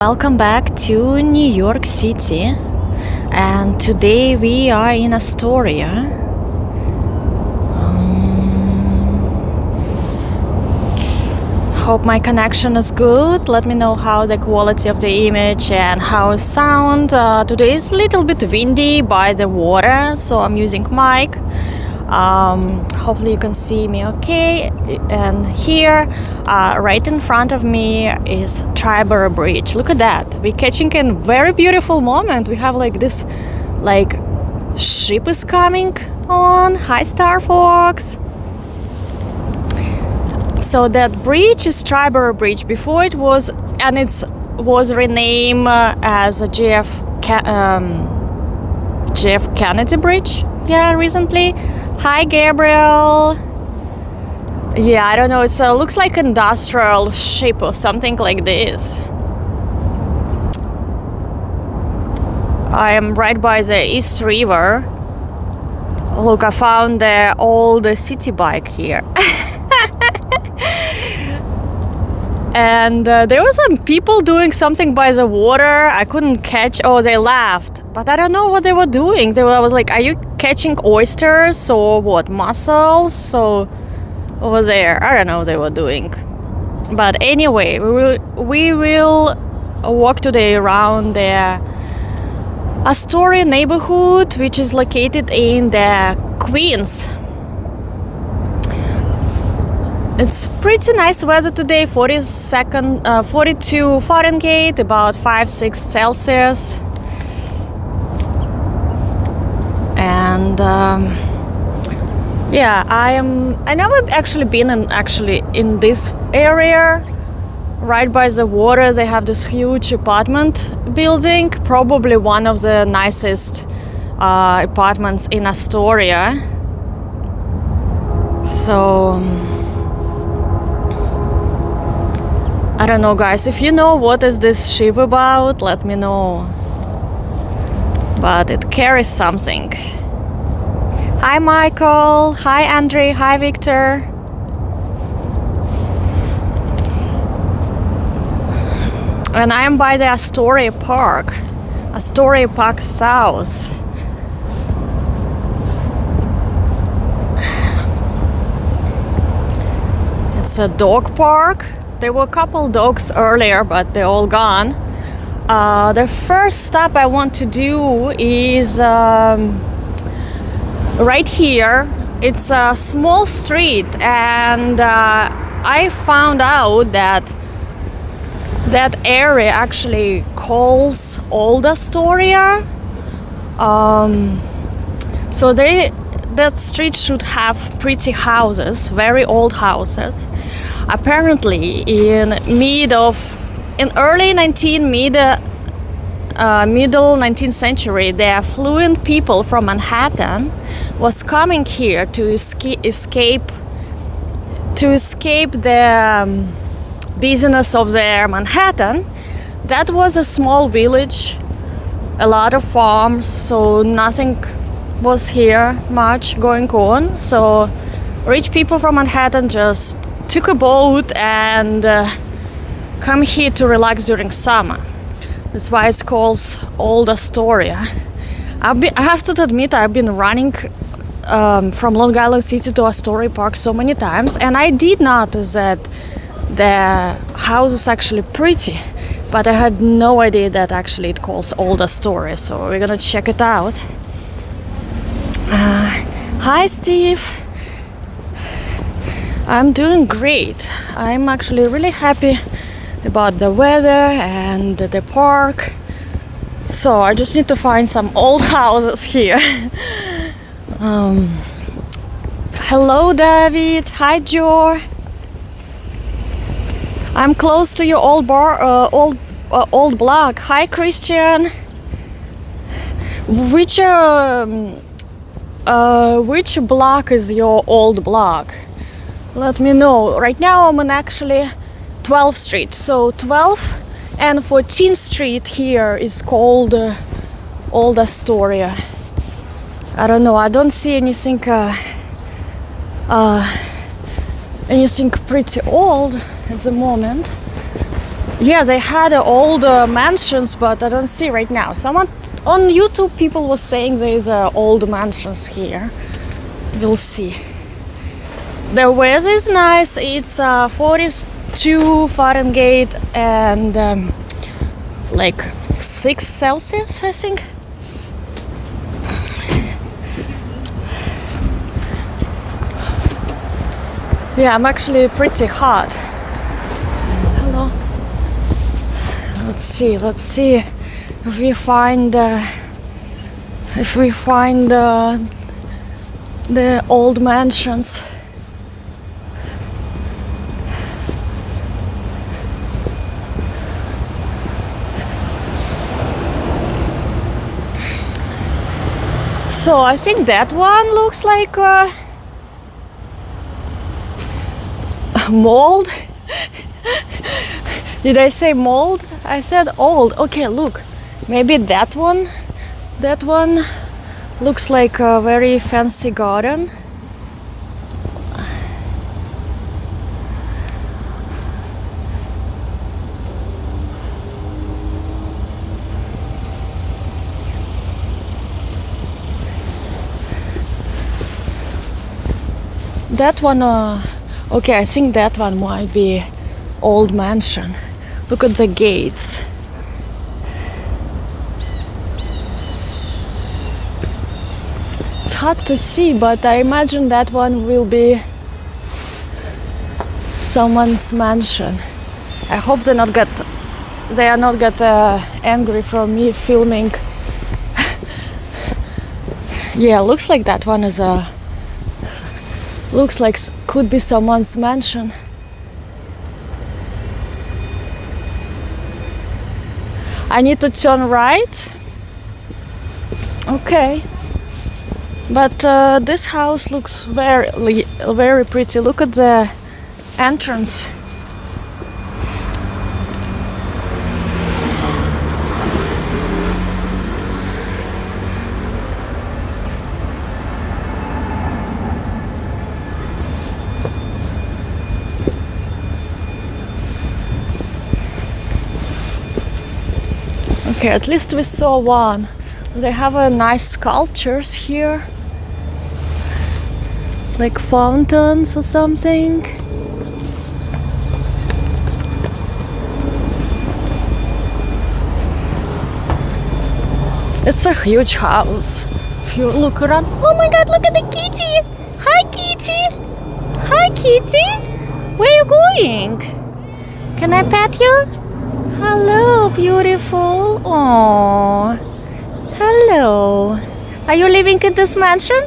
Welcome back to New York City, and today we are in Astoria. Hope my connection is good. Let me know how the quality of the image and how sound. Today is a little bit windy by the water, so I'm using mic. Hopefully you can see me okay. And here, right in front of me is Steinway Bridge. Look at that. We're catching a very beautiful moment. We have this ship is coming on. Hi, Star Fox. So that bridge is Steinway Bridge. Before it was renamed as a JF Kennedy Bridge. Yeah, recently. Hi, Gabriel. Yeah, I don't know. It looks like an industrial ship or something like this. I am right by the East River. Look, I found the old city bike here. And there were some people doing something by the water. I couldn't catch. Oh, they laughed. But I don't know what they were doing. I was like, are you catching oysters or what? Mussels? So over there, I don't know what they were doing. But anyway, we will walk today around the Astoria neighborhood, which is located in the Queens. It's pretty nice weather today, 42 Fahrenheit, about 5-6 Celsius. And yeah, I never actually been in this area. Right by the water, they have this huge apartment building, probably one of the nicest apartments in Astoria. So I don't know, guys. If you know what is this ship about, let me know. But it carries something. Hi, Michael. Hi, Andre. Hi, Victor. And I am by the Astoria Park. Astoria Park South. It's a dog park. There were a couple dogs earlier, but they're all gone. The first stop I want to do is right here. It's a small street, and I found out that area actually calls Old Astoria. So that street should have pretty houses, very old houses. Apparently, in early middle 19th century, the affluent people from Manhattan was coming here to escape the business of their Manhattan. That was a small village, a lot of farms, so nothing was here much going on. So rich people from Manhattan just took a boat and come here to relax during summer. That's why it's called Old Astoria. I have to admit, I've been running from Long Island City to Astoria Park so many times, and I did notice that the house is actually pretty, but I had no idea that actually it calls Old Astoria. So we're gonna check it out. Hi, Steve. I'm doing great. I'm actually really happy about the weather and the park. So I just need to find some old houses here. Hello, David. Hi, Joe. I'm close to your old block. Hi, Christian. Which block is your old block? Let me know. Right now I'm on actually 12th Street. So 12th and 14th Street here is called Old Astoria. I don't know. I don't see anything pretty old at the moment. Yeah, they had old mansions, but I don't see right now. Someone on YouTube, people was saying there's old mansions here. We'll see. The weather is nice. It's 42 Fahrenheit and like 6 Celsius, I think. Yeah, I'm actually pretty hot. Hello. Let's see if we find the old mansions. So I think that one looks like mold. Did I say mold? I said old. Okay, look. Maybe that one looks like a very fancy garden. That one, okay, I think that one might be old mansion. Look at the gates. It's hard to see, but I imagine that one will be someone's mansion. I hope they are not get angry from me filming. Yeah, looks like that one is looks like could be someone's mansion. I need to turn right. Okay. But this house looks very pretty. Look at the entrance. Okay, at least we saw one. They have a nice sculptures here, like fountains or something. It's a huge house. If you look around, oh my God! Look at the kitty. Hi, kitty. Hi, kitty. Where are you going? Can I pet you? Hello, beautiful. Aww. Hello. Are you living in this mansion?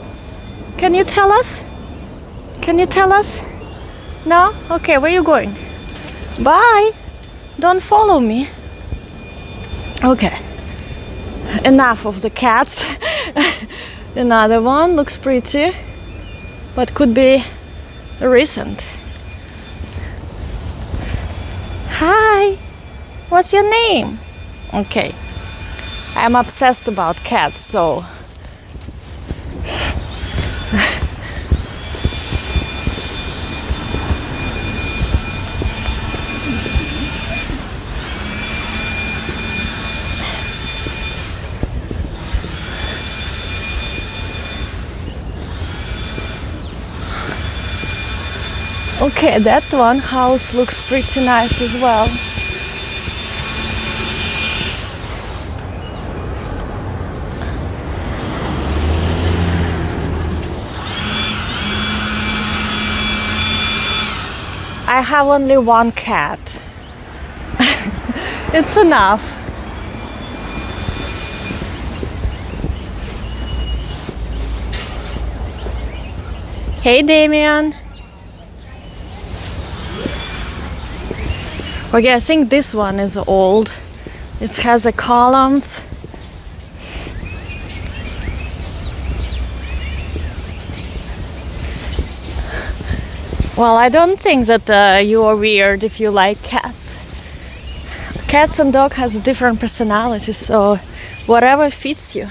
Can you tell us? Can you tell us? No? Okay, where are you going? Bye. Don't follow me. Okay. Enough of the cats. Another one looks pretty, but could be recent. Hi. What's your name? Okay. I'm obsessed about cats, so okay, that one house looks pretty nice as well. I have only one cat. It's enough. Hey, Damien. Okay, I think this one is old. It has columns. Well, I don't think that you are weird if you like cats. Cats and dogs has different personalities, so whatever fits you.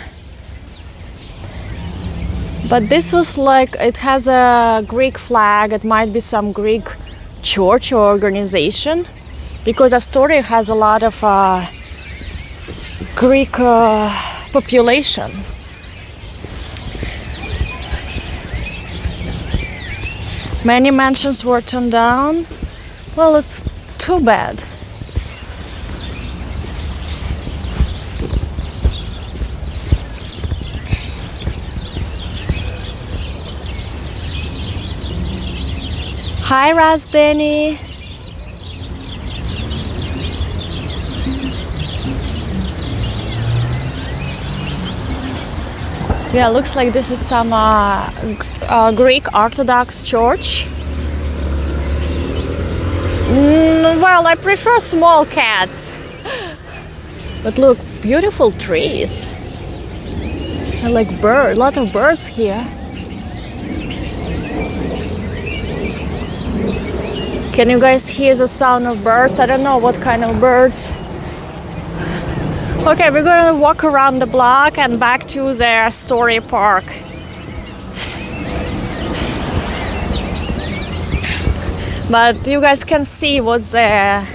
But this was like, it has a Greek flag. It might be some Greek church or organization. because Astoria has a lot of Greek population. Many mansions were torn down. Well, it's too bad. Hi, Razdeni. Yeah, looks like this is some Greek Orthodox church. Well, I prefer small cats. But look, beautiful trees. I like birds, a lot of birds here. Can you guys hear the sound of birds? I don't know what kind of birds. Okay, we're gonna walk around the block and back to the Astoria Park. But you guys can see what the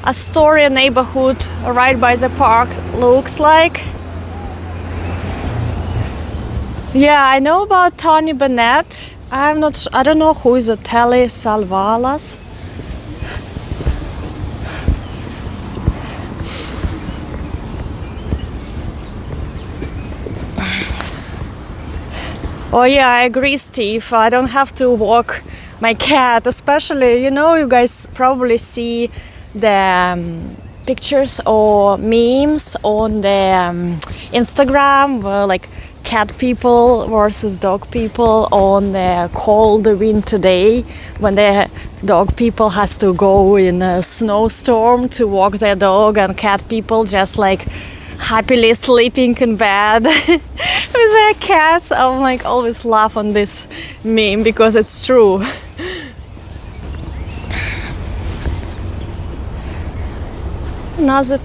Astoria neighborhood right by the park looks like. Yeah, I know about Tony Bennett. I don't know who is a Telly Salvalas. Oh yeah, I agree, Steve. I don't have to walk my cat, especially, you guys probably see the pictures or memes on the Instagram, like cat people versus dog people on the cold winter day when the dog people has to go in a snowstorm to walk their dog, and cat people just like happily sleeping in bed with their cats. I'm like always laugh on this meme because it's true. Another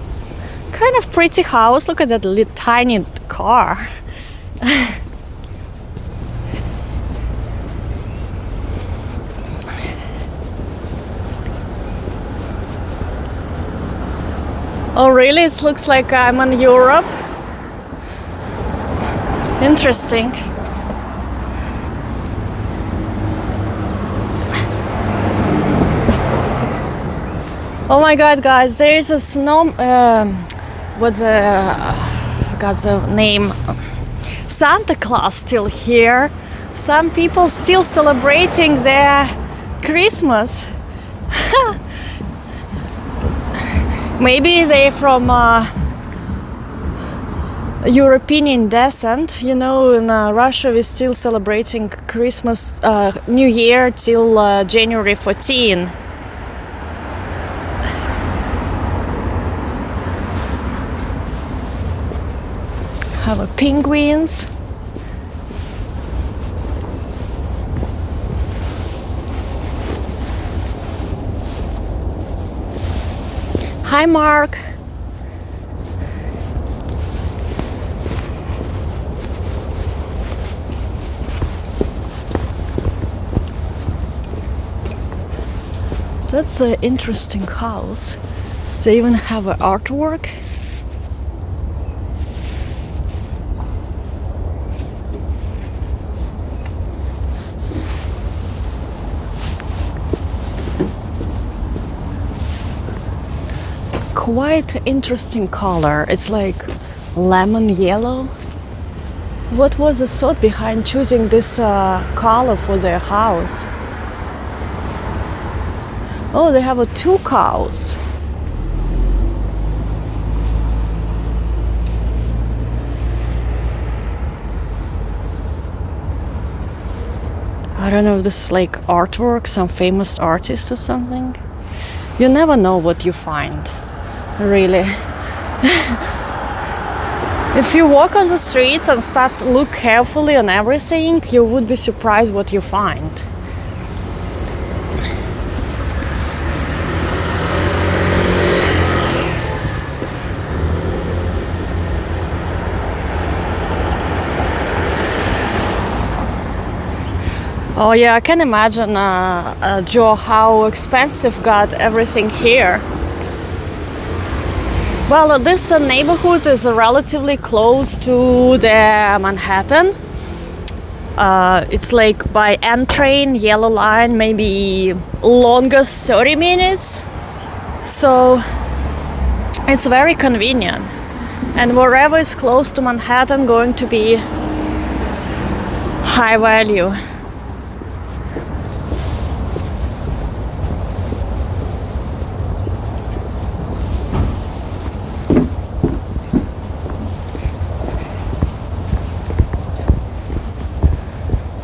kind of pretty house. Look at that little tiny car. Oh really? It looks like I'm in Europe. Interesting. Oh my god, guys, there is a snow... what's the... forgot the name. Santa Claus still here. Some people still celebrating their Christmas. Maybe they're from European descent. In Russia we're still celebrating Christmas, New Year till January 14. Have a penguins. Hi, Mark. That's an interesting house. They even have an artwork. Quite interesting color. It's like lemon yellow. What was the thought behind choosing this color for their house? Oh, they have 2 cows. I don't know if this is like artwork, some famous artist or something. You never know what you find. Really. If you walk on the streets and start to look carefully on everything, you would be surprised what you find. Oh yeah, I can imagine, Joe, how expensive got everything here. Well, this neighborhood is relatively close to the Manhattan. It's like by N train, yellow line, maybe longest 30 minutes. So it's very convenient. And wherever is close to Manhattan, going to be high value.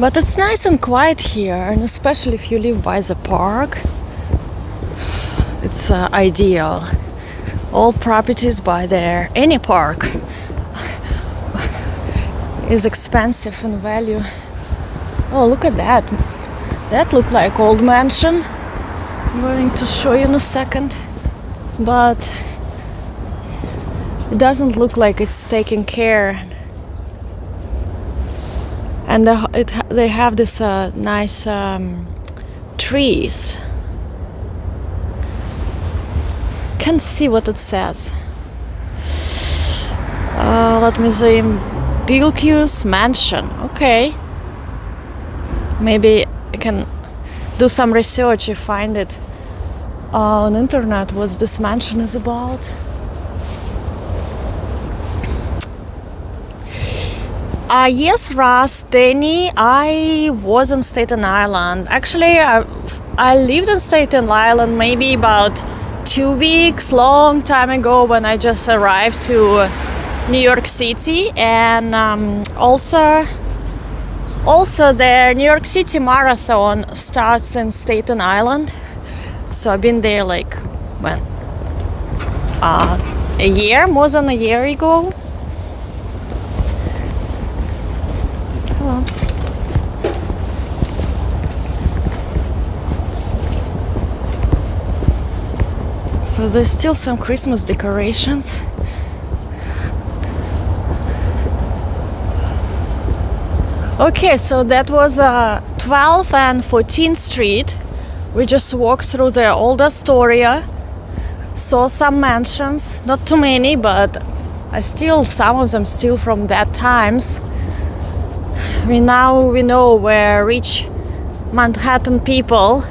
But it's nice and quiet here, and especially if you live by the park, it's ideal. All properties by there, any park, is expensive in value. Oh, look at that. That looked like old mansion. I'm going to show you in a second. But it doesn't look like it's taken care. And they have this nice trees. Can't see what it says. Let me see. Bilkius Mansion. Okay. Maybe I can do some research and find it on internet what this mansion is about. Yes, Russ, Danny, I was in Staten Island. Actually, I lived in Staten Island maybe about 2 weeks, long time ago, when I just arrived to New York City. And also the New York City Marathon starts in Staten Island. So I've been there like, when? More than a year ago. Hello. So there's still some Christmas decorations. Okay, so that was 12th and 14th Street. We just walked through the old Astoria, saw some mansions, not too many, but some of them still from that times. We know where rich Manhattan people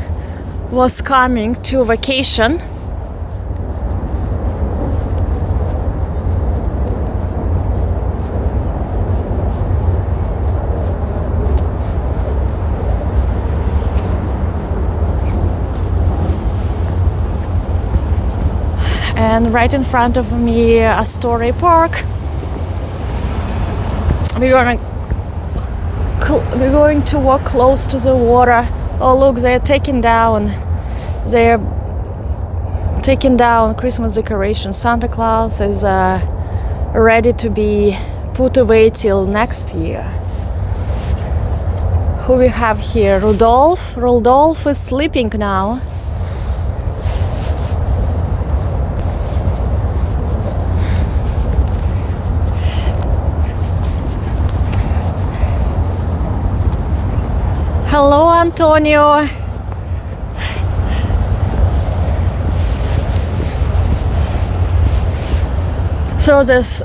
was coming to vacation. And right in front of me, Astoria Park. We're going to walk close to the water. Oh look, they're taking down Christmas decorations. Santa Claus is ready to be put away till next year. Who we have here? Rudolph. Rudolph is sleeping now. Hello, Antonio. So this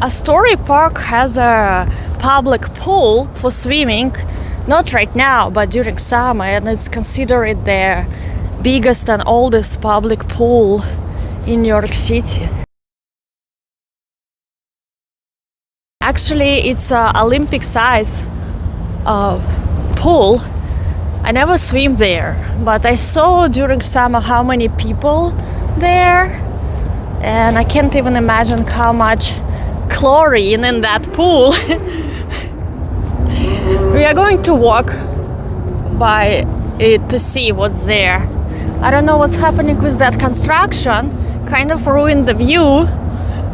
Astoria Park has a public pool for swimming, not right now, but during summer, and it's considered the biggest and oldest public pool in New York City. Actually, it's an Olympic size pool. I never swim there, but I saw during summer how many people there, and I can't even imagine how much chlorine in that pool. We are going to walk by it to see what's there. I don't know what's happening with that construction, kind of ruined the view,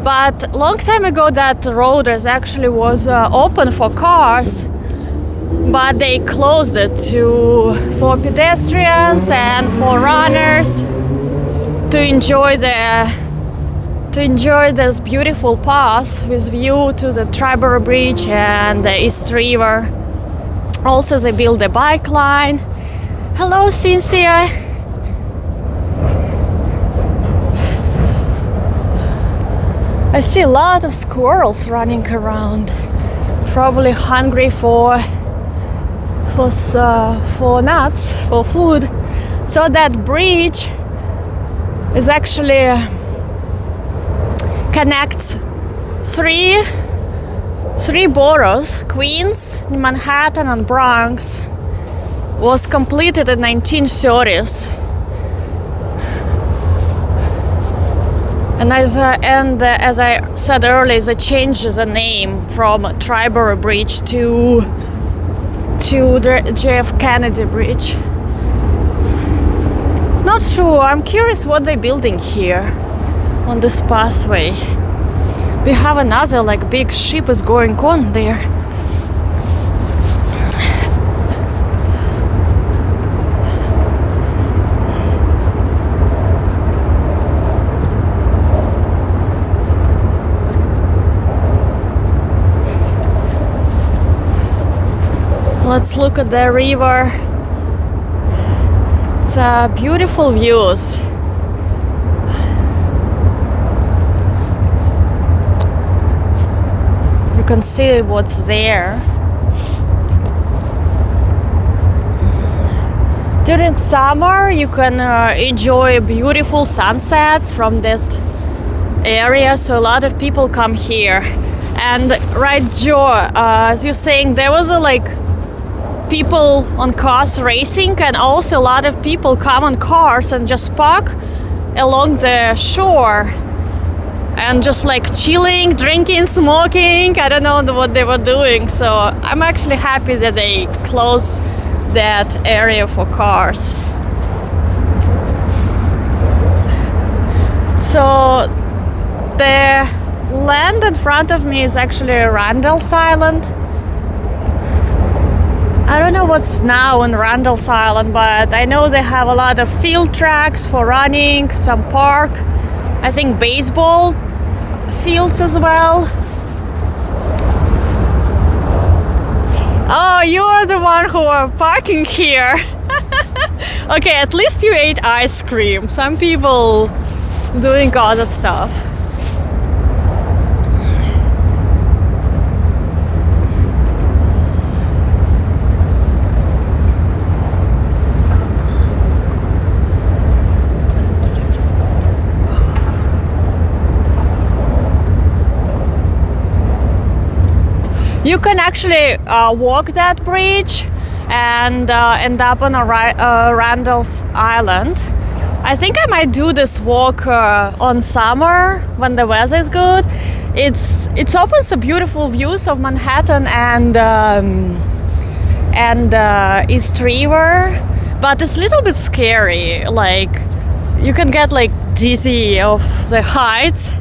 but long time ago that road actually was open for cars. But they closed it for pedestrians and for runners to enjoy this beautiful path with view to the Triborough Bridge and the East River. Also, they built a bike line. Hello, Cynthia. I see a lot of squirrels running around, probably hungry for nuts, for food. So that bridge is actually connects three boroughs, Queens, Manhattan, and Bronx. Was completed in 1930s. And as I said earlier, they changed the name from Triborough Bridge to the JF Kennedy Bridge. Not sure. I'm curious what they're building here on this pathway. We have another big ship is going on there. Let's look at the river. It's beautiful views. You can see what's there. During summer, you can enjoy beautiful sunsets from that area, so a lot of people come here. And right, Joe, as you're saying, there was people on cars racing, and also a lot of people come on cars and just park along the shore and just chilling, drinking, smoking. I don't know what they were doing, so I'm actually happy that they closed that area for cars. So the land in front of me is actually Randall's Island. I don't know what's now in Randall's Island, but I know they have a lot of field tracks for running, some park, I think baseball fields as well. Oh, you are the one who are parking here. Okay, at least you ate ice cream. Some people doing other stuff. You can actually walk that bridge and end up on Randall's Island. I think I might do this walk on summer when the weather is good. It opens some beautiful views of Manhattan and East River, but it's a little bit scary. You can get dizzy of the heights,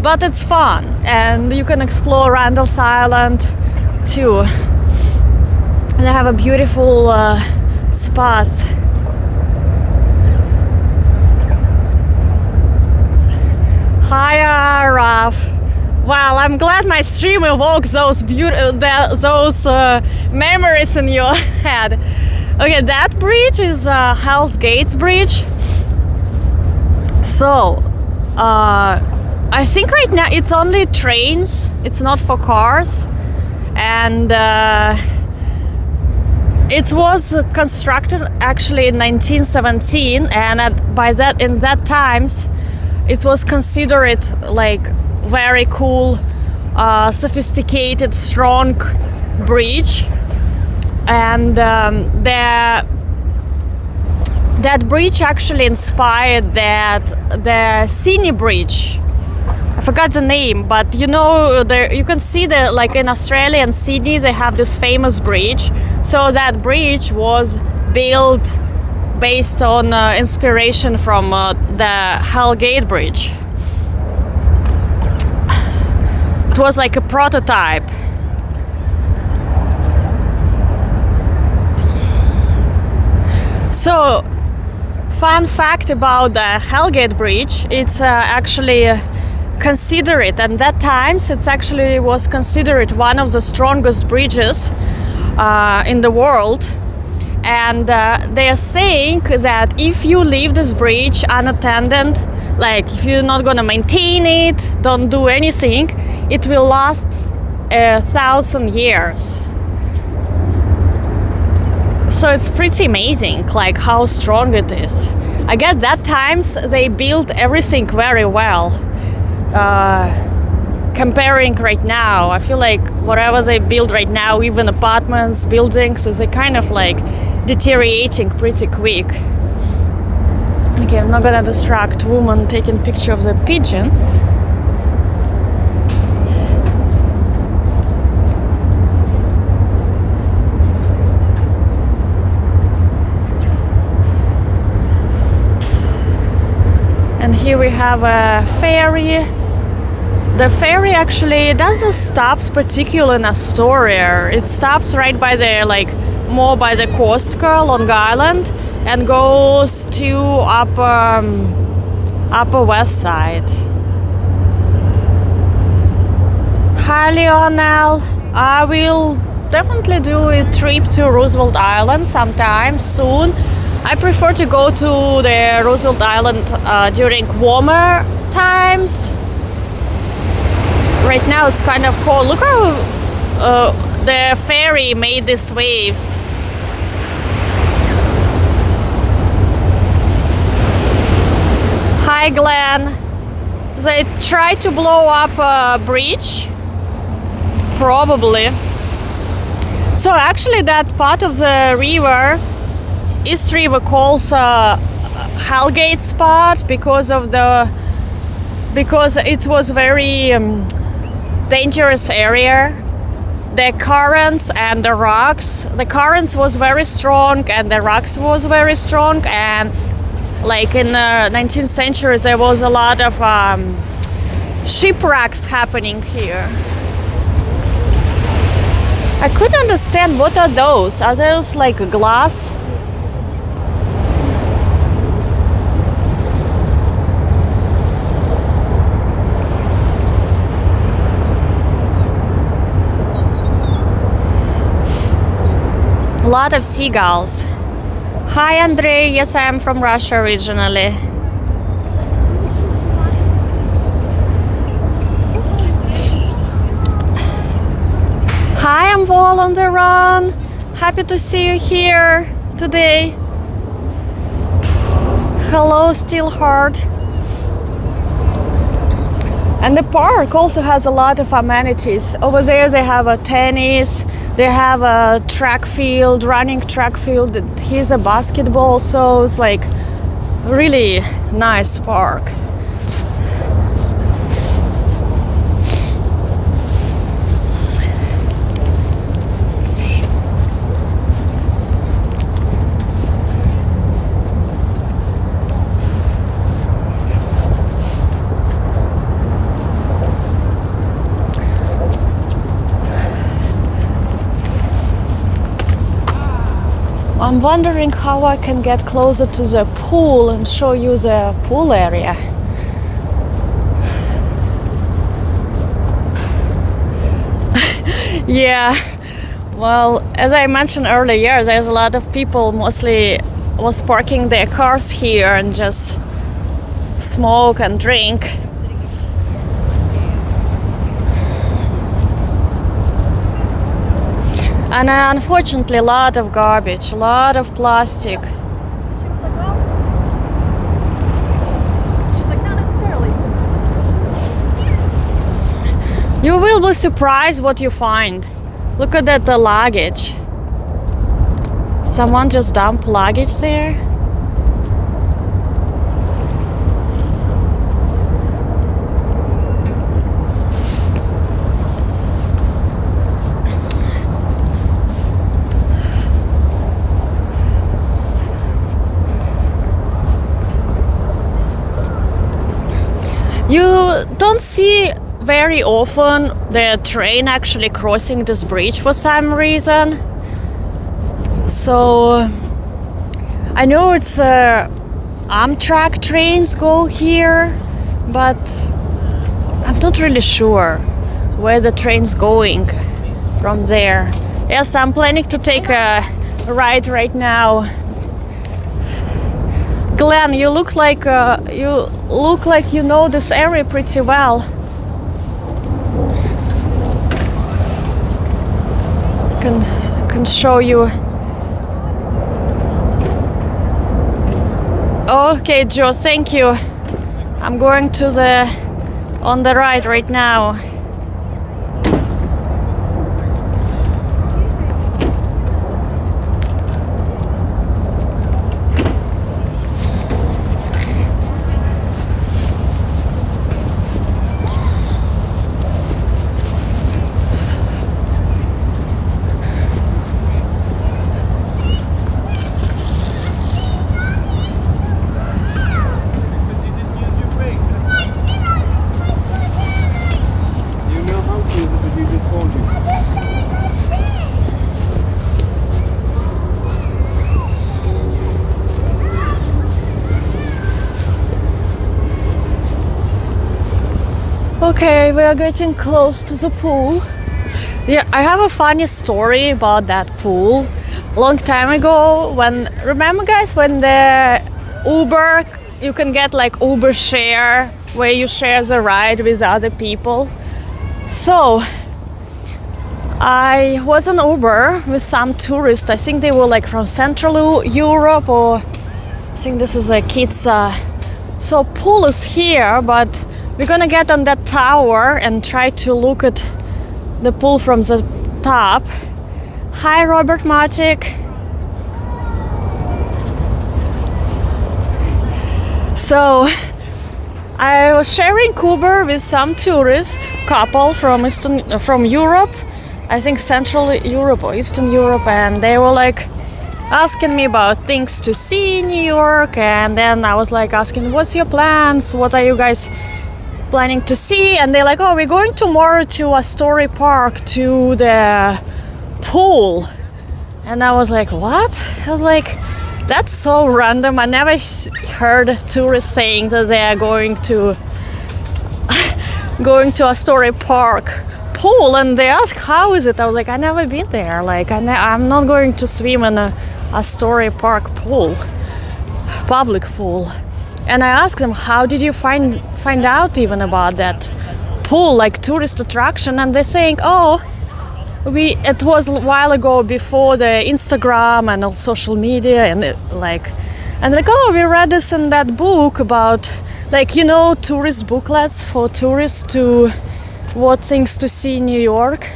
but it's fun, and you can explore Randall's Island too. They have a beautiful spots. Hiya, Raf. Well, I'm glad my stream evoked those memories in your head. Okay, that bridge is Hell's Gates Bridge. So, I think right now it's only trains. It's not for cars. And it was constructed actually in 1917, and in that times it was considered very cool, sophisticated, strong bridge. And that bridge actually inspired the Sydney Bridge. I forgot the name, but you can see in Australia and Sydney they have this famous bridge. So that bridge was built based on inspiration from the Hell Gate Bridge. It was like a prototype. So, fun fact about the Hell Gate Bridge, it's actually considered, and that times it actually was considered one of the strongest bridges in the world. And they are saying that if you leave this bridge unattended Like if you're not gonna maintain it, don't do anything, it will last 1,000 years. So it's pretty amazing, like how strong it is. I guess that times they built everything very well. Comparing right now, I feel like whatever they build right now, even apartments, buildings, is kind of like deteriorating pretty quick. Okay, I'm not gonna distract woman taking picture of the pigeon. And here we have a ferry. The ferry actually doesn't stop particularly in Astoria. It stops right by the, like, more by the coast, Long Island, and goes to upper west side. Hi Lionel, I will definitely do a trip to Roosevelt Island sometime soon. I prefer to go to the Roosevelt Island during warmer times. Right now it's kind of cold. Look how the ferry made these waves. Hi Glenn. They tried to blow up a bridge? Probably. So actually that part of the river, East River, calls Hellgate spot because it was very dangerous area. The currents and the rocks. The currents was very strong and the rocks was very strong, and like in the 19th century there was a lot of shipwrecks happening here. I couldn't understand what are those. Are those like glass? A lot of seagulls. Hi Andrei, yes I am from Russia originally. Hi, I'm Vol on the Run. Happy to see you here today. Hello, Steelheart. And the park also has a lot of amenities. Over there they have a tennis, they have a track field, running track field. Here's a basketball, so it's like a really nice park. I'm wondering how I can get closer to the pool and show you the pool area. Yeah, well, as I mentioned earlier, there's a lot of people mostly was parking their cars here and just smoke and drink. And unfortunately, a lot of garbage, a lot of plastic. She was like, well, she's like, not necessarily. You will be surprised what you find. Look at that, the luggage. Someone just dumped luggage there. You don't see very often the train actually crossing this bridge for some reason. So I know it's Amtrak trains go here, but I'm not really sure where the train's going from there. Yes, I'm planning to take a ride right now. Glenn, you look like you know this area pretty well. Can show you. Okay, Joe, thank you. I'm going to on the right now. Okay, we are getting close to the pool. Yeah, I have a funny story about that pool. Long time ago, remember guys, when the Uber, you can get like Uber share, where you share the ride with other people. So, I was on Uber with some tourists. I think they were like from Central Europe, or I think this is a kids. So pool is here, but we're gonna get on that tower and try to look at the pool from the top. Hi, Robert Matic. So I was sharing Uber with some tourist couple from Europe, I think Central Europe or Eastern Europe, and they were like asking me about things to see in New York, and then I was like asking, what's your plans? What are you guys planning to see? And they're like, oh, we're going tomorrow to Astoria Park to the pool. And I was like, what? I was like, that's so random. I never heard tourists saying that they are going to Astoria Park pool, and they ask how is it. I was like, I never been there. Like I'm not going to swim in a Astoria Park pool, public pool. And I asked them, how did you find out even about that pool, like tourist attraction? And they're saying, oh, it was a while ago, before the Instagram and all social media, and like oh, we read this in that book about, like, you know, tourist booklets for tourists to what things to see in New York.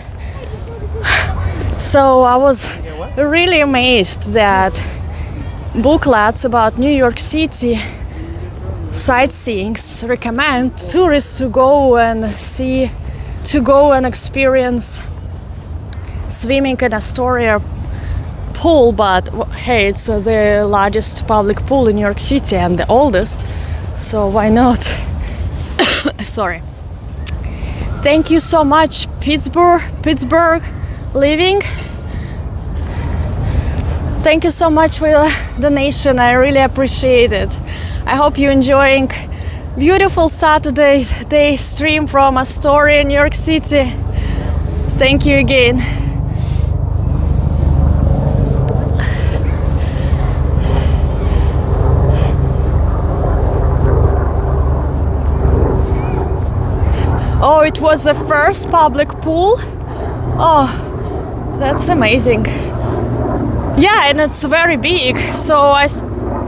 So I was really amazed that booklets about New York City sightseeing recommend tourists to go and experience swimming in Astoria pool. But hey, it's the largest public pool in New York City and the oldest, so why not? Sorry. Thank you so much, Pittsburgh living. Thank you so much for your donation. I really appreciate it. I hope you're enjoying beautiful Saturday day stream from Astoria, New York City. Thank you again. Oh, it was the first public pool? Oh, that's amazing. Yeah, and it's very big. So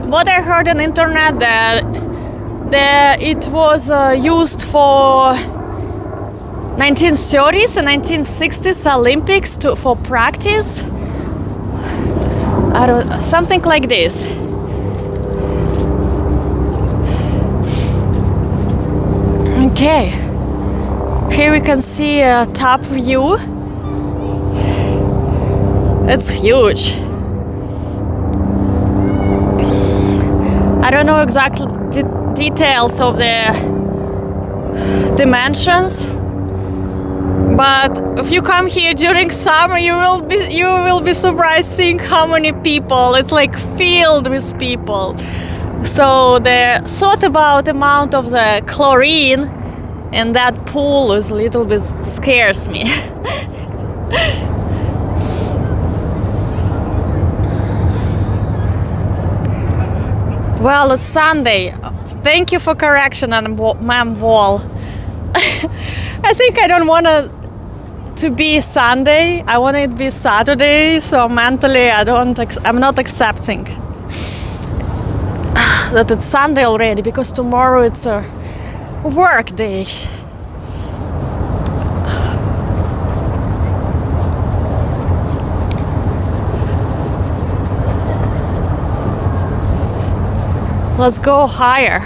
what I heard on internet that it was used for 1930s and 1960s Olympics for practice. Something like this. Okay, here we can see a top view. It's huge. I don't know exactly details of the dimensions, but if you come here during summer, you will be surprised seeing how many people. It's like filled with people. So the thought about amount of the chlorine in that pool is a little bit scares me. Well, it's Sunday. Thank you for correction, Ma'am Wall. I think I don't want to be Sunday. I want it to be Saturday. So mentally, I'm not accepting that it's Sunday already, because tomorrow it's a work day. Let's go higher.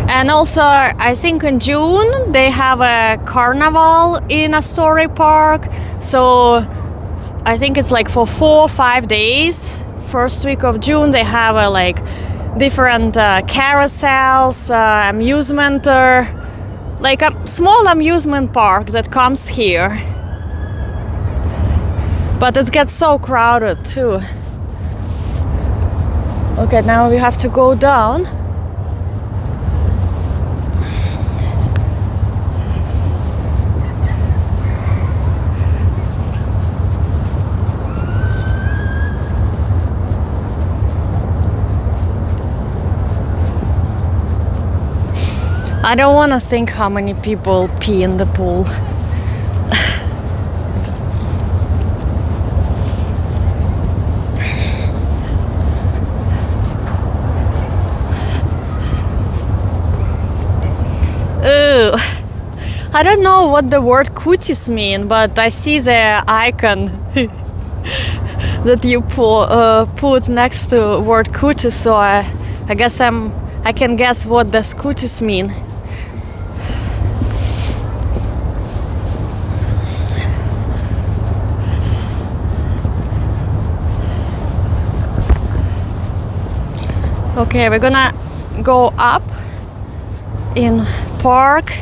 And also, I think in June they have a carnival in Astoria Park. So I think it's like for 4 or 5 days. First week of June they have like different carousels, amusement, like a small amusement park that comes here. But it gets so crowded too. Okay, now we have to go down. I don't want to think how many people pee in the pool. Ooh. I don't know what the word cooties mean, but I see the icon that you put next to word cooties, so I guess I can guess what the cooties mean. Okay, we're gonna go up in park,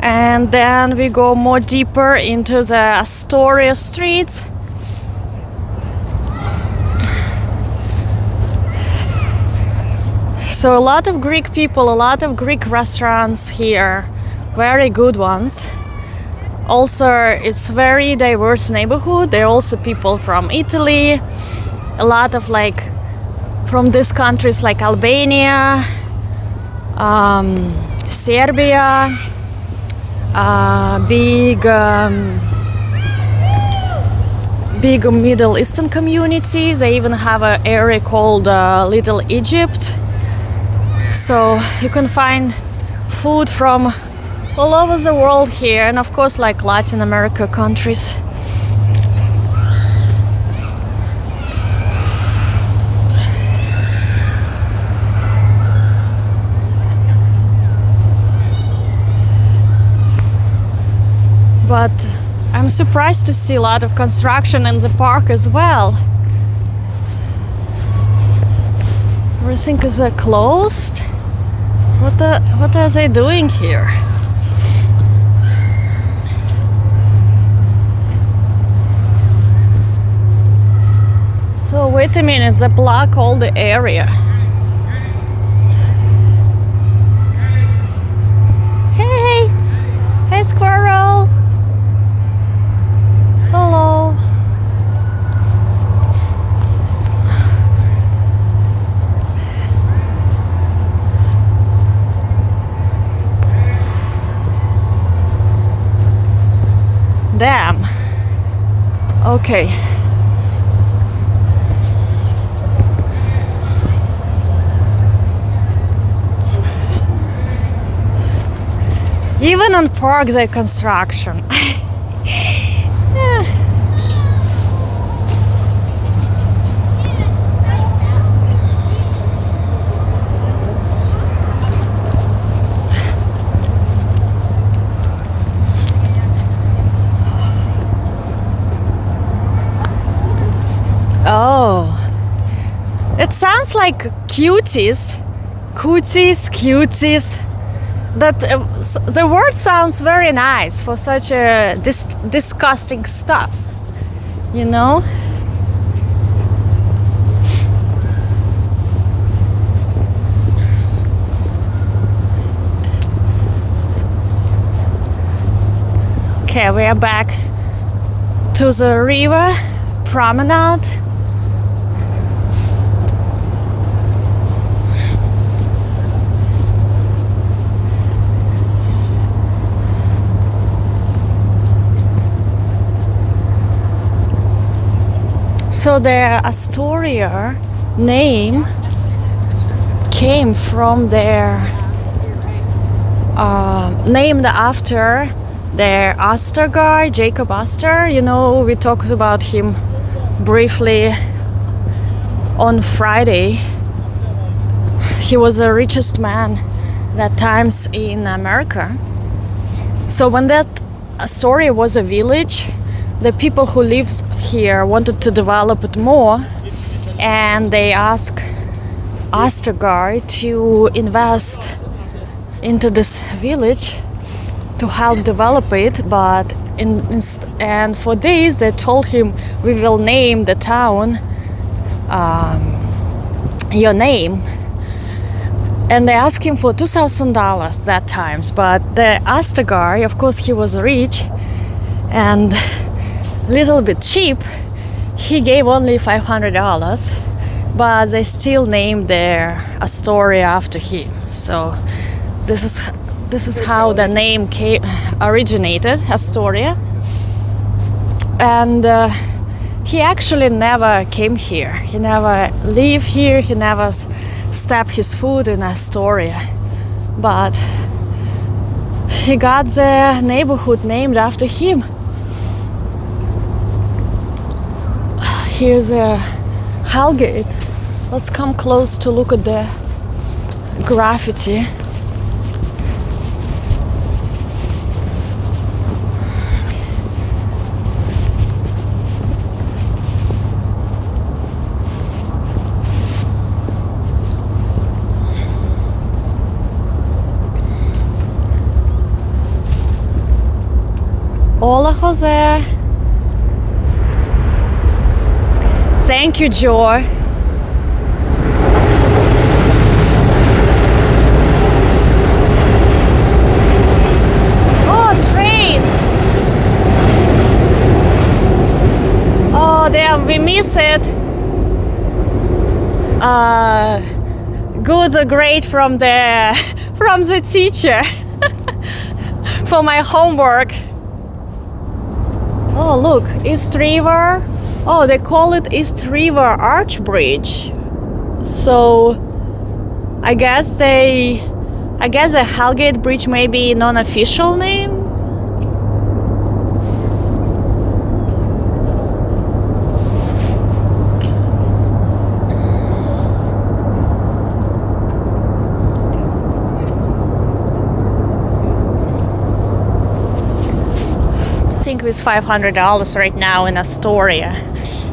and then we go more deeper into the Astoria streets. So a lot of Greek people, a lot of Greek restaurants here, very good ones. Also, it's very diverse neighborhood. There are also people from Italy, a lot of like from these countries like Albania, Serbia, big Middle Eastern community. They even have an area called Little Egypt. So you can find food from all over the world here, and of course like Latin America countries. But I'm surprised to see a lot of construction in the park as well. Everything is closed. What are they doing here? So wait a minute, they block all the area. Hey! Hey, squirrel! Hello. Damn. Okay. Even on park, the construction. Oh, it sounds like cuties, cuties. That the word sounds very nice for such a disgusting stuff. you know. Okay, we are back to the river promenade. So the Astoria name came from their named after their Astor guy, Jacob Astor. You know, we talked about him briefly on Friday. He was the richest man that times in America. So when that Astoria was a village, the people who live here wanted to develop it more, and they asked Astor guy to invest into this village to help develop it. But and for this they told him, we will name the town your name. And they asked him for $2,000 that times. But the Astor guy, of course, he was rich and little bit cheap. He gave only $500, but they still named their Astoria after him. So this is how the name originated, Astoria. And he actually never came here. He never lived here. He never stepped his foot in Astoria. But he got the neighborhood named after him. Here's a Hellgate. Let's come close to look at the graffiti. Hola, Jose. Thank you, Joy. Oh, train. Oh, damn, we miss it. Good grade from the teacher for my homework. Oh, look, East River. Oh, they call it East River Arch Bridge. So I guess the Hellgate Bridge may be non-official name. I think with $500 right now in Astoria.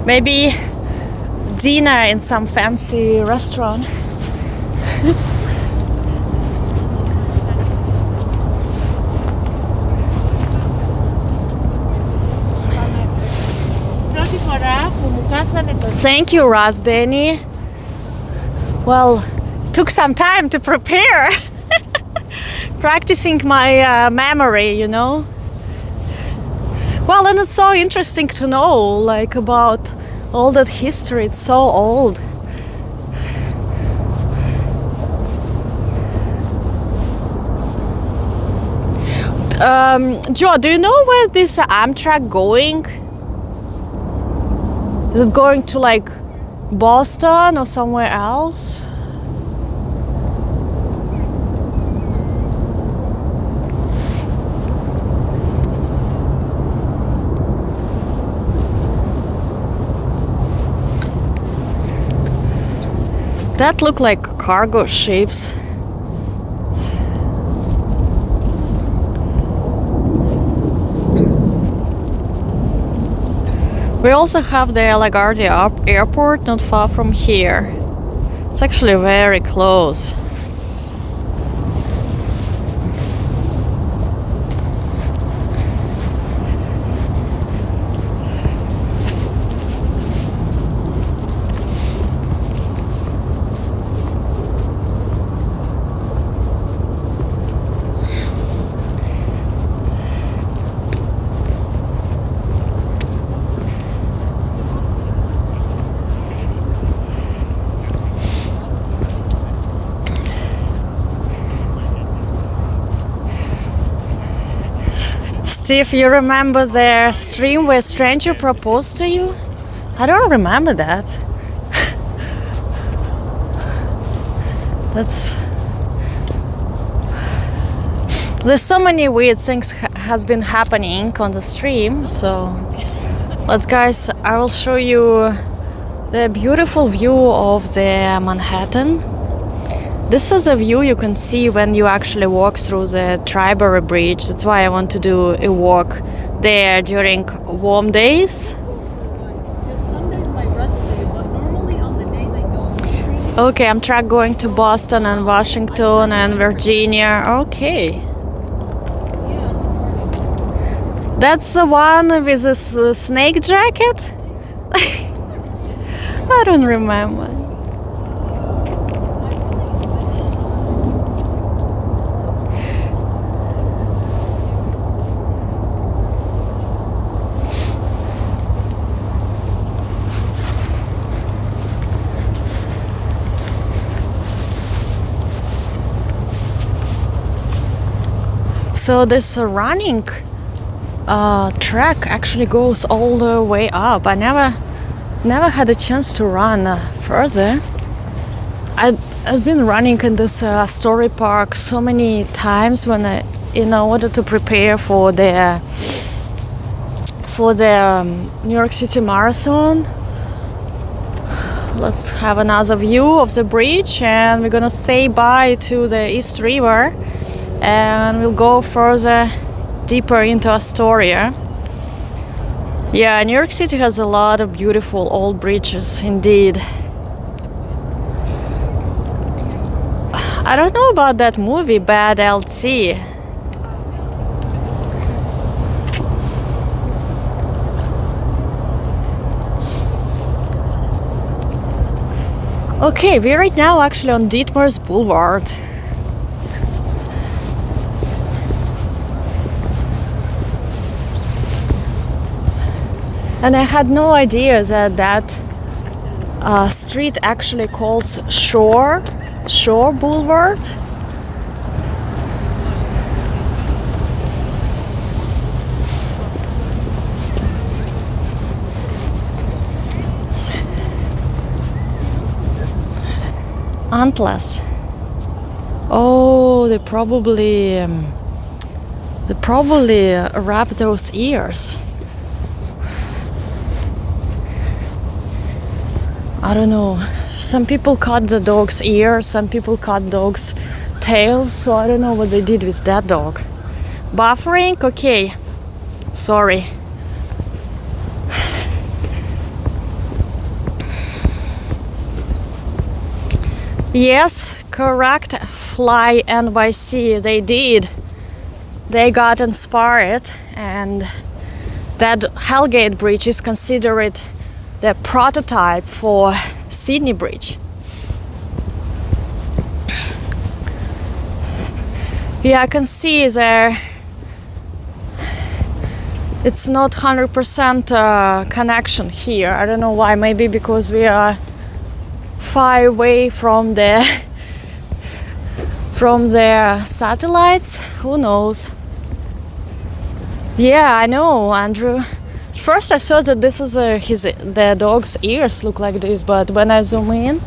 Maybe dinner in some fancy restaurant. Thank you, Razdeni. Well, took some time to prepare. Practicing my memory, you know. Well, and it's so interesting to know, like, about all that history. It's so old. Joe, do you know where this Amtrak going? Is it going to, like, Boston or somewhere else? That looked like cargo ships. We also have the LaGuardia airport not far from here. It's actually very close. See if you remember the stream where stranger proposed to you. I don't remember that. There's so many weird things has been happening on the stream, so guys, I will show you the beautiful view of the Manhattan. This is a view you can see when you actually walk through the Tribery Bridge. That's why I want to do a walk there during warm days. Okay, I'm going to Boston and Washington and Virginia. Okay. That's the one with a snake jacket? I don't remember. So this running track actually goes all the way up. I never had a chance to run further. I've been running in this Astoria Park so many times when in order to prepare for the New York City Marathon. Let's have another view of the bridge, and we're gonna say bye to the East River, and we'll go further deeper into Astoria. Yeah, New York City has a lot of beautiful old bridges indeed. I don't know about that movie Bad LT. Okay, we're right now actually on Ditmars Boulevard. And I had no idea that street actually calls Shore Boulevard. Antlers. Oh, they probably wrap those ears. I don't know. Some people cut the dog's ears, some people cut dog's tails, so I don't know what they did with that dog. Buffering? Okay. Sorry. Yes, correct. Fly NYC. They did. They got inspired, and that Hellgate Bridge is considered the prototype for Sydney Bridge. Yeah, I can see there it's not 100% connection here. I don't know why. Maybe because we are far away from the satellites. Who knows? Yeah, I know, Andrew. First I thought that this is the dog's ears look like this, but when I zoom in,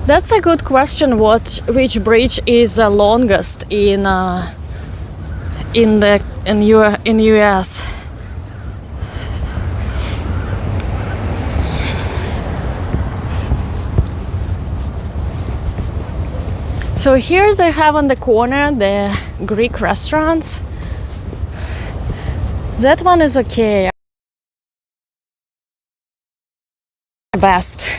that's a good question. Which bridge is the longest in US? So here they have on the corner the Greek restaurants. That one is okay. Best.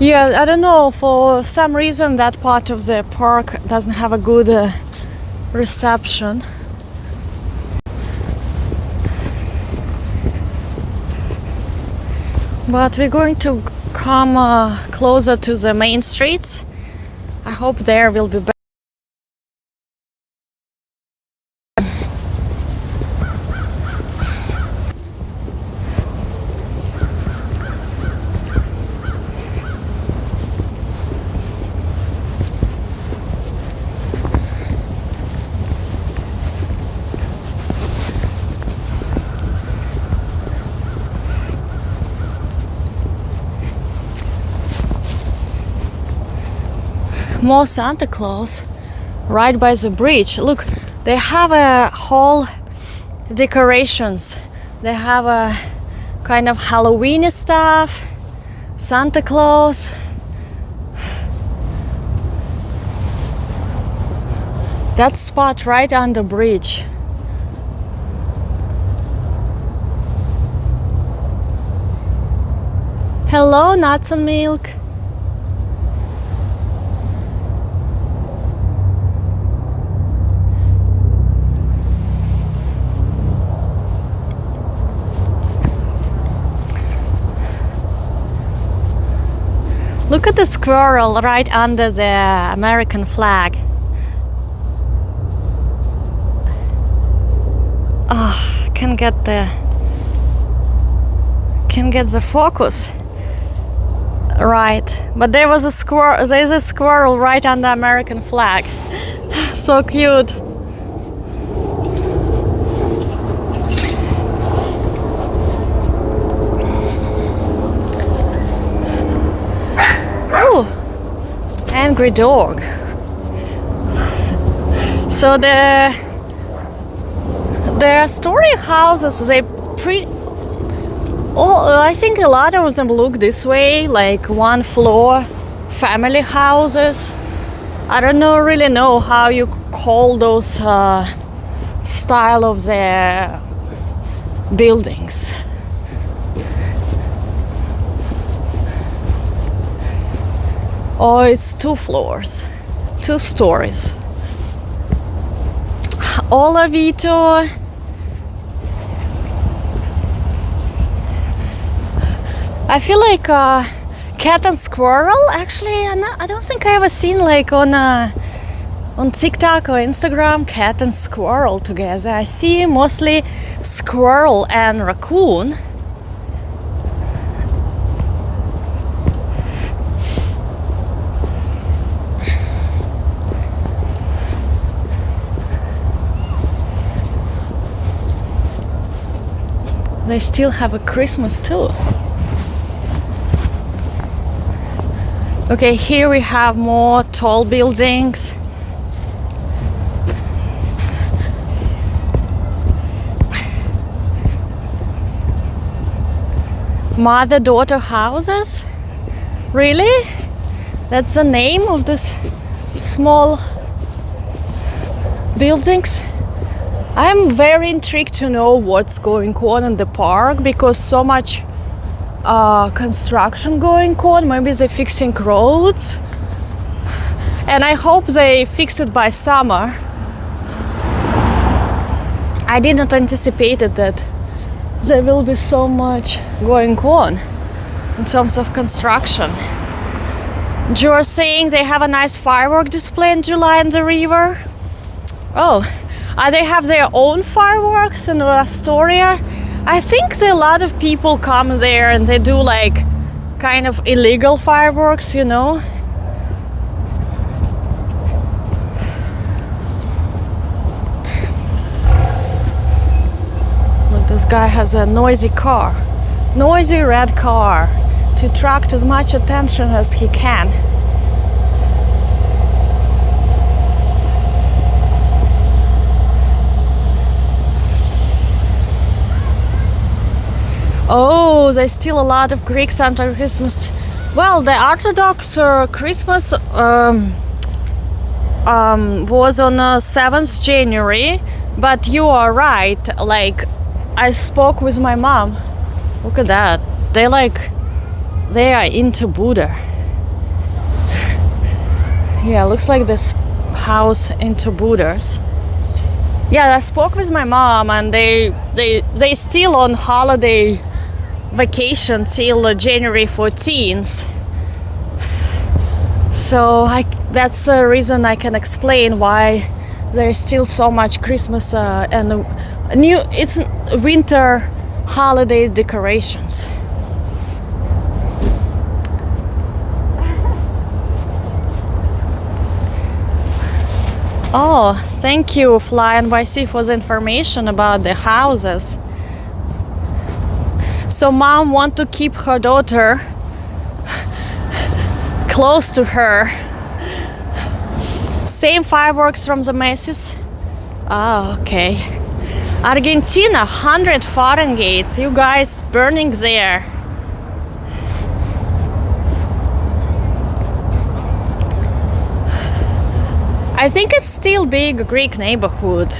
Yeah, I don't know, for some reason that part of the park doesn't have a good reception. But we're going to come closer to the main streets. I hope there will be better. More Santa Claus right by the bridge. Look, they have a whole decorations. They have a kind of Halloween stuff, Santa Claus. That spot right on the bridge. Hello, nuts and milk. Look at the squirrel right under the American flag. Oh, can get the focus right. But there was a squirrel. There's a squirrel right under American flag. So cute. Angry dog. So the Astoria houses, I think a lot of them look this way, like one floor family houses. I don't really know how you call those style of their buildings. Oh, it's 2 floors, 2 stories. Hola, Vito. I feel like cat and squirrel. Actually, I don't think I ever seen like on TikTok or Instagram cat and squirrel together. I see mostly squirrel and raccoon. They still have a Christmas too. Okay, here we have more tall buildings. Mother-daughter houses? Really? That's the name of this small buildings? I'm very intrigued to know what's going on in the park because so much construction going on. Maybe they're fixing roads, and I hope they fix it by summer. I didn't anticipate that there will be so much going on in terms of construction. You're saying they have a nice firework display in July in the river? Oh. They have their own fireworks in Astoria. I think that a lot of people come there and they do like kind of illegal fireworks, you know. Look, this guy has a noisy red car to attract as much attention as he can. Oh, there's still a lot of Greek Santa Christmas. Well, the Orthodox Christmas was on 7th January, but you are right. Like, I spoke with my mom. Look at that. They are into Buddha. Yeah, looks like this house into Budders. Yeah, I spoke with my mom, and they still on holiday vacation till January 14th. So that's the reason I can explain why there's still so much Christmas and it's winter holiday decorations. Oh, thank you, Fly NYC, for the information about the houses. So mom want to keep her daughter close to her. Same fireworks from the Macy's. Oh, okay. Argentina, 100 Fahrenheit. You guys burning there. I think it's still big Greek neighborhood.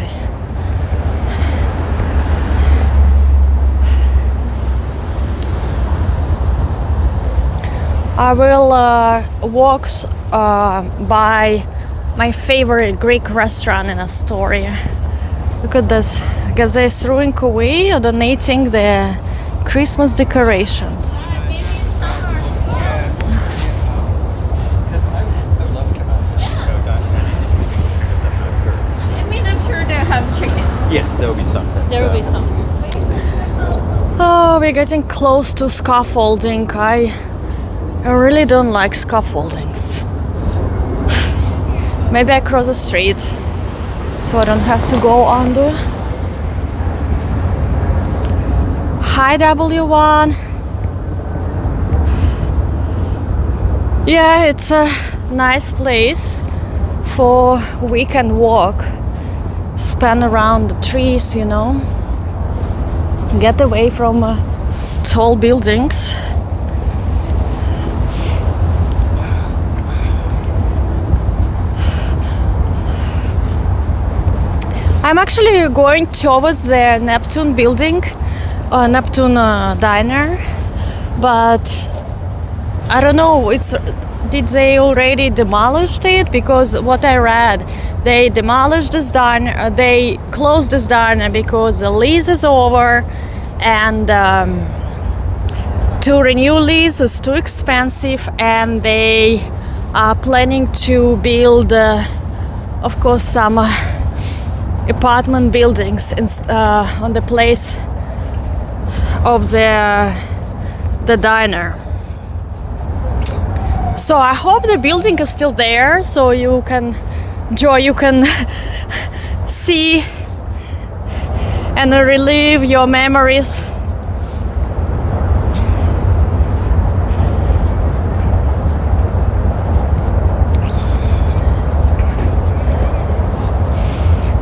I will walk by my favorite Greek restaurant in Astoria. Look at this. Because they're throwing away or donating the Christmas decorations. Yeah, there will be something. There will be some. Oh, we're getting close to scaffolding. I really don't like scaffoldings. Maybe I cross the street so I don't have to go under. Hi, W1. Yeah, it's a nice place for weekend walk. Spend around the trees, you know. Get away from tall buildings. I'm actually going towards the Neptune building, Neptune Diner, but I don't know. Did they already demolished it? Because what I read, they demolished this diner. They closed this diner because the lease is over, and to renew lease is too expensive, and they are planning to build, of course, some apartment buildings on the place of the diner. So I hope the building is still there, so you can see and relive your memories.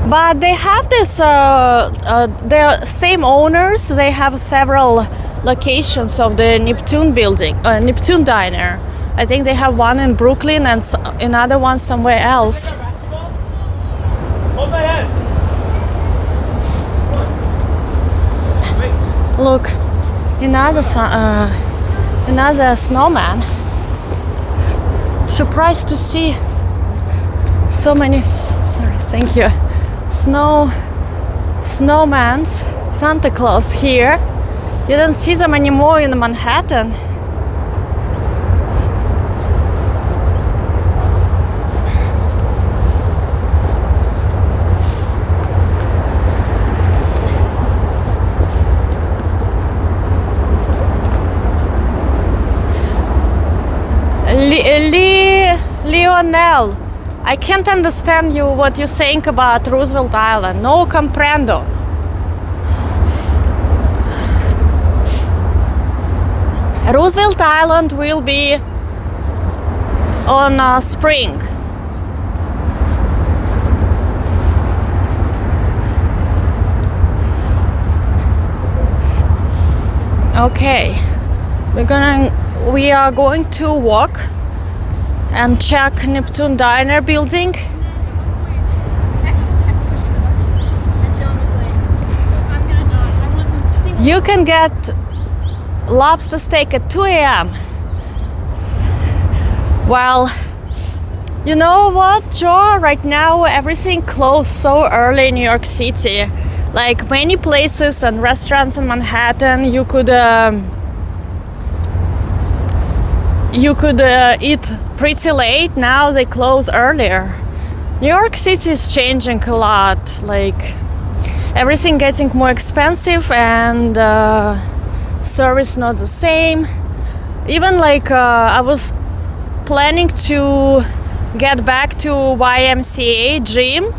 But they have this, they're same owners. They have several locations of the Neptune building, Neptune Diner. I think they have one in Brooklyn and another one somewhere else. Hold my head. Look, another snowman. Surprised to see so many. Sorry, thank you. Snowmans, Santa Claus here. You don't see them anymore in Manhattan. Lionel, I can't understand what you're saying about Roosevelt Island. No comprendo. Roosevelt Island will be on spring. Okay, we are going to walk and check Neptune Diner building. You can get lobster steak at 2 a.m. while You know what, Joe? Right now, everything closed so early in New York City. Like many places and restaurants in Manhattan, you could eat pretty late. Now they close earlier. New York City is changing a lot. Like everything getting more expensive and service not the same. Even like I was planning to get back to YMCA gym,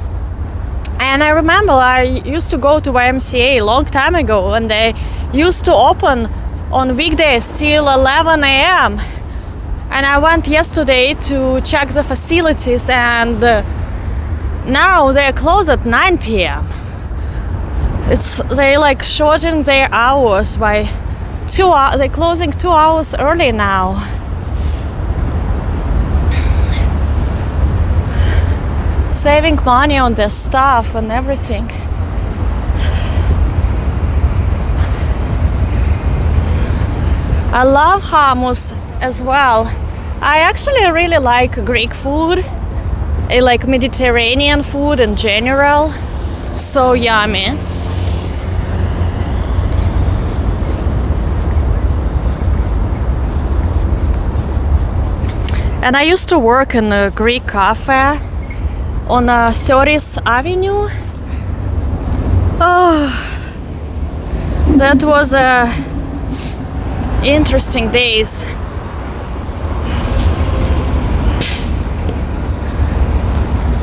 and I remember I used to go to YMCA a long time ago, and they used to open on weekdays till 11 a.m. And I went yesterday to check the facilities, and now they're closed at 9 p.m. They like shorten their hours by 2 hours. They're closing 2 hours early now. Saving money on their stuff and everything. I love hummus as well. I actually really like Greek food. I like Mediterranean food in general. So yummy. And I used to work in a Greek cafe on 30th Avenue. Oh, that was interesting days.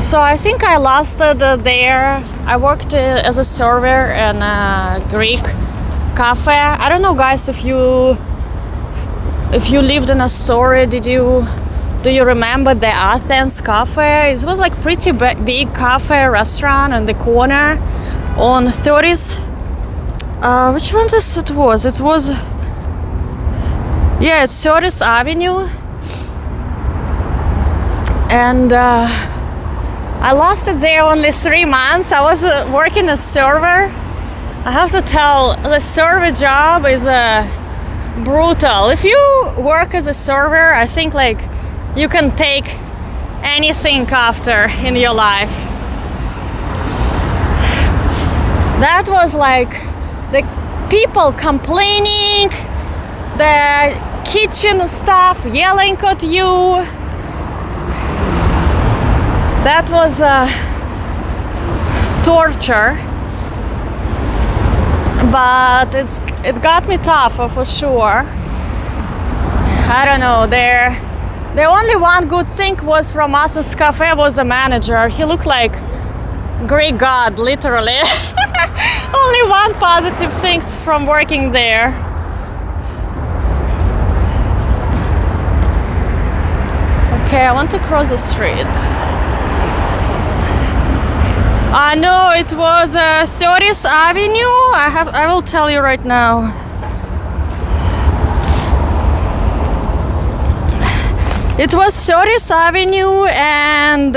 So I think I lasted there. I worked as a server in a Greek cafe. I don't know, guys, if you lived in Astoria, do you remember the Athens cafe? It was like pretty big cafe restaurant on the corner on 30th. Which one this it was? It was, yeah, it's 30th Avenue. And I lasted there only 3 months. I was working as server. I have to tell, the server job is brutal. If you work as a server, I think like you can take anything after in your life. That was like the people complaining, the kitchen staff yelling at you. That was torture, but it got me tougher for sure. I don't know, the only one good thing was from Athens Cafe was a manager. He looked like Greek god, literally. Only one positive thing from working there. Okay, I want to cross the street. No, it was 30th Avenue. I will tell you right now. It was 30th Avenue and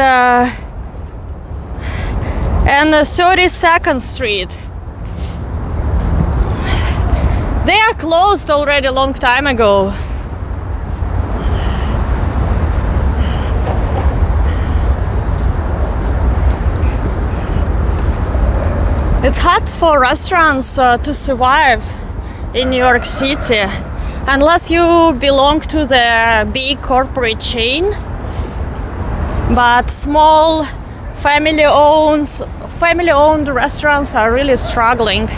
32nd Street. They are closed already a long time ago. It's hard for restaurants to survive in New York City unless you belong to the big corporate chain. But small family-owned restaurants are really struggling.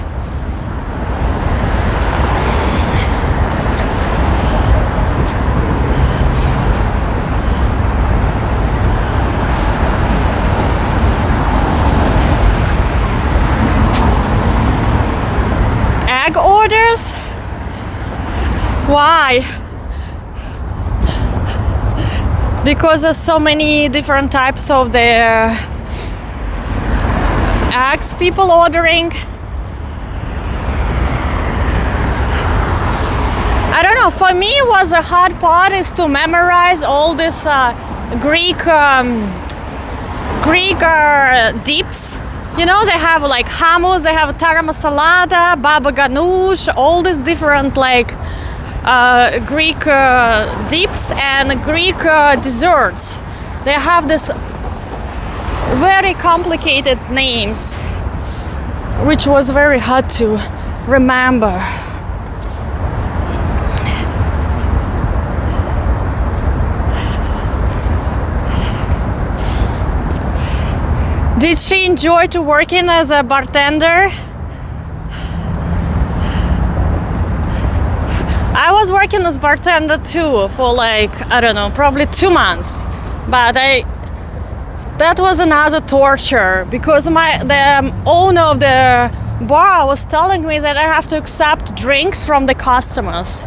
Egg orders? Why? Because there's so many different types of the eggs people ordering. I don't know, for me it was a hard part is to memorize all this Greek dips. You know, they have like hummus, they have tara masalada, baba ganoush, all these different like Greek dips and Greek desserts. they have this very complicated names, which was very hard to remember. Did she enjoy to working as a bartender? I was working as bartender too for like, I don't know, probably 2 months. But that was another torture because the owner of the bar was telling me that I have to accept drinks from the customers.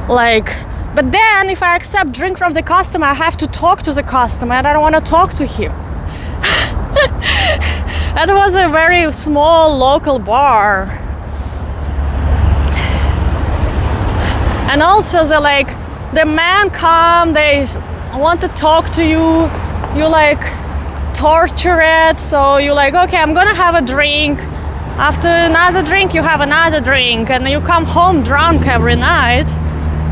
Like, but then if I accept drink from the customer, I have to talk to the customer and I don't want to talk to him. That was a very small local bar. And also the men come, they want to talk to you, you like torture it, so you like, okay, I'm gonna have a drink. After another drink, you have another drink, and you come home drunk every night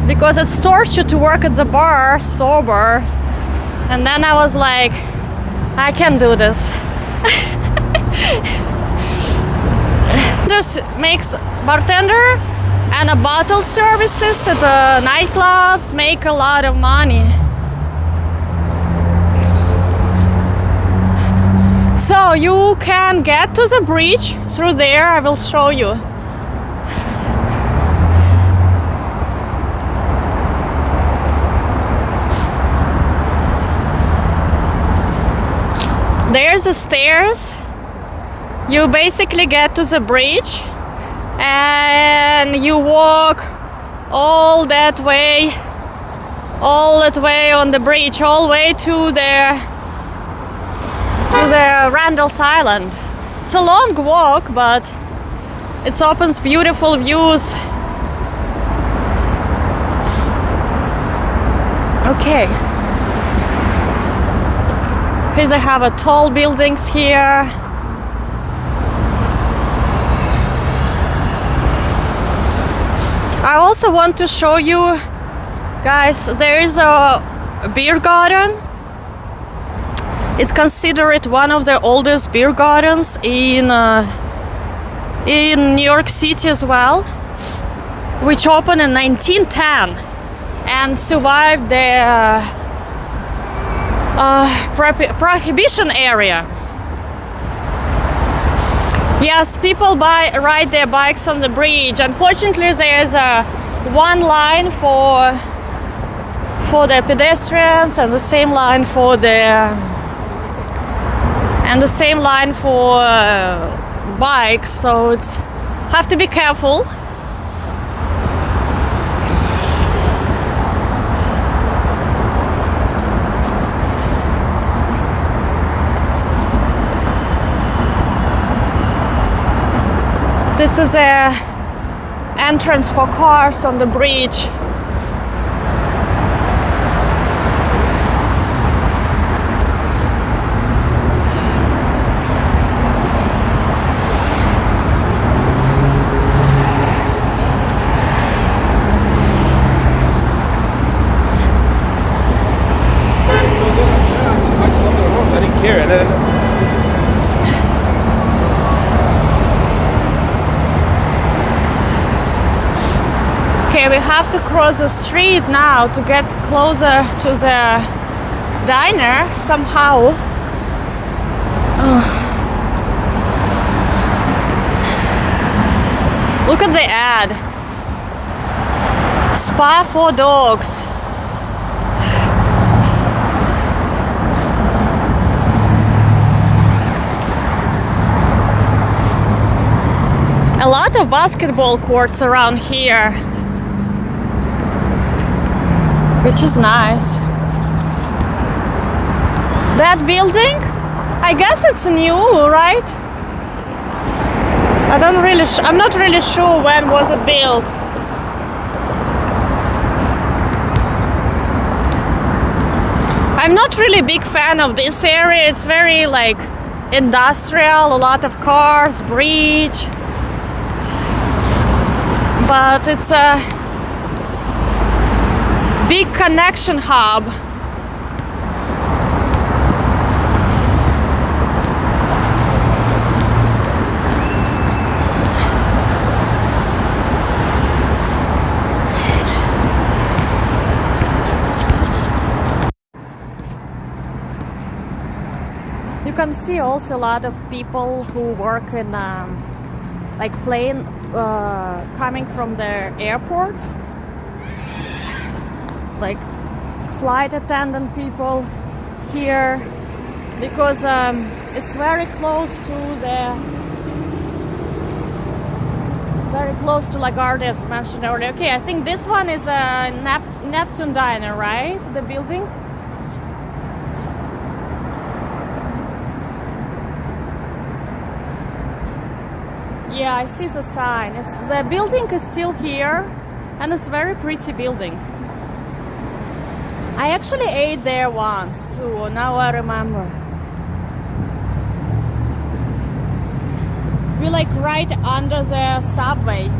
because it's torture to work at the bar sober. And then I was like, I can't do this. This makes bartender and a bottle services at nightclubs make a lot of money. So you can get to the bridge through there. I will show you. There's the stairs. You basically get to the bridge and you walk all that way on the bridge, all the way to the Randall's Island. It's a long walk, but it opens beautiful views. Okay. Here they have tall buildings here. I also want to show you guys, there is a beer garden. It's considered one of the oldest beer gardens in New York City as well, which opened in 1910 and survived the prohibition era. Yes, people ride their bikes on the bridge. Unfortunately, there's one line for the pedestrians and the same line for bikes. So it's have to be careful. This is a entrance for cars on the bridge. I didn't care. And then okay, we have to cross the street now to get closer to the diner somehow. Look at the ad. Spa for dogs. A lot of basketball courts around here, which is nice. That building, I guess it's new, right? I'm not really sure when was it built. I'm not really a big fan of this area. It's very like industrial, a lot of cars, bridge. But it's a big connection hub. can see also a lot of people who work in like plane coming from the airport, like flight attendant people here, because it's very close to LaGuardia, as mentioned earlier. Okay, I think this one is a Neptune Diner, right? The building. Yeah, I see the sign. The building is still here, and it's a very pretty building. I actually ate there once too, now I remember. We're like right under the subway.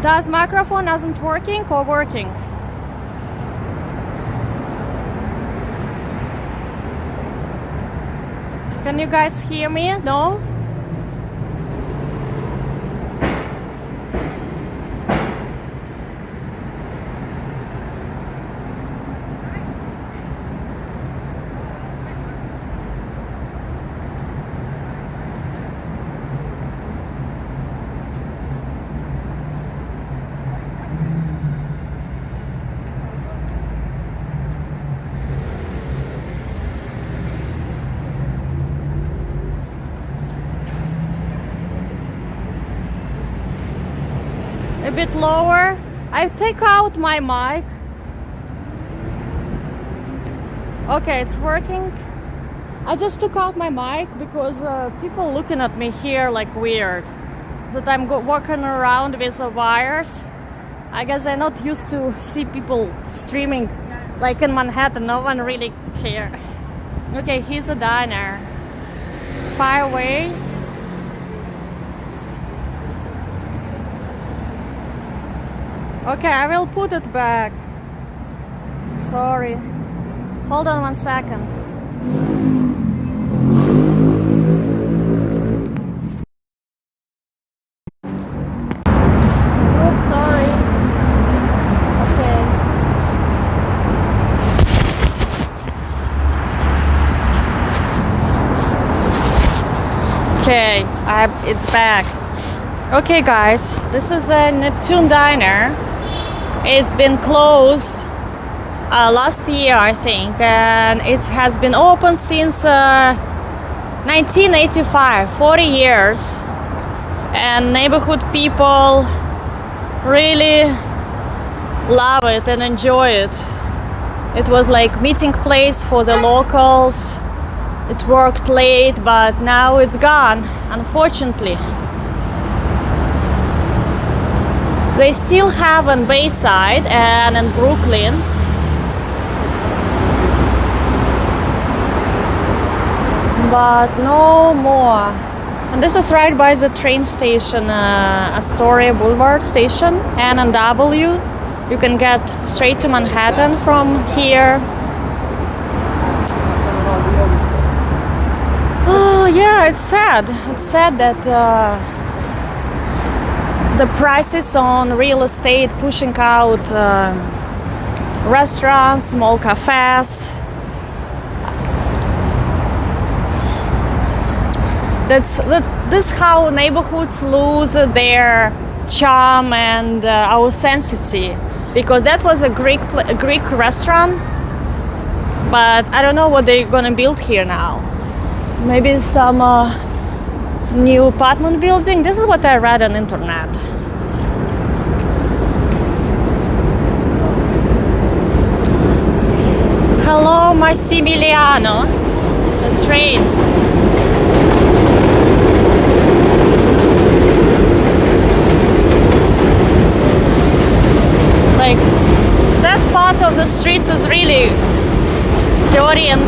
Does microphone isn't working or working? Can you guys hear me? No? A bit lower. I take out my mic. Okay, it's working. I just took out my mic because people looking at me here like weird. That I'm walking around with the wires. I guess I'm not used to see people streaming like in Manhattan. No one really care. Okay, here's a diner. Far away. Okay, I will put it back. Sorry. Hold on 1 second. Oops, sorry. Okay. Okay, it's back. Okay, guys, this is a Neptune Diner. It's been closed last year, I think, and it has been open since 1985, 40 years. And neighborhood people really love it and enjoy it. It was like meeting place for the locals. It worked late, but now it's gone, unfortunately. They still have on Bayside and in Brooklyn. But no more. And this is right by the train station, Astoria Boulevard station, N&W. You can get straight to Manhattan from here. Oh yeah, it's sad. It's sad that the prices on real estate pushing out restaurants, small cafes. That's how neighborhoods lose their charm and authenticity. Because that was a Greek restaurant, but I don't know what they're gonna build here now. Maybe some new apartment building. This is what I read on internet. Hello, Massimiliano. The train. Like, that part of the streets is really dirty and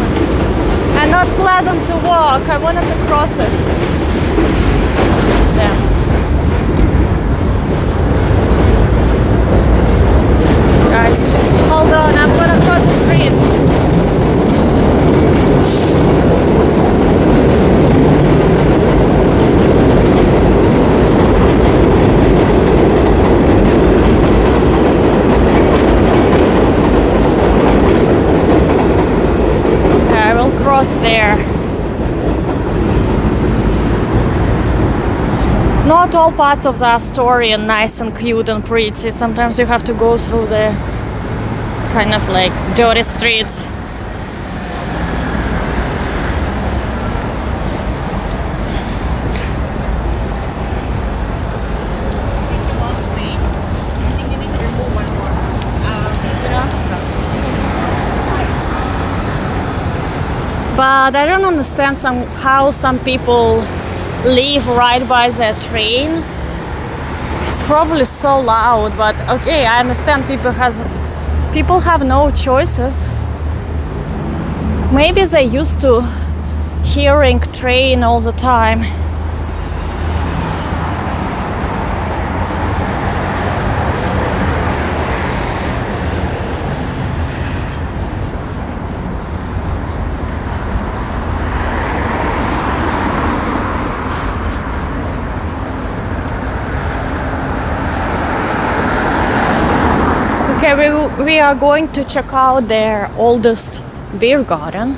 not pleasant to walk. I wanted to cross it. Yeah. Guys, hold on, I'm gonna cross the street. Okay, I will cross there. Not all parts of the Astoria are nice and cute and pretty. Sometimes you have to go through the kind of like dirty streets. But I don't understand how some people live right by the train. It's probably so loud, but okay, I understand people have no choices. Maybe they used to hearing train all the time. Okay, we are going to check out their oldest beer garden.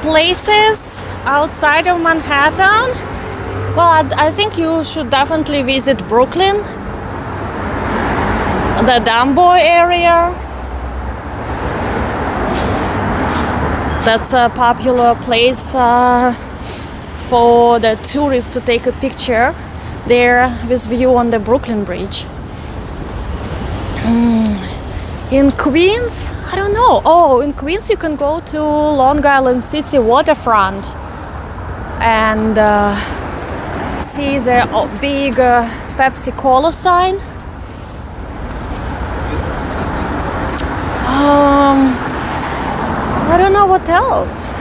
Places outside of Manhattan. Well, I think you should definitely visit Brooklyn, the Dumbo area. That's a popular place for the tourists to take a picture there with view on the Brooklyn Bridge. In Queens, I don't know. Oh, in Queens you can go to Long Island City waterfront and see the big Pepsi Cola sign. I don't know what else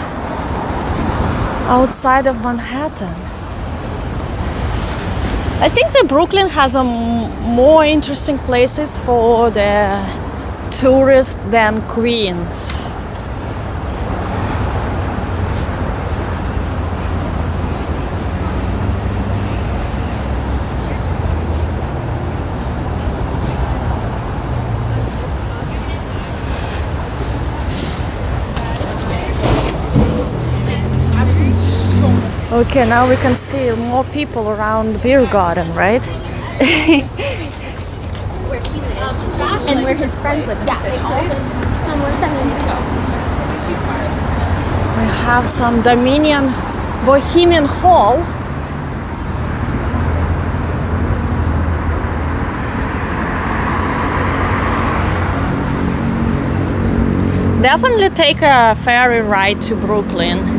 outside of Manhattan. I think that Brooklyn has more interesting places for the tourists than Queens. Okay, now we can see more people around the beer garden, right? And where his friends live. Yeah. Where's that mean? We have some Bohemian Hall. Definitely take a ferry ride to Brooklyn.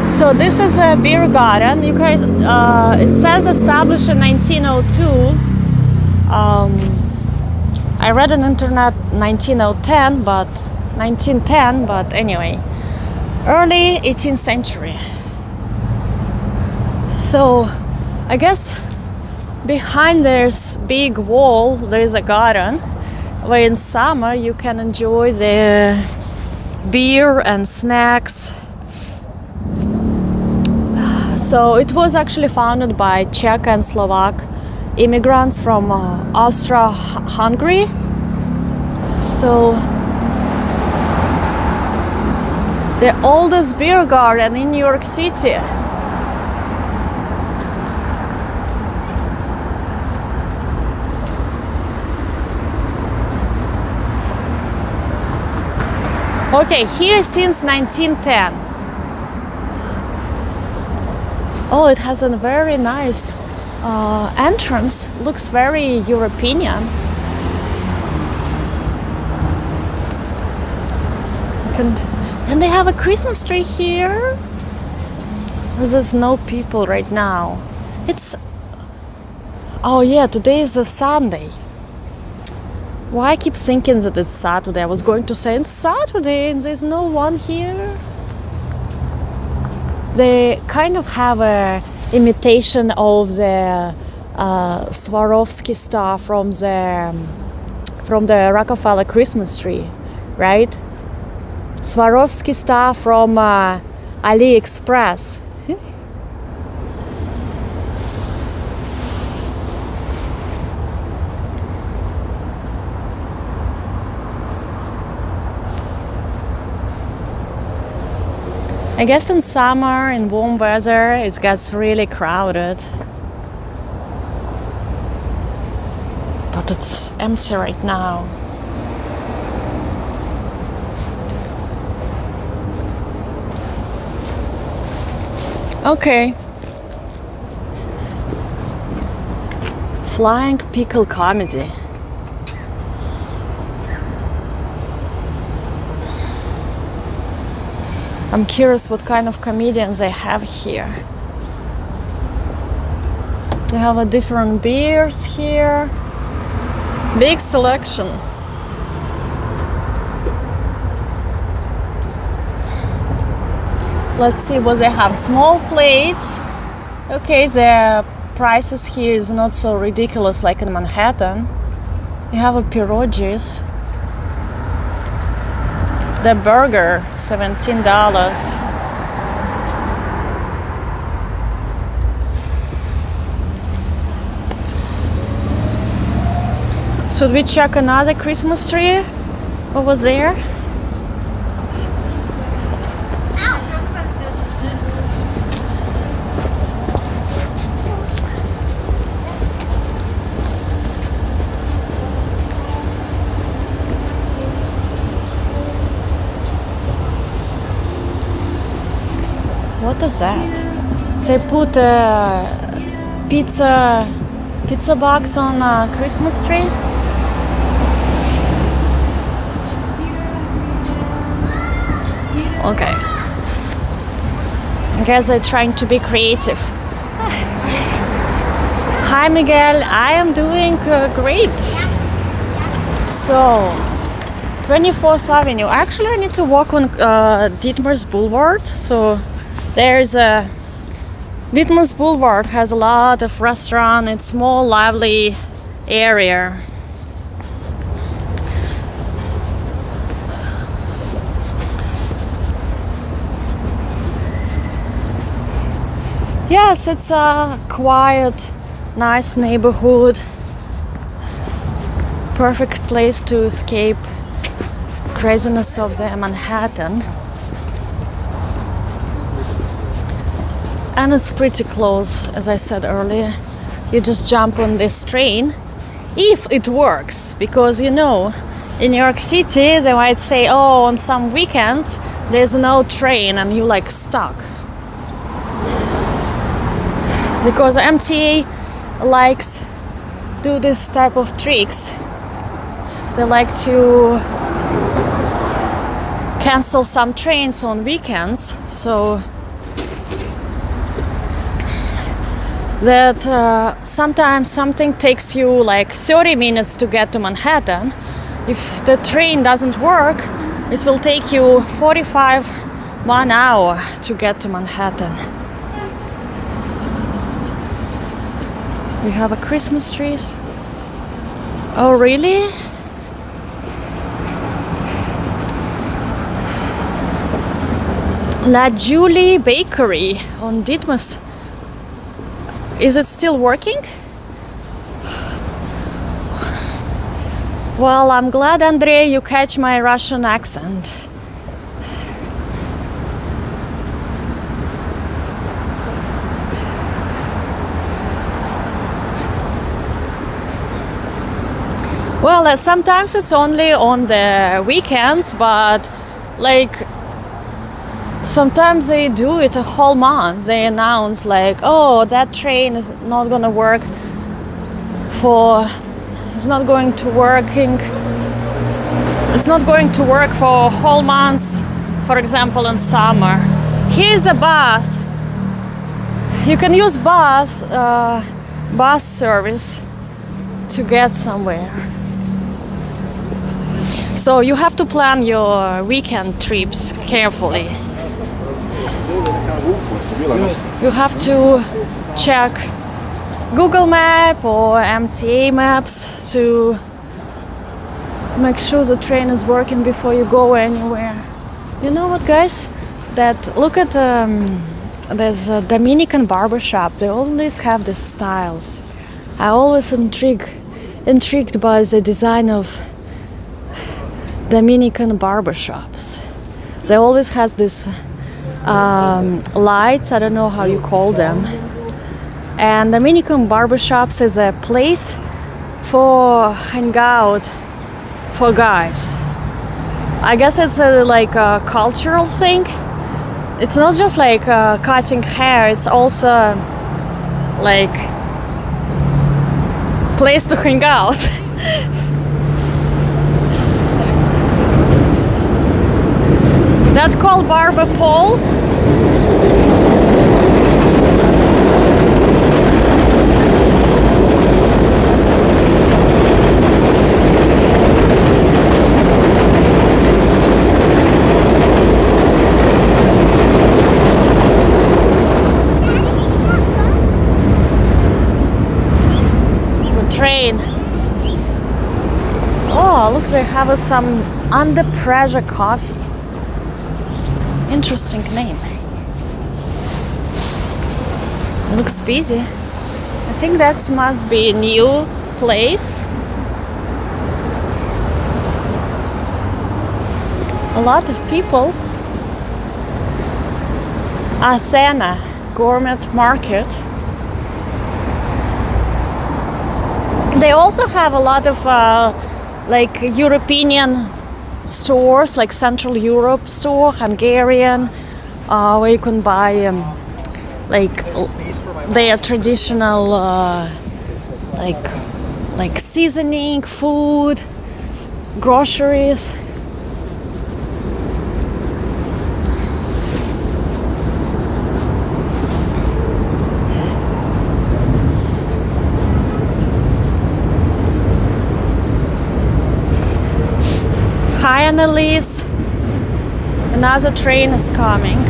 So this is a beer garden. You guys, it says established in 1902. I read on internet 1910, but anyway, early 18th century. So I guess behind this big wall there is a garden where in summer you can enjoy the beer and snacks. So it was actually founded by Czech and Slovak immigrants from Austria-Hungary. So the oldest beer garden in New York City. Okay, here since 1910. Oh, it has a very nice entrance. Looks very European. And they have a Christmas tree here. There's no people right now. Oh yeah, today is a Sunday. Why I keep thinking that it's Saturday? I was going to say it's Saturday and there's no one here. They kind of have a imitation of the Swarovski star from the Rockefeller Christmas tree, right? Swarovski star from AliExpress. I guess in summer, in warm weather, it gets really crowded. But it's empty right now. Okay. Flying Pickle Comedy. I'm curious what kind of comedians they have here. They have a different beers here. Big selection. Let's see what they have. Small plates. Okay, the prices here is not so ridiculous like in Manhattan. You have a pierogies. The burger, $17. Should we check another Christmas tree over there? What is that? They put a pizza box on a Christmas tree. Okay. I guess they're trying to be creative. Hi Miguel, I am doing great. So, 24th Avenue. Actually, I need to walk on Ditmars Boulevard. So, there's a Ditmars Boulevard has a lot of restaurant. It's more lively area. Yes, it's a quiet, nice neighborhood. Perfect place to escape craziness of the Manhattan. And it's pretty close, as I said earlier. You just jump on this train, if it works, because you know, in New York City they might say, oh, on some weekends there's no train and you like stuck. Because MTA likes do this type of tricks. They like to cancel some trains on weekends, so that sometimes something takes you like 30 minutes to get to Manhattan. If the train doesn't work, it will take you 1 hour to get to Manhattan. We have a Christmas trees. Oh, really? La Julie Bakery on Ditmars. Is it still working? Well, I'm glad, Andrei, you catch my Russian accent. Well, sometimes it's only on the weekends, but like sometimes they do it a whole month. They announce like, oh, that train is not gonna work it's not going to work for a whole month, for example, in summer. Here's a bus. You can use bus bus service to get somewhere. So you have to plan your weekend trips carefully. You have to check Google Map or MTA maps to make sure the train is working before you go anywhere. You know what, guys? That look at there's a Dominican barber shops. They always have these styles. I always intrigued by the design of Dominican barber shops. They always has this lights. I don't know how you call them. And Dominican barber shops is a place for hangout for guys. I guess it's like a cultural thing. It's not just like cutting hair. It's also like place to hang out. That called barber pole. Train. Oh, look, they have some under pressure coffee. Interesting name. Looks busy. I think that must be a new place. A lot of people. Alena Gourmet Market. They also have a lot of like European stores, like Central Europe store, Hungarian, where you can buy like their traditional like seasoning, food, groceries. Hi Annalise, another train is coming.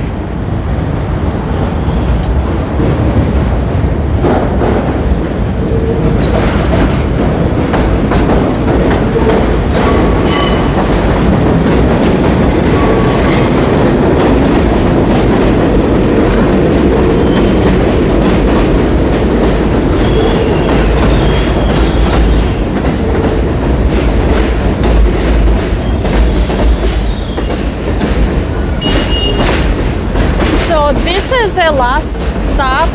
This is the last stop.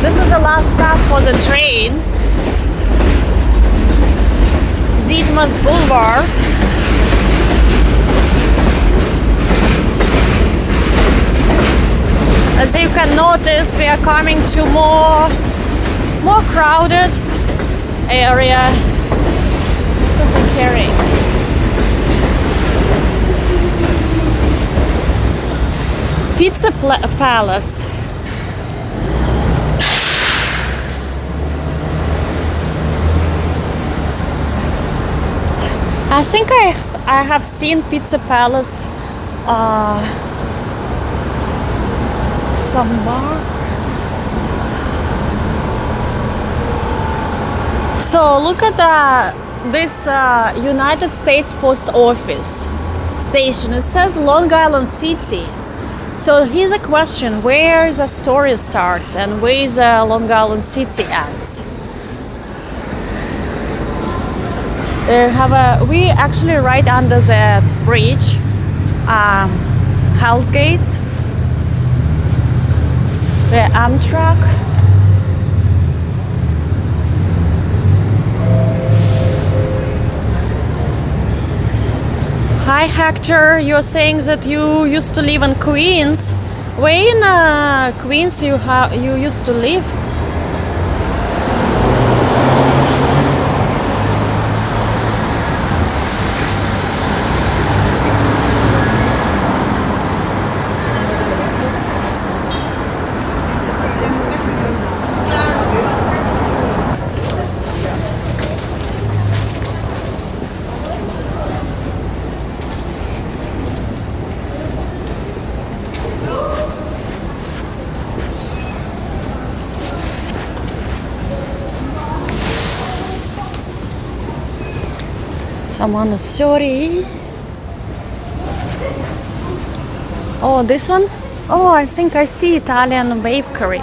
This is the last stop for the train. Ditmars Boulevard. As you can notice, we are coming to more crowded area. What is it carrying? Pizza Palace. I think I have seen Pizza Palace somewhere. So look at this United States Post Office station. It says Long Island City. So here's a question: where is Astoria starts and where is Long Island City ends? We actually right under that bridge, Hell's Gates, the Amtrak. Hi Hector, you're saying that you used to live in Queens. Where in Queens you used to live? Someone is sorry. Oh, this one? Oh, I think I see Italian bakery.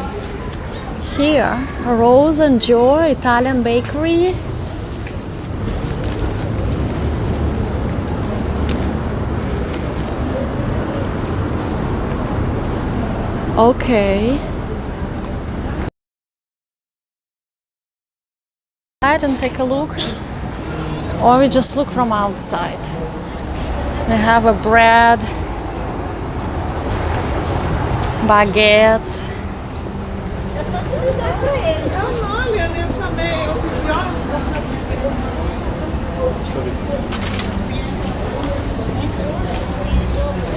Here, Rose and Joy Italian bakery. Okay. And take a look, or we just look from outside. They have a bread, baguettes.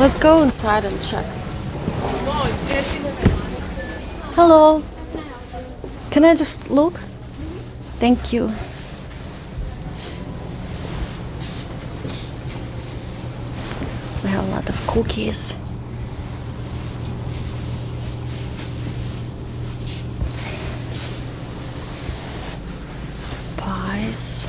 Let's go inside and check. Hello. Can I just look? Thank you. They have a lot of cookies. Pies.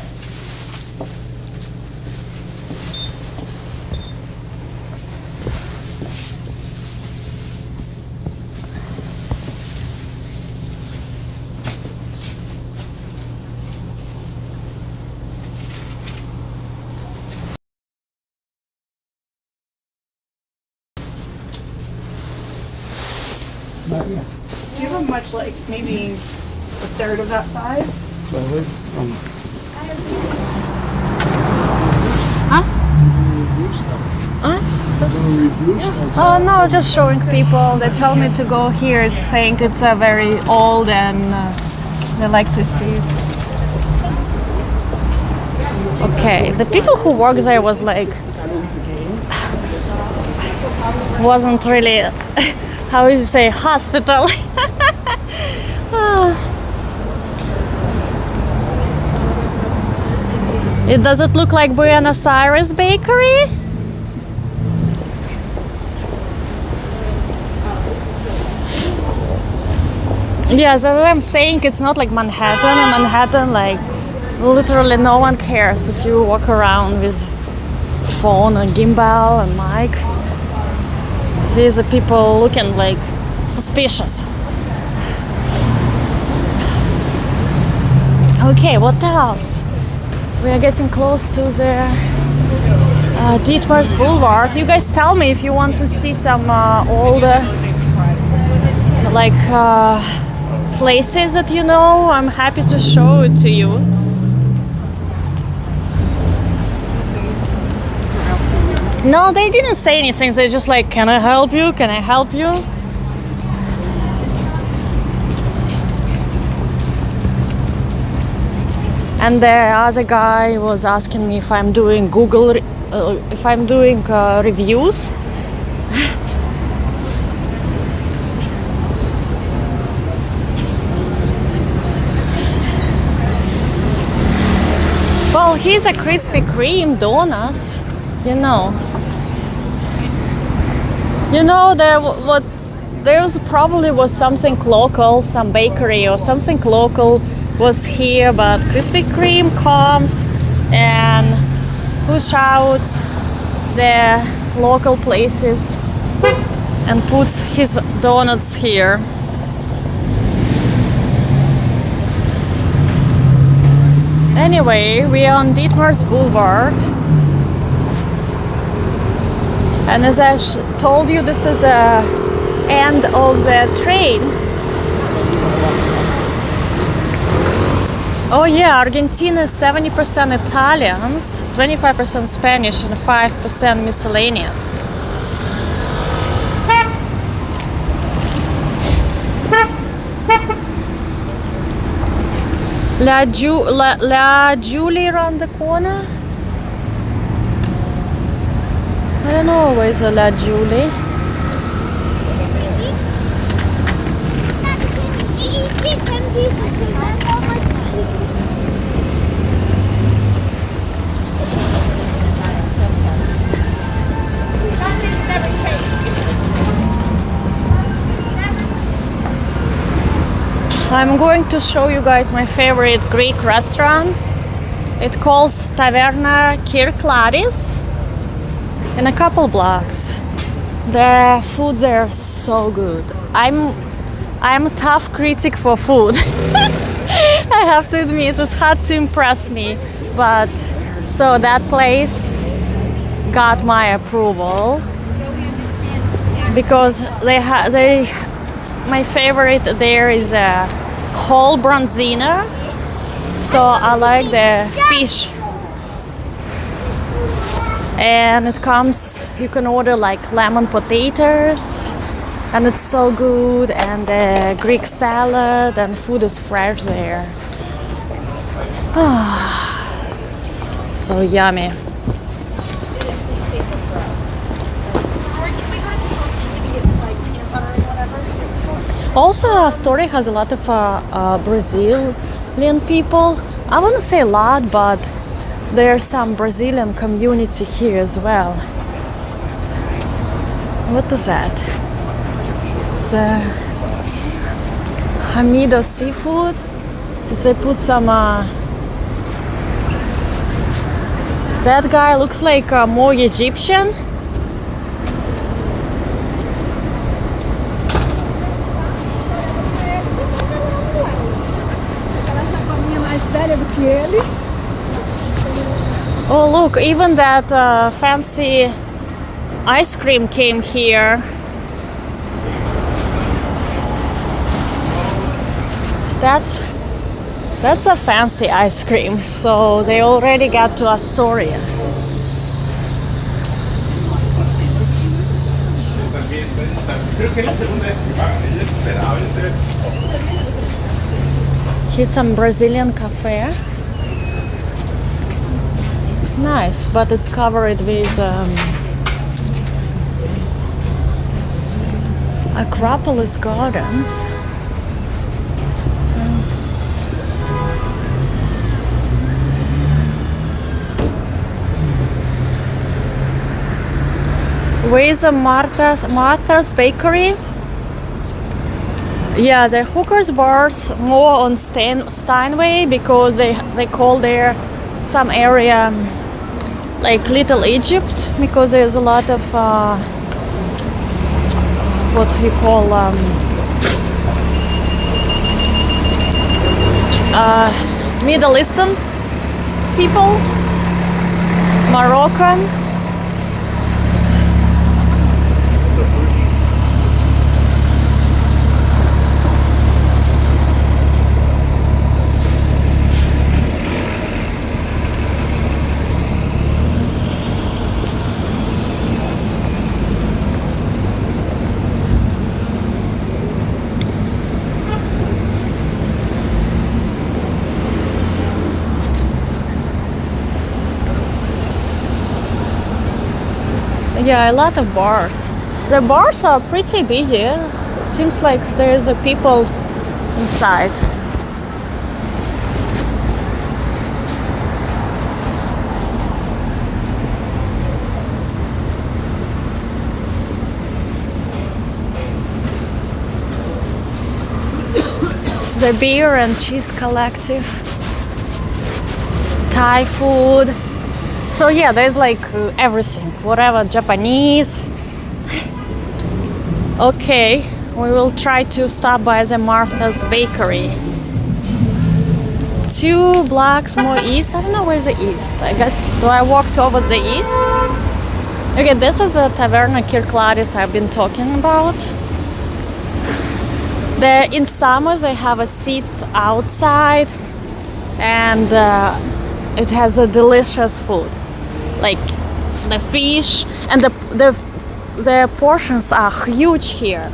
Do you have a much, like, maybe a third of that size? Oh no, just showing people. They tell me to go here. It's saying it's very old and they like to see it. Okay, the people who work there was like wasn't really how would you say hospital. It does it look like Buenos Aires bakery? Yes, as I'm saying, it's not like Manhattan. In Manhattan, like literally no one cares if you walk around with phone and gimbal and mic. These are people looking like suspicious. Okay, what else? We are getting close to the Ditmars Boulevard. You guys tell me if you want to see some older like places that you know. I'm happy to show it to you. No, they didn't say anything. They're just like, can I help you? Can I help you? And the other guy was asking me if I'm doing Google, if I'm doing reviews. Well, he's a Krispy Kreme donuts, you know. You know, there probably was something local, some bakery or something local was here, but Krispy Kreme comes and push out the local places and puts his donuts here. Anyway, we are on Ditmars Boulevard, and as I told you, this is the end of the train. Oh yeah, Argentina is 70% Italians, 25% Spanish, and 5% miscellaneous. La Julie around the corner? I don't know where's the La Julie. I'm going to show you guys my favorite Greek restaurant. It calls Taverna Kirkladis in a couple blocks. The food there is so good. I'm a tough critic for food. I have to admit, it's hard to impress me. But so that place got my approval because my favorite there is a whole bronzina. So I like the fish. And it comes, you can order like lemon potatoes, and it's so good, and the Greek salad, and food is fresh there. So yummy. Also, Astoria has a lot of Brazilian people. I wouldn't say a lot, but there's some Brazilian community here as well. What is that? The Hamido seafood. They put some. That guy looks like more Egyptian. Oh look, even that fancy ice cream came here. That's a fancy ice cream, so they already got to Astoria. Here's some Brazilian cafe. Nice, but it's covered with Acropolis Gardens. Where's Martha's Bakery? Yeah, the hookers bars more on Steinway because they call there some area like Little Egypt because there's a lot of what we call Middle Eastern people, Moroccan. Yeah, a lot of bars. The bars are pretty busy. Seems like there's a people inside. The Beer and Cheese Collective. Thai food. So yeah, there's like everything, whatever, Japanese. Okay, we will try to stop by the Martha's Bakery. 2 blocks more east. I don't know where's the east. I guess, do I walk over the east? Okay, this is the Taverna Kirkladis I've been talking about. In summer they have a seat outside, and it has a delicious food, like the fish, and the portions are huge here.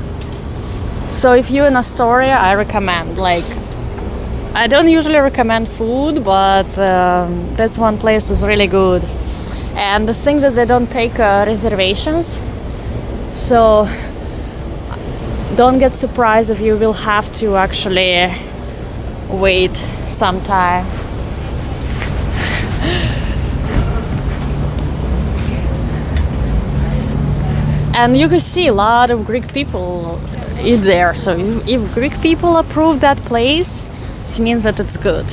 So if you're in Astoria, I recommend. Like, I don't usually recommend food, but this one place is really good. And the thing is they don't take reservations, so don't get surprised if you will have to actually wait some time. And you can see a lot of Greek people eat there. So if Greek people approve that place, it means that it's good.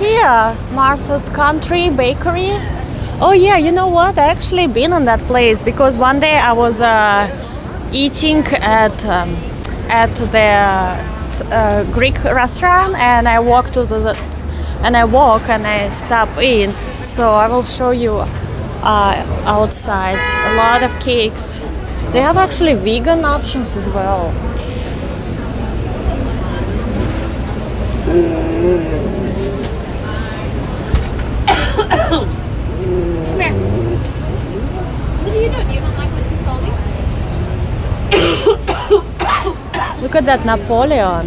here, Martha's Country Bakery. Oh yeah, you know what? I actually been in that place because one day I was eating at the Greek restaurant, and I walked to and I stop in. So I will show you outside a lot of cakes. They have actually vegan options as well. Come here. What are you doing? You don't like when she's holding? Look at that Napoleon.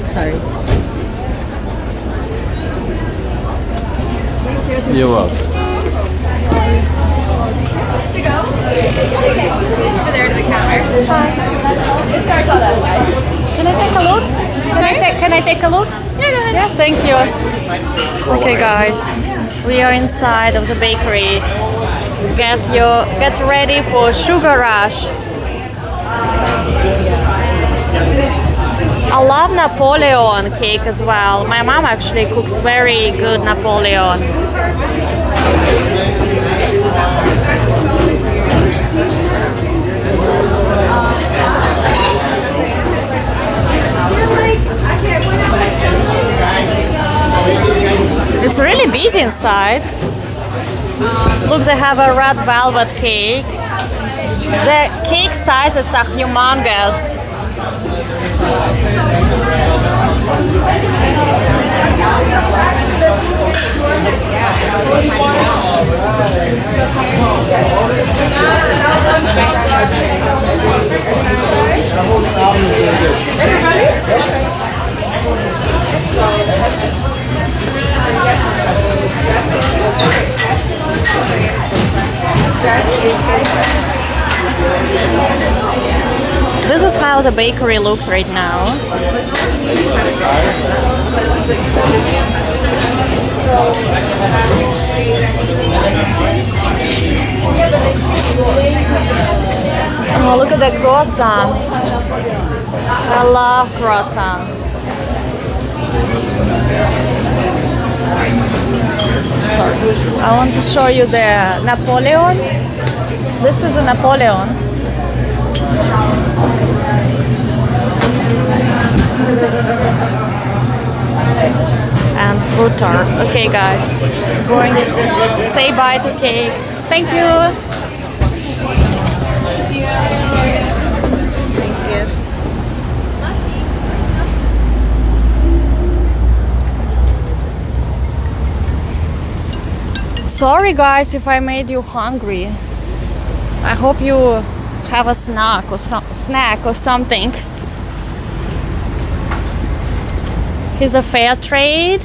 Sorry. You're welcome. To go? Okay. Over there to the counter. It starts all that side. Can I take a look? Can I take a look? Yeah, go ahead. Yeah, thank you. Okay, guys, we are inside of the bakery. Get ready for sugar rush. I love Napoleon cake as well. My mom actually cooks very good Napoleon. It's really busy inside. Look, they have a red velvet cake. The cake sizes are humongous. This is how the bakery looks right now. Oh, look at the croissants. I love croissants. Sorry. I want to show you the Napoleon. This is a Napoleon. And fruit tarts. Okay, guys, going to say bye to cakes. Thank you. Sorry, guys, if I made you hungry. I hope you have a snack or something. Here's a fair trade.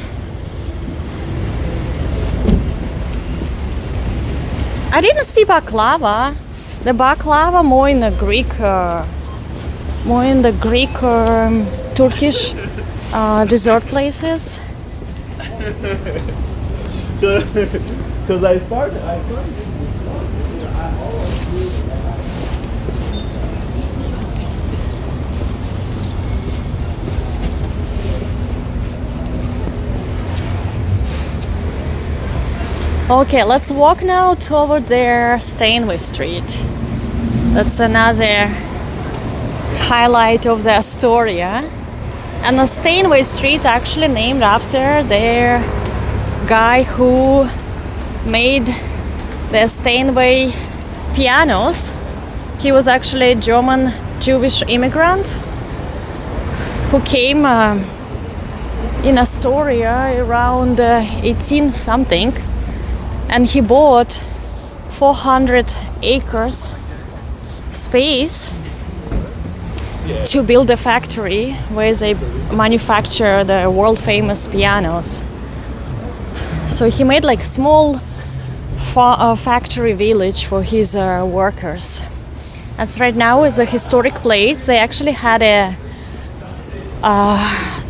I didn't see baklava. The baklava more in the Greek Turkish dessert places. Because I started. Okay, let's walk now toward their Steinway Street. That's another highlight of the Astoria. And the Steinway Street actually named after their guy who made the Steinway pianos. He was actually a German Jewish immigrant who came in Astoria around 18 something, and he bought 400 acres space to build a factory where they manufacture the world famous pianos. So he made like small factory village for his workers. As right now is a historic place. They actually had a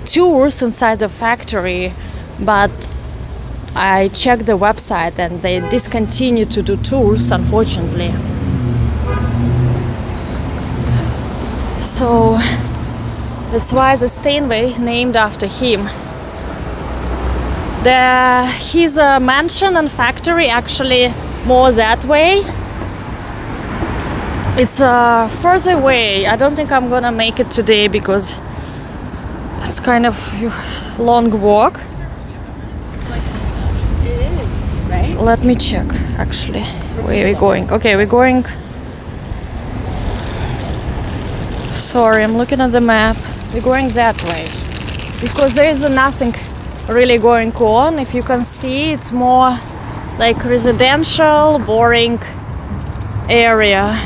tours inside the factory, but I checked the website and they discontinued to do tours, unfortunately. So that's why the Steinway named after him. His mansion and factory actually more that way. It's further away. I don't think I'm gonna make it today because it's kind of long walk. Right? Let me check actually where we're going. Okay, we're going. Sorry, I'm looking at the map. We're going that way because there is nothing really going on. If you can see, it's more like residential, boring area.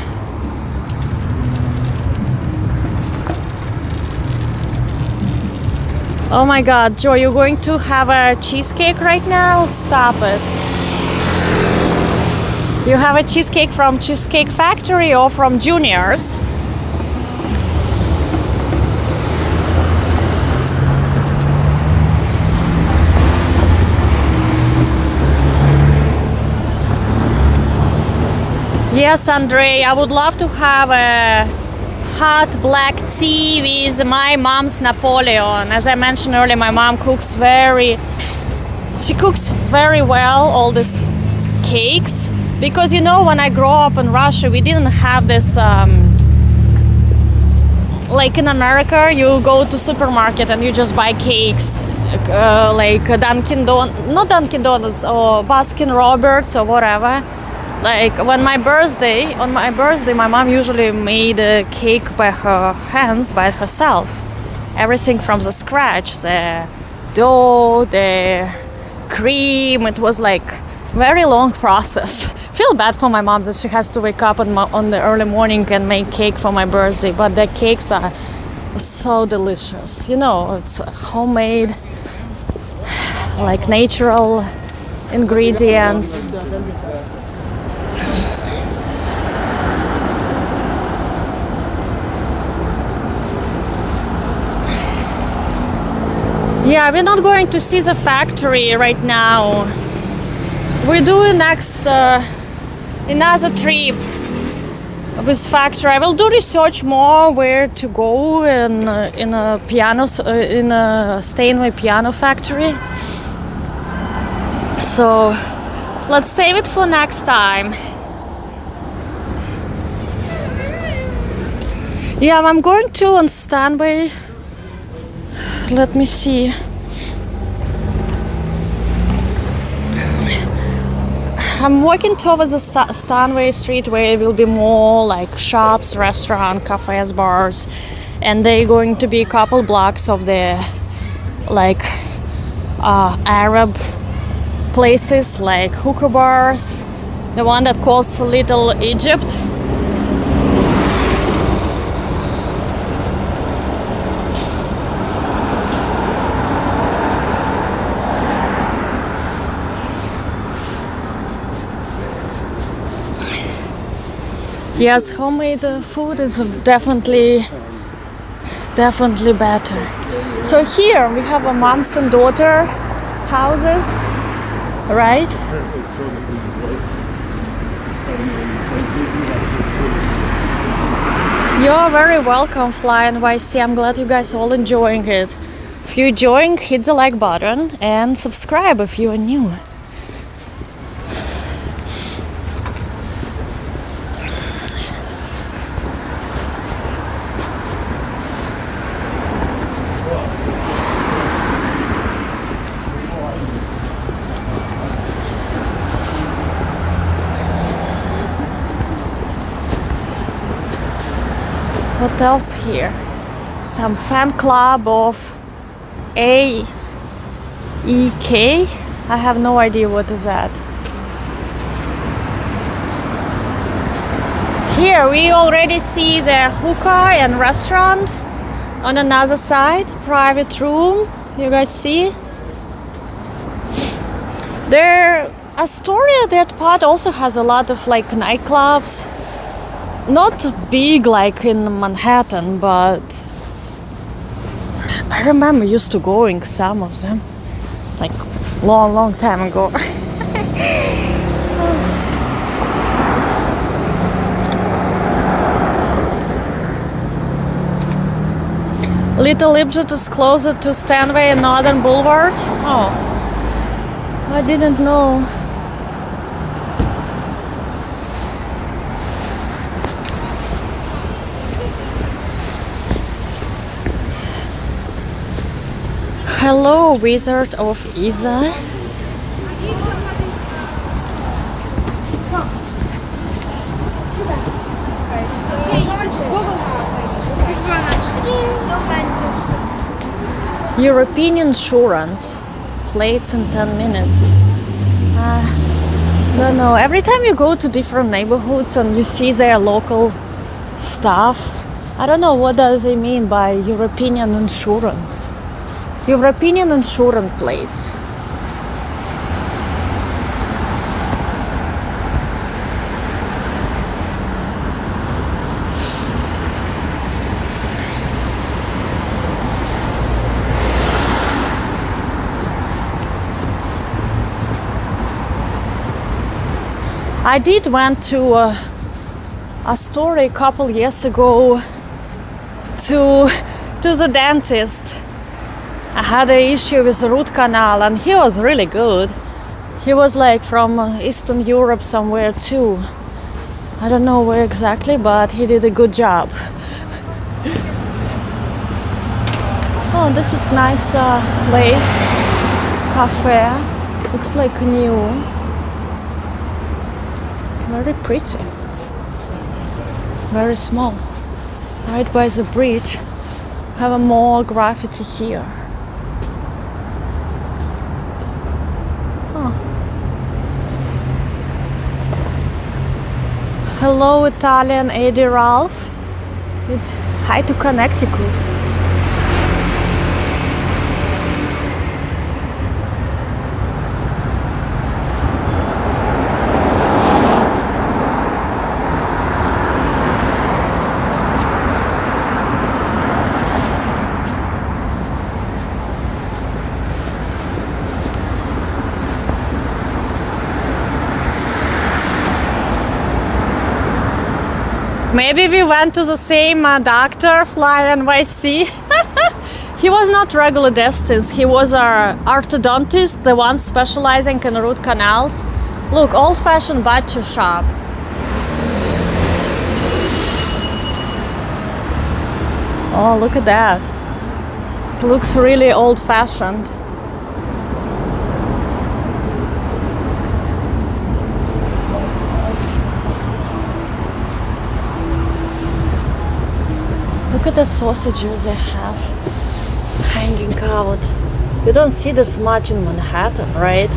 Oh my God, Joe, you're going to have a cheesecake right now? Stop it. You have a cheesecake from Cheesecake Factory or from Junior's? Yes, Andre, I would love to have a hot black tea with my mom's Napoleon. As I mentioned earlier, my mom cooks very well all these cakes. Because you know, when I grew up in Russia, we didn't have this, like in America, you go to supermarket and you just buy cakes, like not Dunkin' Donuts or Baskin Roberts or whatever. Like on my birthday, my mom usually made a cake by her hands, by herself. Everything from the scratch, the dough, the cream. It was like very long process. Feel bad for my mom that she has to wake up on the early morning and make cake for my birthday. But the cakes are so delicious. You know, it's homemade, like natural ingredients. Yeah, we're not going to see the factory right now. We're doing next another trip with factory. I will do research more where to go in a Steinway piano factory. So let's save it for next time. Yeah, I'm going to on Steinway. Let me see. I'm walking towards the Steinway Street where it will be more like shops, restaurants, cafes, bars, and they're going to be a couple blocks of the like Arab places like hookah bars, the one that calls Little Egypt. Yes, homemade food is definitely better. So here we have a moms and daughter houses, right? You're very welcome, Fly NYC. I'm glad you guys all enjoying it. If you're enjoying, hit the like button and subscribe if you are new. What else here? Some fan club of AEK. I have no idea what is that. Here we already see the hookah and restaurant on another side, private room. You guys see? There, Astoria, that part also has a lot of like nightclubs. Not big like in Manhattan, but I remember used to going some of them, like long time ago. Little Egypt is closer to Steinway and Northern Boulevard. Oh, I didn't know. Hello, Wizard of Isa. European insurance. Plates in 10 minutes. Don't know. Every time you go to different neighborhoods and you see their local stuff, I don't know what does it mean by European insurance. European insurance plates. I did went to Astoria a couple years ago to the dentist. I had an issue with a root canal and he was really good. He was like from Eastern Europe somewhere too. I don't know where exactly, but he did a good job. Oh, this is nice place. Cafe. Looks like new. Very pretty. Very small. Right by the bridge. Have a more graffiti here. Huh. Hello, Italian Eddie Ralph. Hi to Connecticut. Maybe we went to the same doctor, fly NYC. He was not regular dentist, he was our orthodontist, the one specializing in root canals. Look, old-fashioned butcher shop. Oh, look at that. It looks really old-fashioned. Look at the sausages they have hanging out. You don't see this much in Manhattan, right?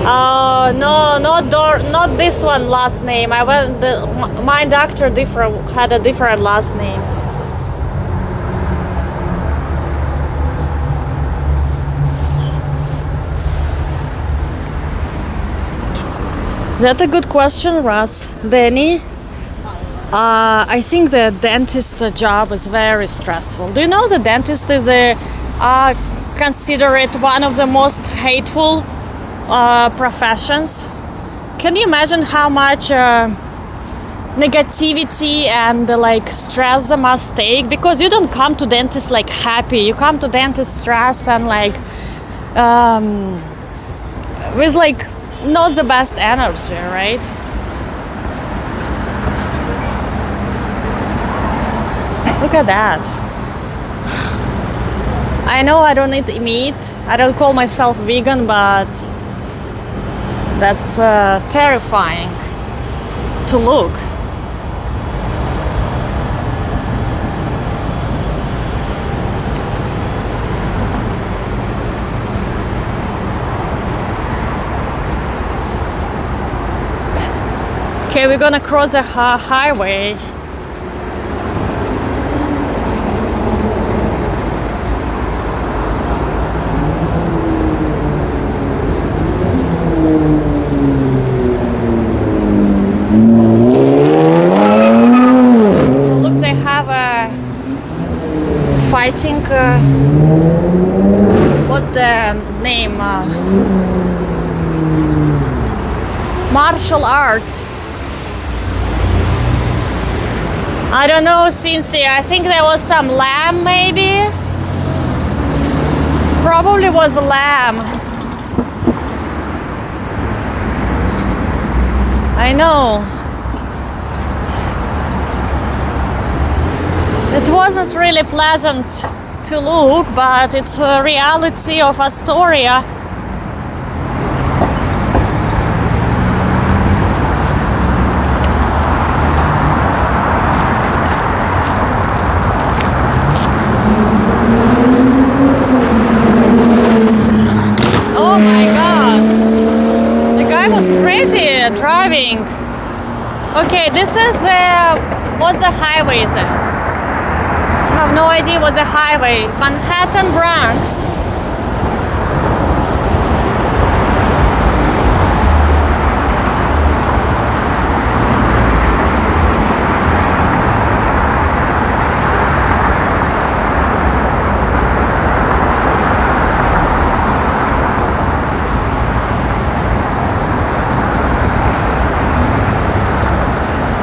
No, not this one last name. My doctor had a different last name. That's a good question, Russ. Danny? I think the dentist job is very stressful. Do you know the dentist is considered one of the most hateful professions? Can you imagine how much negativity and like stress they must take? Because you don't come to dentist like happy. You come to dentist stress and like with like not the best energy, right? Look at that. I know I don't eat meat. I don't call myself vegan, but that's terrifying to look. Okay, we're gonna cross a highway. Fighting, what the name? Martial arts. I don't know, Cynthia. I think there was some lamb, maybe. probably was a lamb. I know. It wasn't really pleasant to look, but it's a reality of Astoria. Oh my god, the guy was crazy driving. Okay, this is what the highway is at. I have no idea what the highway. Manhattan, Bronx.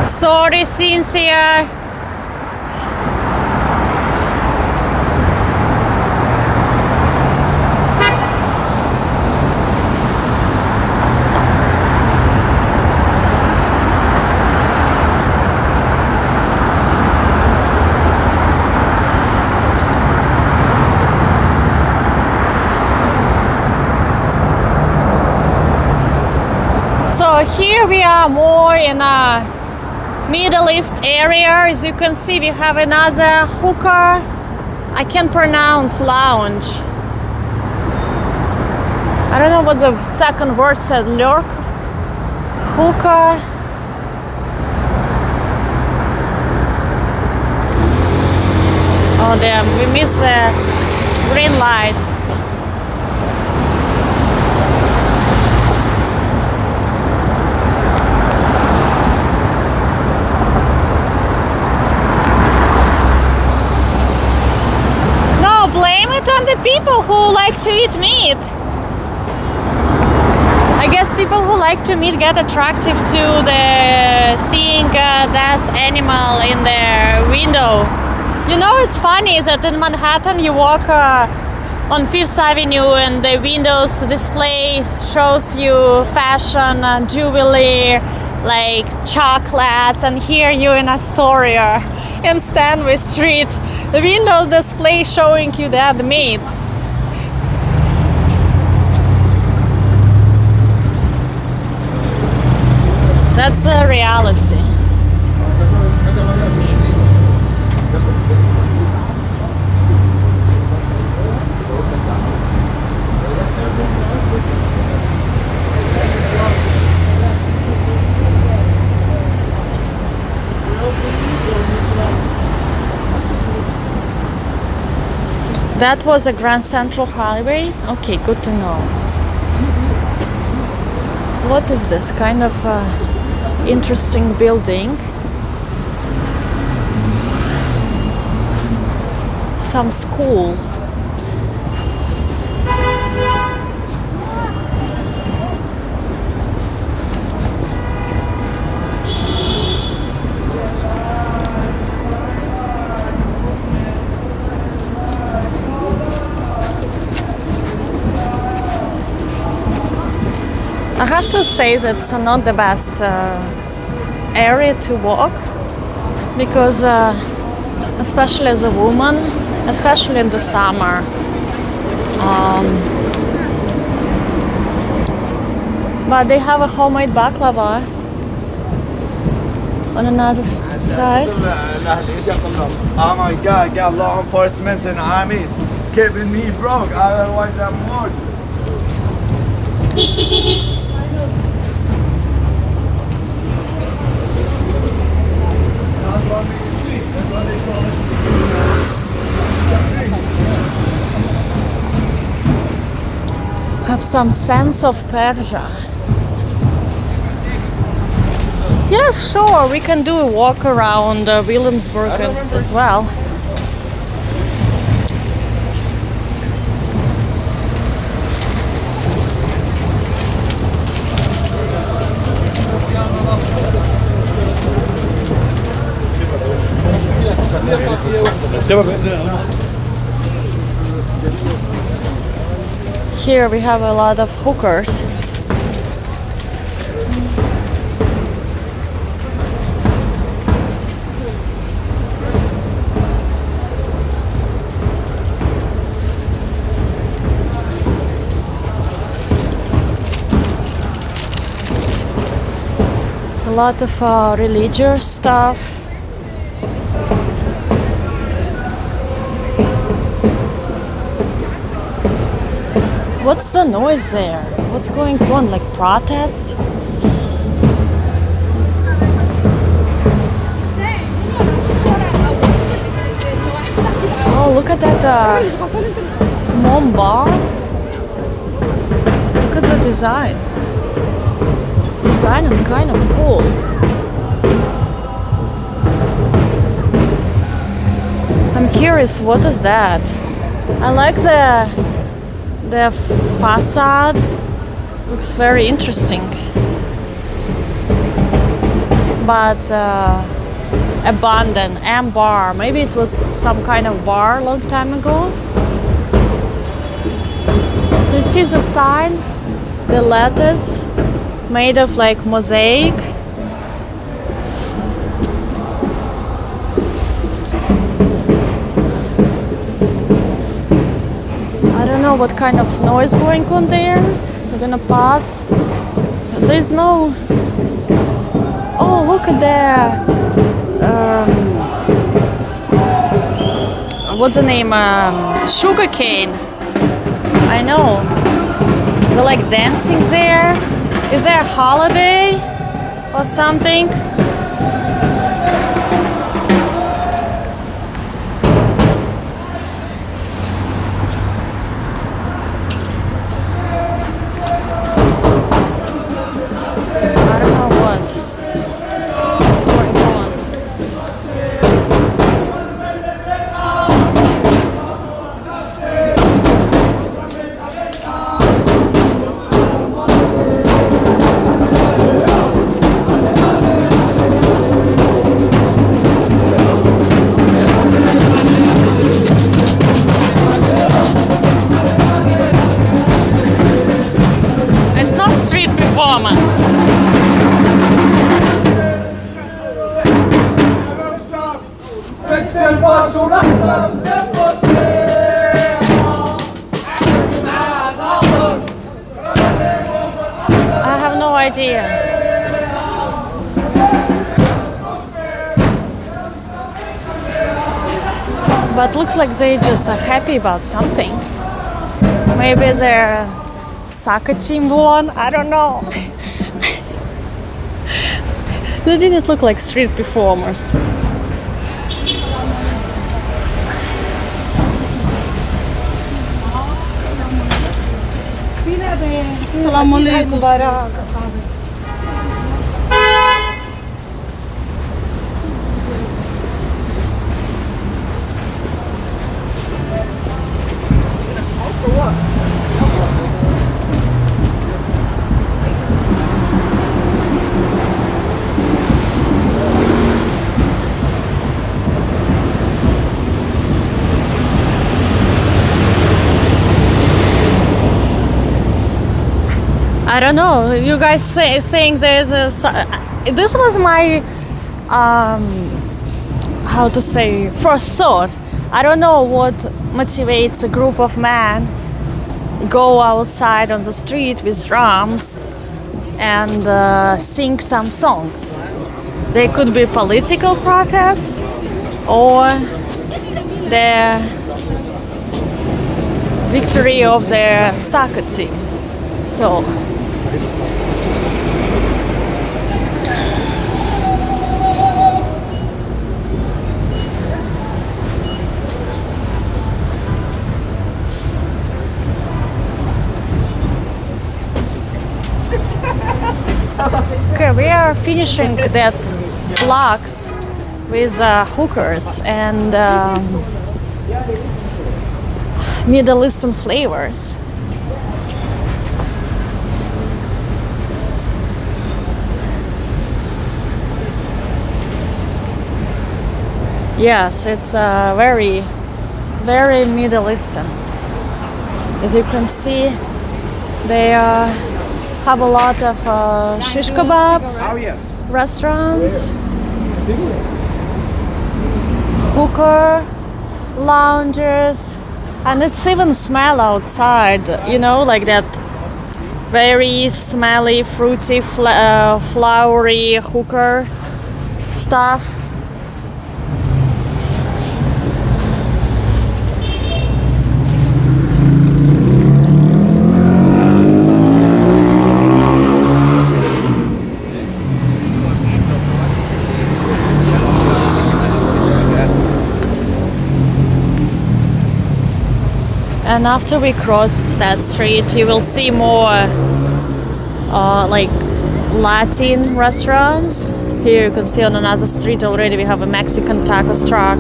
Sorry, Cynthia. So here we are more in a Middle East area. As you can see, we have another hookah. I can't pronounce lounge. I don't know what the second word said. Lurk? Hookah? Oh damn, we missed the green light. Blame it on the people who like to eat meat. I guess people who like to meat get attracted to the seeing this animal in their window. You know, it's funny is that in Manhattan you walk on Fifth Avenue and the windows display shows you fashion, jewelry, like chocolates, and here you're in Astoria, in Steinway Street. The window display showing you that meat. That's a reality. That was a Grand Central Highway. Okay, good to know. What is this kind of interesting building? Some school. I have to say that it's not the best area to walk because especially as a woman, especially in the summer, but they have a homemade baklava on another side. Oh my god, got law enforcement and armies keeping me broke, otherwise I'm more. Have some sense of Persia. Yeah, sure, we can do a walk around Williamsburg as well. here we have a lot of hookers. A lot of religious stuff. What's the noise there? What's going on? Like protest? Oh, look at that mom bar. Look at the design. Design is kind of cool. I'm curious, what is that? I like the facade. Looks very interesting. But abandoned, bar. Maybe it was some kind of bar a long time ago. This is a sign, the letters made of like mosaic. I don't know what kind of noise going on there. We're gonna pass. There's no. Oh, look at the. What's the name? Sugar cane. I know. They're like dancing there. Is there a holiday or something? I don't know what's going on. It's not street performance. I have no idea. But looks like they just are happy about something. Maybe their soccer team won. I don't know. They didn't look like street performers. Assalamu alaikum. I don't know. You guys saying there's a. This was my, how to say, first thought. I don't know what motivates a group of men go outside on the street with drums and sing some songs. They could be political protest or the victory of their soccer team. So. Okay, we are finishing that blocks with hookers and Middle Eastern flavors. Yes, it's very, very Middle Eastern. As you can see, They have a lot of shish kebabs, restaurants, hookah, lounges, and it's even smell outside, you know, like that very smelly, fruity, flowery hookah stuff. And after we cross that street, you will see more like Latin restaurants. Here you can see on another street already we have a Mexican tacos truck.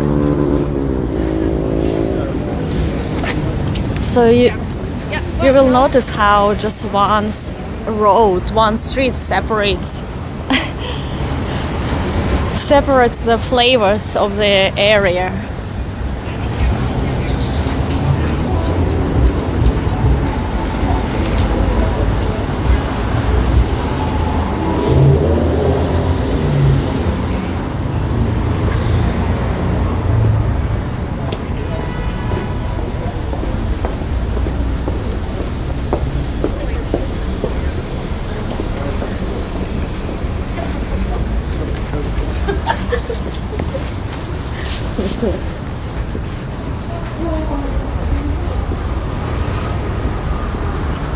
So you will notice how just one street separates the flavors of the area.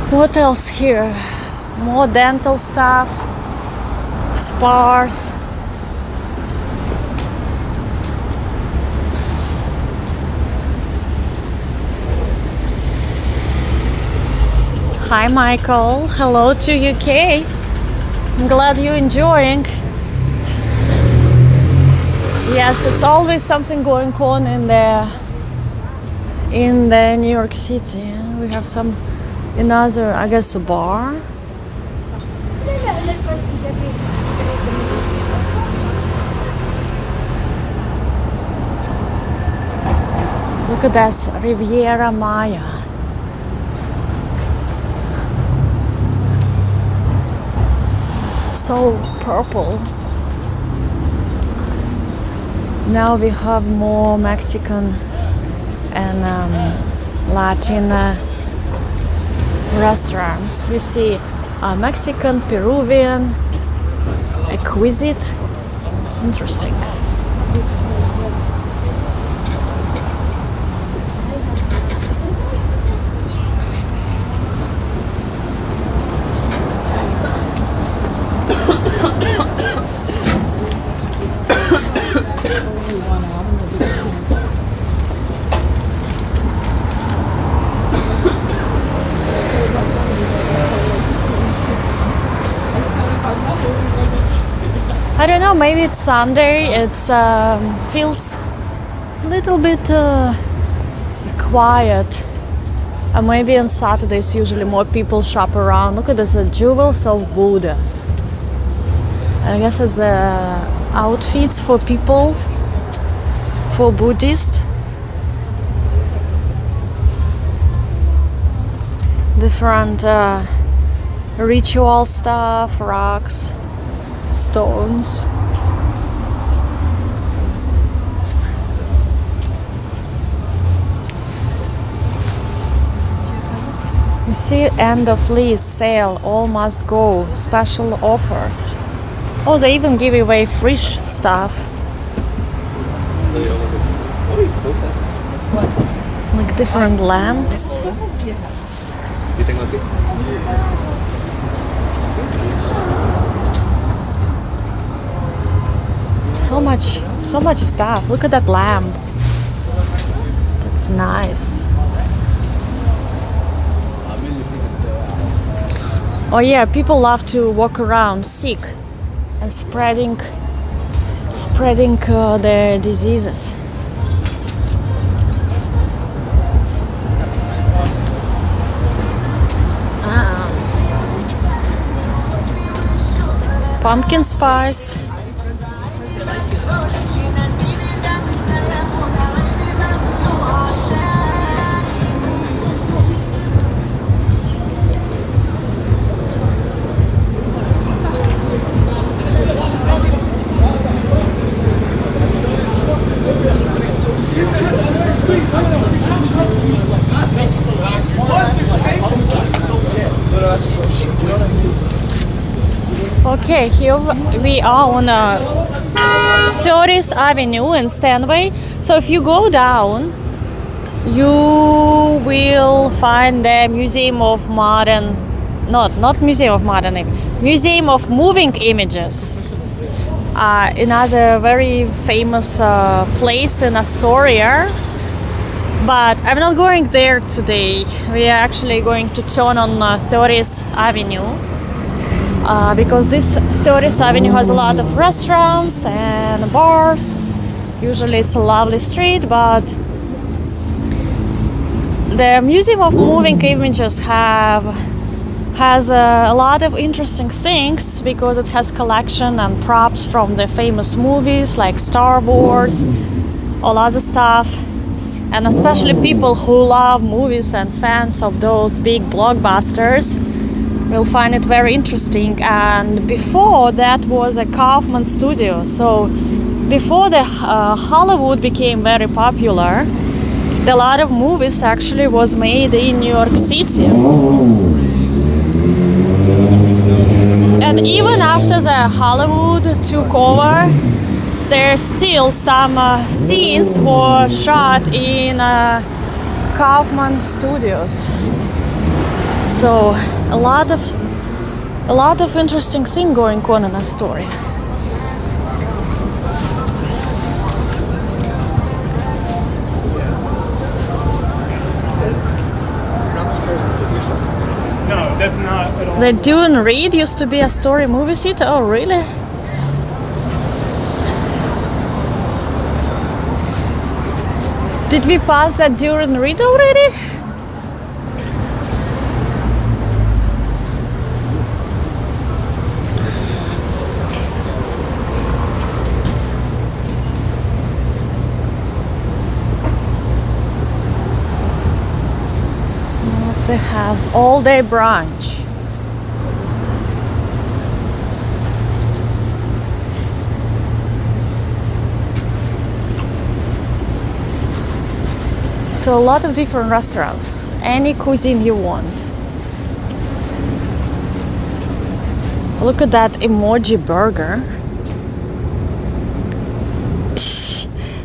What else here? More dental stuff, spas. Hi Michael, hello to UK. I'm glad you're enjoying. Yes, it's always something going on in the New York City. We have another, I guess, a bar. Look at this, Riviera Maya. So purple. Now we have more Mexican and Latin restaurants. You see Mexican, Peruvian, exquisite. Interesting. I don't know, maybe it's Sunday, it feels a little bit quiet. And maybe on Saturdays usually more people shop around. Look at this, jewels of Buddha. I guess it's outfits for people, for Buddhists. Different ritual stuff, rocks, stones. You see, end of lease, sale, all must go, special offers. Oh, they even give away free stuff. Like different lamps. So much stuff. Look at that lamp. That's nice. Oh yeah, people love to walk around sick and spreading their diseases. Pumpkin spice. Okay, here we are on 30th Avenue in Steinway. So if you go down, you will find the Museum of Modern, not Museum of Modern, Museum of Moving Images. Another very famous place in Astoria. But I'm not going there today. We are actually going to turn on 30th Avenue. Because this 30th Avenue has a lot of restaurants and bars. Usually it's a lovely street, but the Museum of Moving Images has a lot of interesting things because it has collection and props from the famous movies like Star Wars, all other stuff. And especially people who love movies and fans of those big blockbusters will find it very interesting. And before that was a Kaufman studio. So before the Hollywood became very popular, a lot of movies actually was made in New York City. And even after the Hollywood took over, there's still some scenes were shot in Kaufman studios. So a lot of interesting thing going on in Astoria. No, that's not at all. The Dune Reed used to be a Astoria movie theater. Oh, really? Did we pass that Dune Reed already? Let's have all-day brunch. So a lot of different restaurants, any cuisine you want. Look at that emoji burger.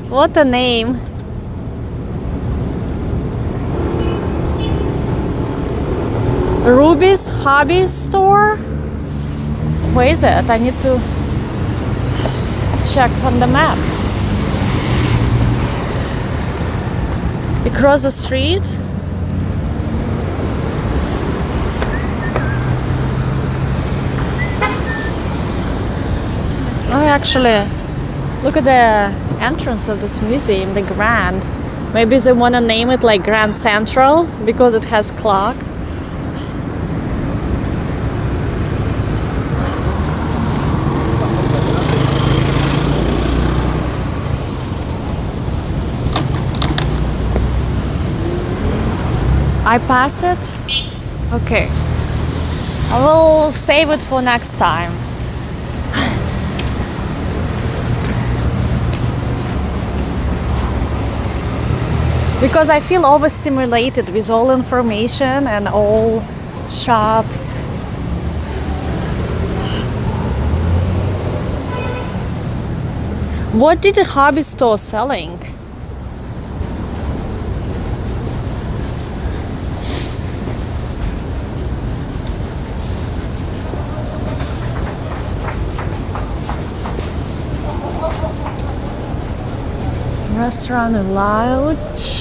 What a name. Ruby's Hobby Store? Where is it? I need to check on the map. Across the street. Oh, actually, look at the entrance of this museum, the Grand. Maybe they want to name it like Grand Central because it has clock. I pass it? Okay. I will save it for next time. Because I feel overstimulated with all information and all shops. What did the hobby store selling? Restaurant and lounge.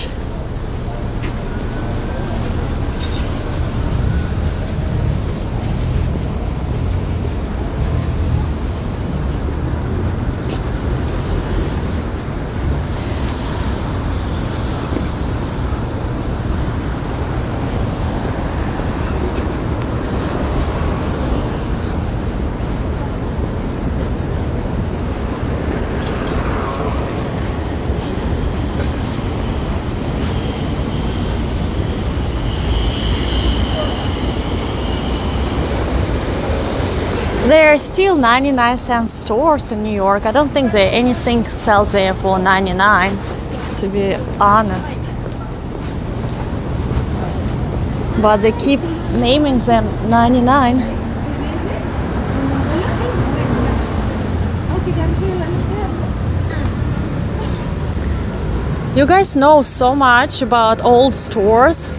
There are still 99-cent stores in New York. I don't think that anything sells there for 99, to be honest. But they keep naming them 99. You guys know so much about old stores.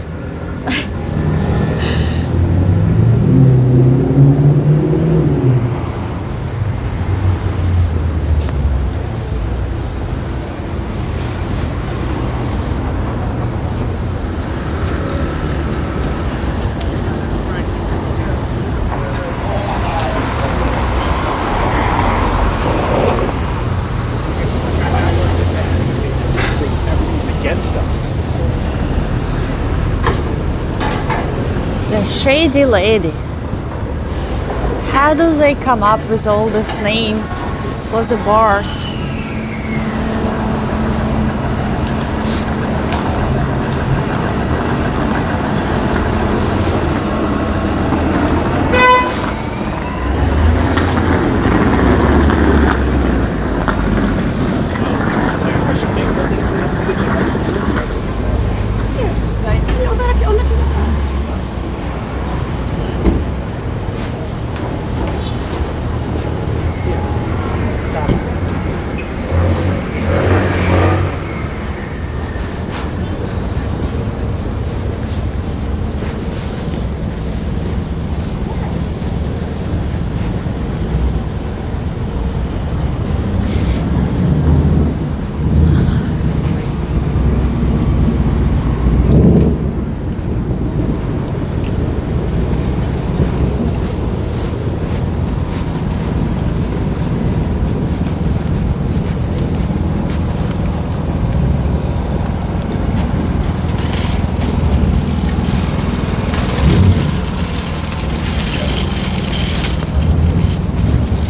The Shady Lady. How do they come up with all these names for the bars?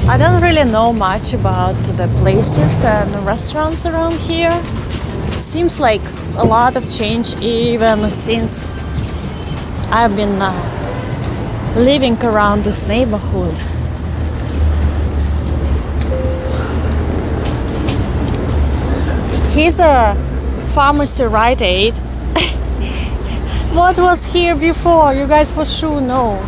I don't really know much about the places and restaurants around here. It seems like a lot of change even since I've been living around this neighborhood. Here's a pharmacy Rite Aid. What was here before? You guys for sure know.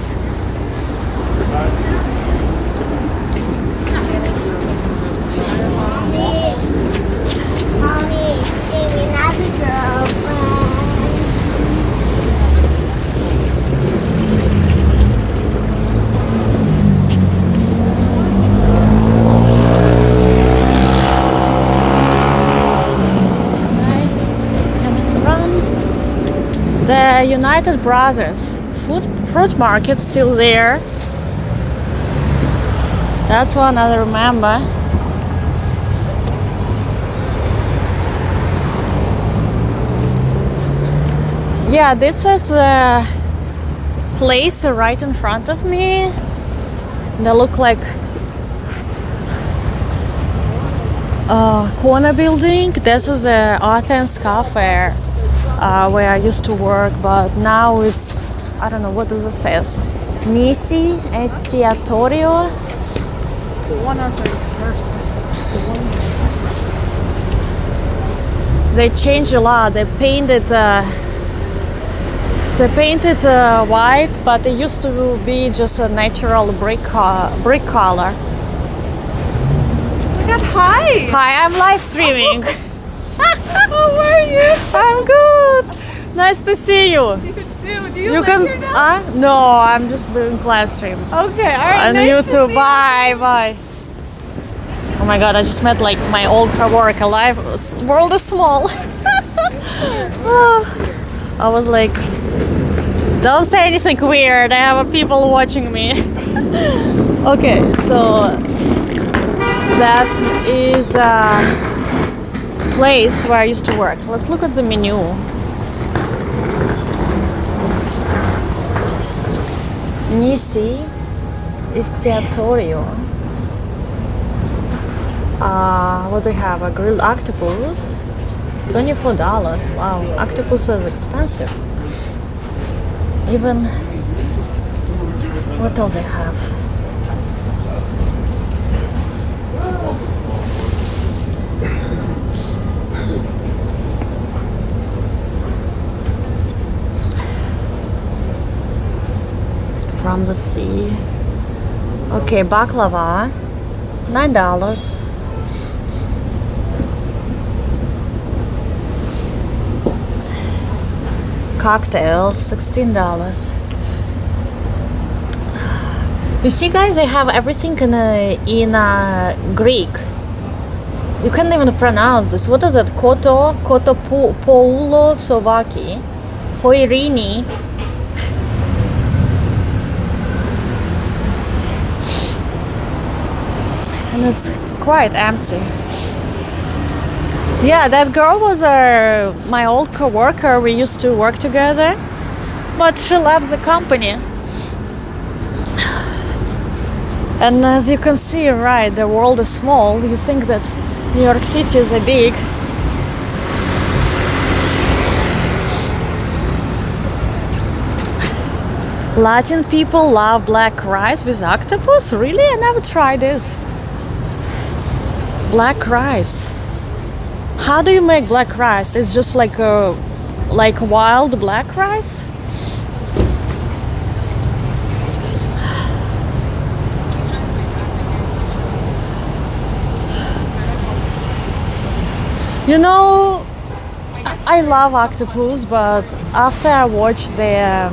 The United Brothers fruit market still there. That's one I remember. Yeah, this is the place right in front of me. They look like a corner building. This is the Athens Cafe. Where I used to work, but now it's, I don't know, what does it says? NYC, Astoria. The one on 31st. They changed a lot. They painted white, but it used to be just a natural brick color. Oh my god, hi! Hi, I'm live streaming. How are you? I'm good. Nice to see you. You too. Do you live here now? No, I'm just doing live stream. Okay, alright. On Nice YouTube. to see Bye, bye. Oh my god, I just met like my old coworker. World is small. I was like, don't say anything weird. I have people watching me. Okay, so that is a place where I used to work. Let's look at the menu. Nisi Istiatorio. What do they have? A grilled octopus. $24. Wow, octopus is expensive. Even, what else they have? From the sea. Okay, baklava, $9. cocktails, $16. You see, guys, they have everything in Greek. You can't even pronounce this. What is it? Poulo Sovaki, Foirini. And it's quite empty. Yeah, that girl was my old co-worker. We used to work together, but she left the company. And as you can see, right, the world is small. You think that New York City is big. Latin people love black rice with octopus? Really? I never tried this. Black rice. How do you make black rice? It's just like wild black rice? You know, I love octopus, but after I watched the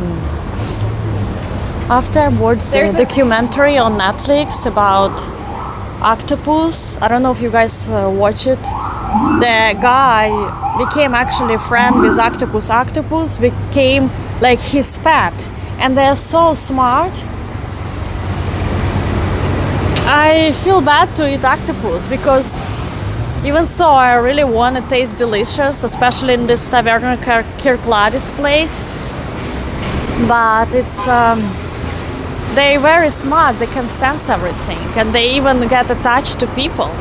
documentary on Netflix about octopus, I don't know if you guys watch it. The guy became actually a friend with octopus. Octopus became like his pet, and they're so smart. I feel bad to eat octopus because even so, I really want to taste delicious, especially in this Taverna Kirkladis place. But it's they're very smart. They can sense everything, and they even get attached to people.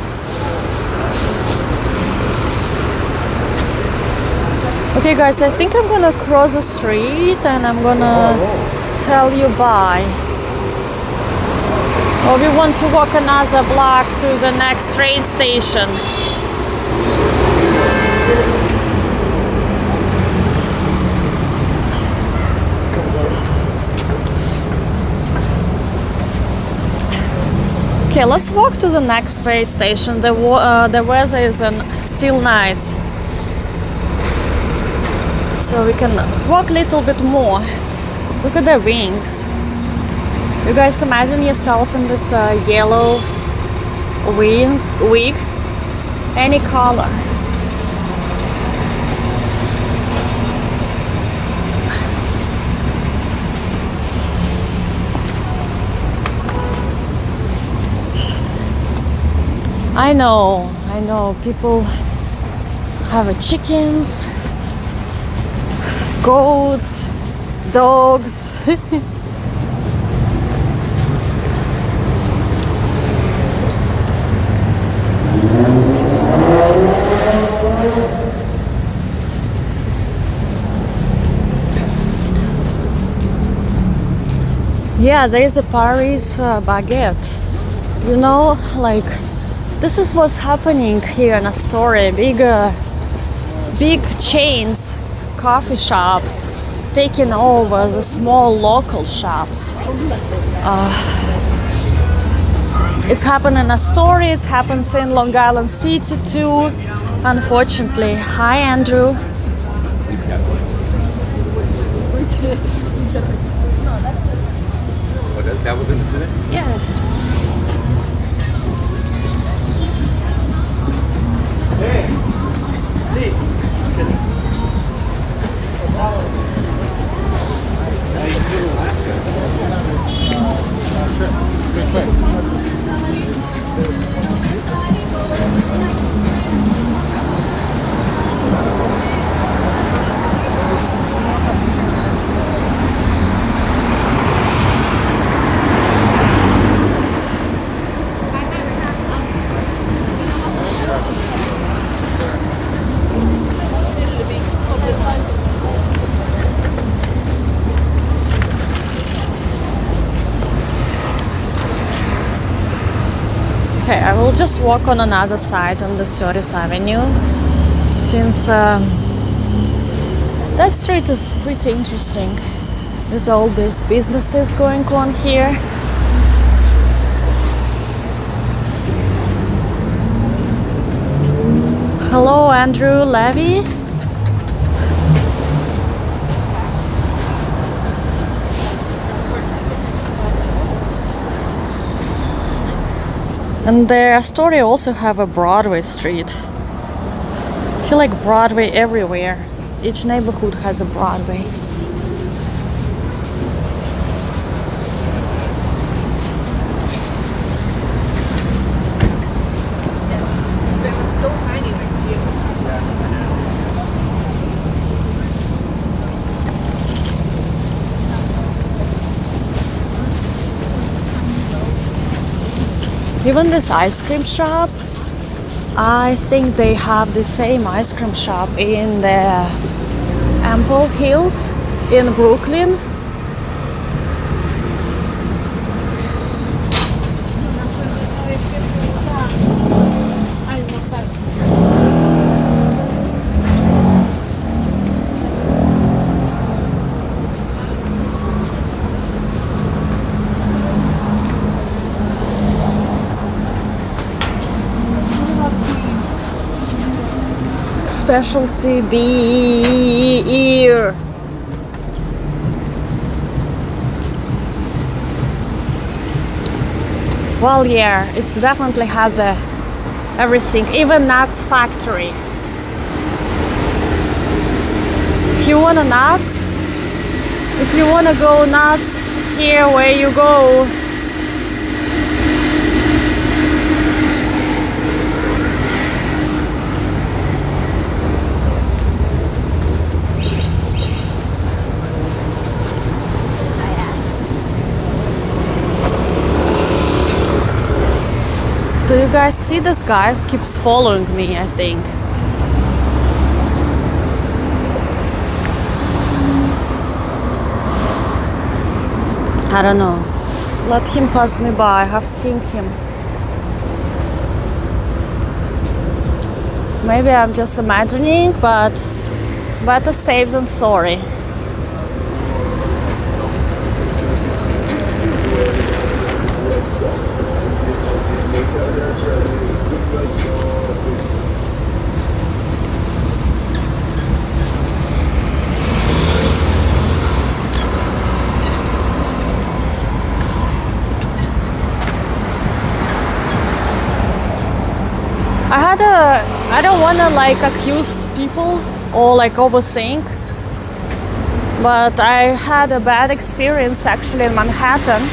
Okay, guys, I think I'm gonna cross the street and I'm gonna tell you bye. Or we want to walk another block to the next train station. Okay, let's walk to the next train station. The weather is still nice, so we can walk a little bit more. Look at the wings. You guys imagine yourself in this yellow wig, any color. I know, people have chickens, goats, dogs. Yeah, there is a Paris baguette. You know, like, this is what's happening here in Astoria. Big chains, coffee shops, taking over the small local shops. It's happened in Astoria, it happens in Long Island City too, unfortunately. Hi, Andrew. That was in the city? Yeah. Okay, I will just walk on another side on the 30th Avenue, since that street is pretty interesting. There's all these businesses going on here. Hello, Andrew Levy. And the Astoria also have a Broadway street. I feel like Broadway everywhere. Each neighborhood has a Broadway. So tiny next to you. Even this ice cream shop, I think they have the same ice cream shop in the Ample Hills in Brooklyn. Specialty beer. Well, yeah, it definitely has everything, even nuts factory. If you want nuts, if you want to go nuts, here where you go. Do you guys see this guy keeps following me, I think. I don't know. Let him pass me by. I've seen him. Maybe I'm just imagining, but better safe than sorry. I don't want to like accuse people or like overthink, but I had a bad experience actually in Manhattan.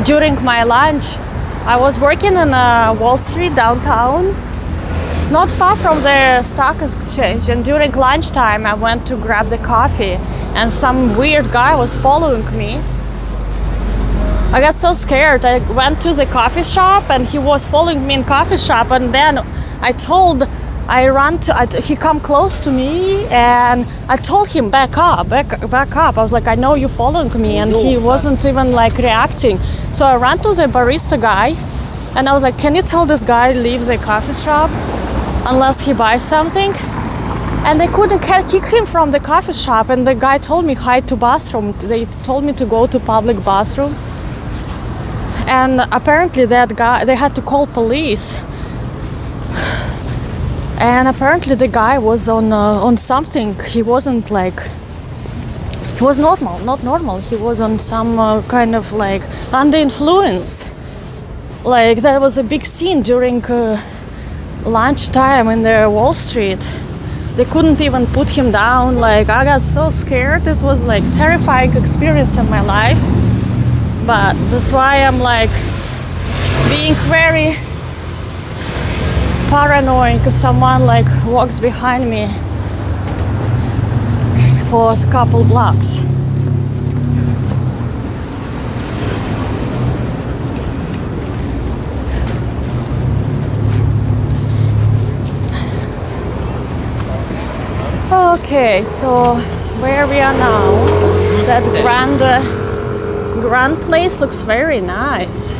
During my lunch, I was working in Wall Street downtown, not far from the stock exchange, and during lunchtime I went to grab the coffee and some weird guy was following me. I got so scared. I went to the coffee shop and he was following me in coffee shop, and then he come close to me and I told him back up. I was like, I know you're following me, and he wasn't even like reacting. So I ran to the barista guy and I was like, can you tell this guy leave the coffee shop unless he buys something? And they couldn't kick him from the coffee shop, and the guy told me hide to bathroom. They told me to go to public bathroom. And apparently that guy, they had to call police. And apparently the guy was on something. He wasn't like, he was not normal. He was on some kind of like under influence. Like there was a big scene during lunchtime in the Wall Street. They couldn't even put him down. Like I got so scared. It was like terrifying experience in my life. But that's why I'm like being very paranoid if someone like walks behind me for a couple blocks. Okay, so where we are now, that grand place looks very nice.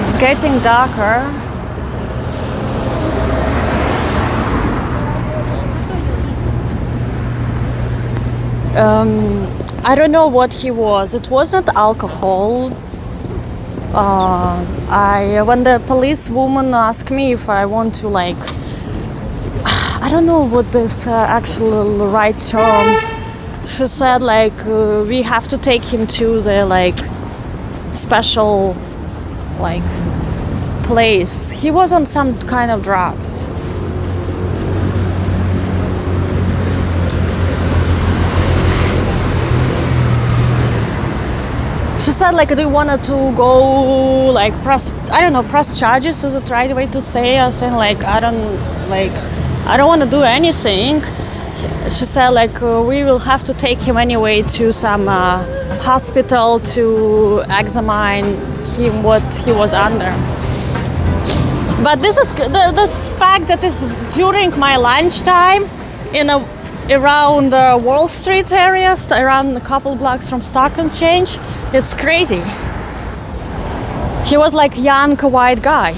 It's getting darker. I don't know what he was. It wasn't alcohol. When the police woman asked me if I want to like, I don't know what this actual right terms. She said like we have to take him to the like special like place. He was on some kind of drugs. She said like, do you wanted to go like press charges, is it right way to say? I think like I don't want to do anything. She said like we will have to take him anyway to some hospital to examine him what he was under. But this is the fact that is during my lunchtime around Wall Street area, around a couple blocks from Stock and Change. It's crazy. He was like young white guy.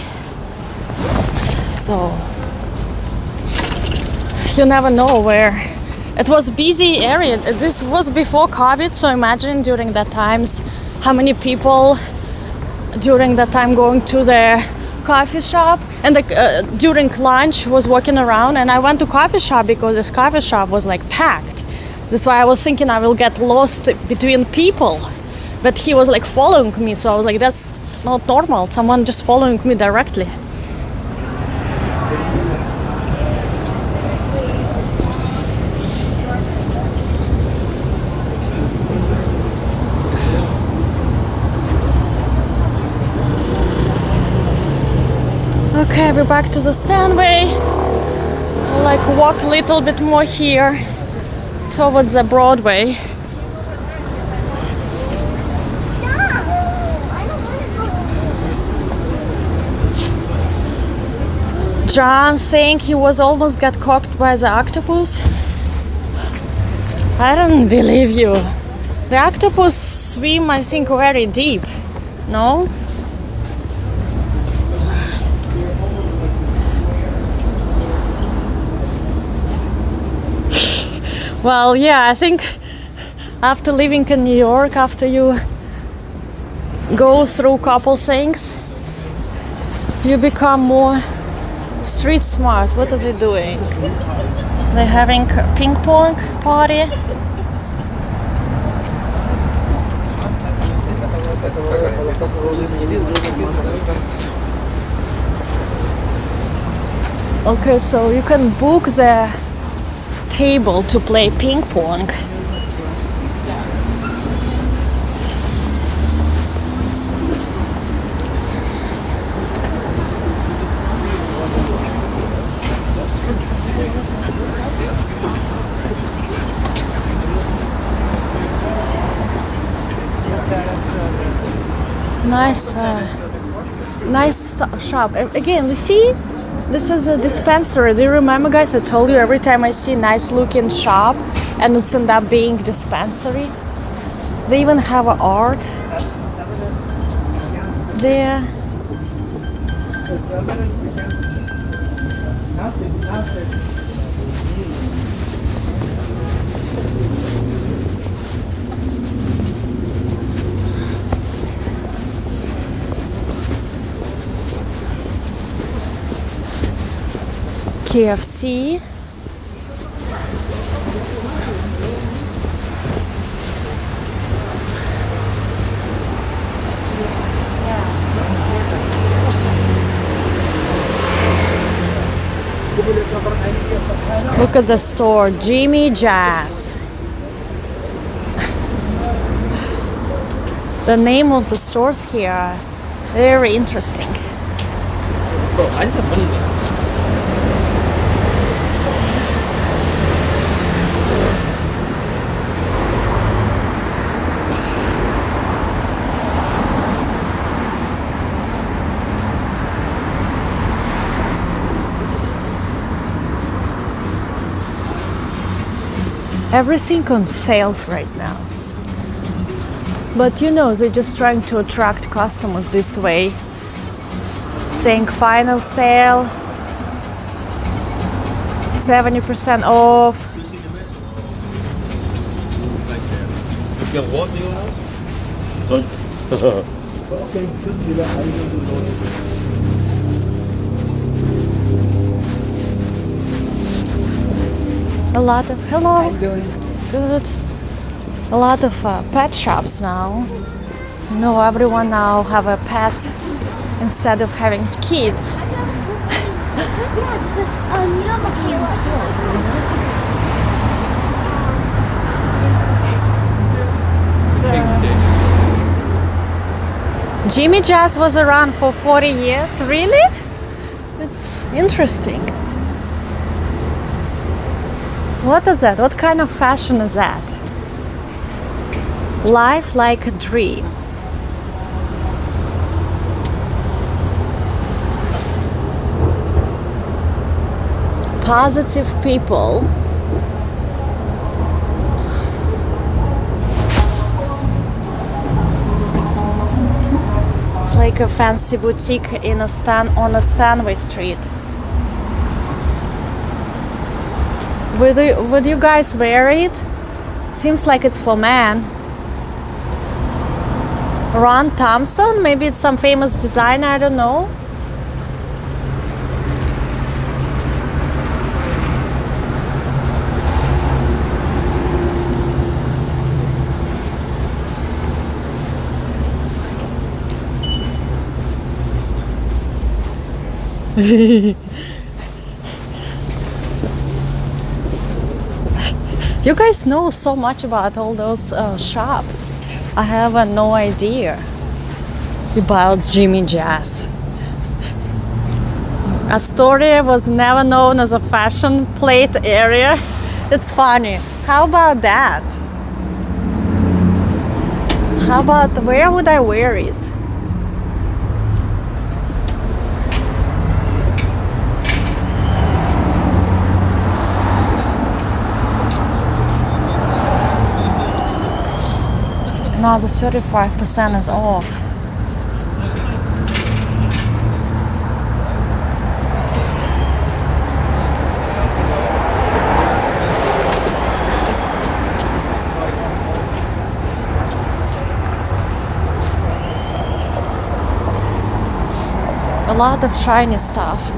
So you never know where. It was busy area. This was before COVID, so imagine during that times how many people during that time going to the coffee shop, and during lunch was walking around, and I went to coffee shop because this coffee shop was like packed. That's why I was thinking I will get lost between people, but he was like following me, so I was like, that's not normal, someone just following me directly. Okay, we're back to the Steinway. I'll like walk a little bit more here towards the Broadway. John saying he was almost got caught by the octopus. I don't believe you. The octopus swim, I think, very deep. No? Well, yeah, I think after living in New York, after you go through a couple things, you become more street smart. What are they doing? They're having a ping pong party. Okay, so you can book the table to play ping pong. Nice shop. Again, you see, this is a dispensary. Do you remember, guys? I told you every time I see a nice looking shop and it's end up being dispensary. They even have an art there. KFC. Look at the store, Jimmy Jazz. The name of the stores here are very interesting. Bro, I just have money though. Everything on sales right now. But you know, they're just trying to attract customers this way. Saying final sale, 70% off. You can walk, do you know? Okay, good. You got how you gonna do A lot of hello. How you doing? Good. A lot of pet shops now. You know, everyone now have a pet instead of having kids. Jimmy Jazz was around for 40 years. Really? It's interesting. What is that? What kind of fashion is that? Life like a dream. Positive people. It's like a fancy boutique in on a Steinway Street. Would you guys wear it? Seems like it's for men. Ron Thompson? Maybe it's some famous designer, I don't know. You guys know so much about all those shops. I have no idea about Jimmy Jazz. Astoria was never known as a fashion plate area. It's funny. How about that? How about where would I wear it? Now the 35% is off. A lot of shiny stuff.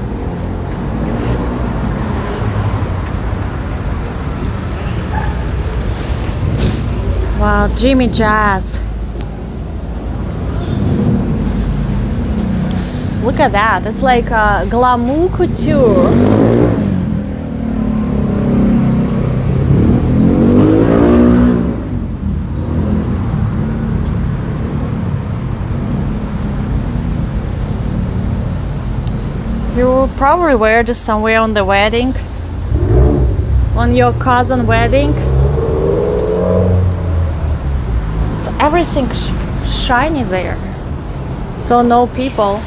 Wow, Jimmy Jazz. Look at that. It's like a glamour couture. You will probably wear this somewhere on the wedding. On your cousin's wedding. It's everything shiny there. So no people.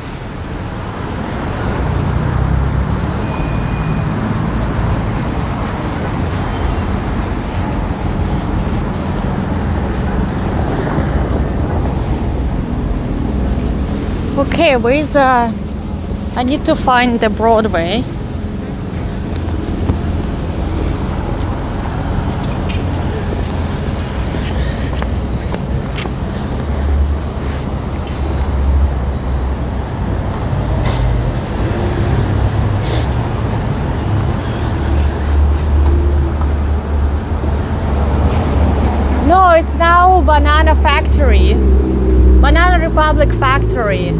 Okay, where is I need to find the Broadway. No, it's now Banana Factory. Banana Republic Factory.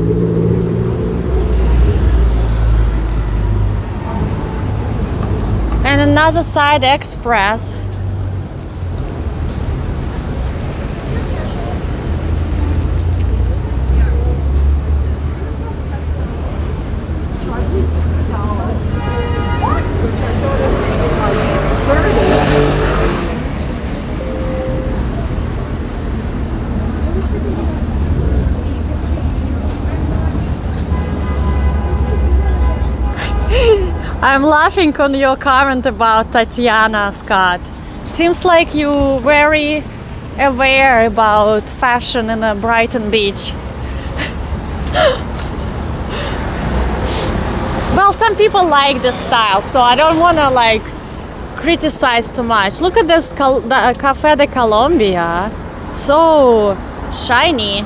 And another side Express. I'm laughing on your comment about Tatiana, Scott. Seems like you very aware about fashion in a Brighton Beach. Well, some people like this style, so I don't want to like criticize too much. Look at this the Café de Colombia. So shiny.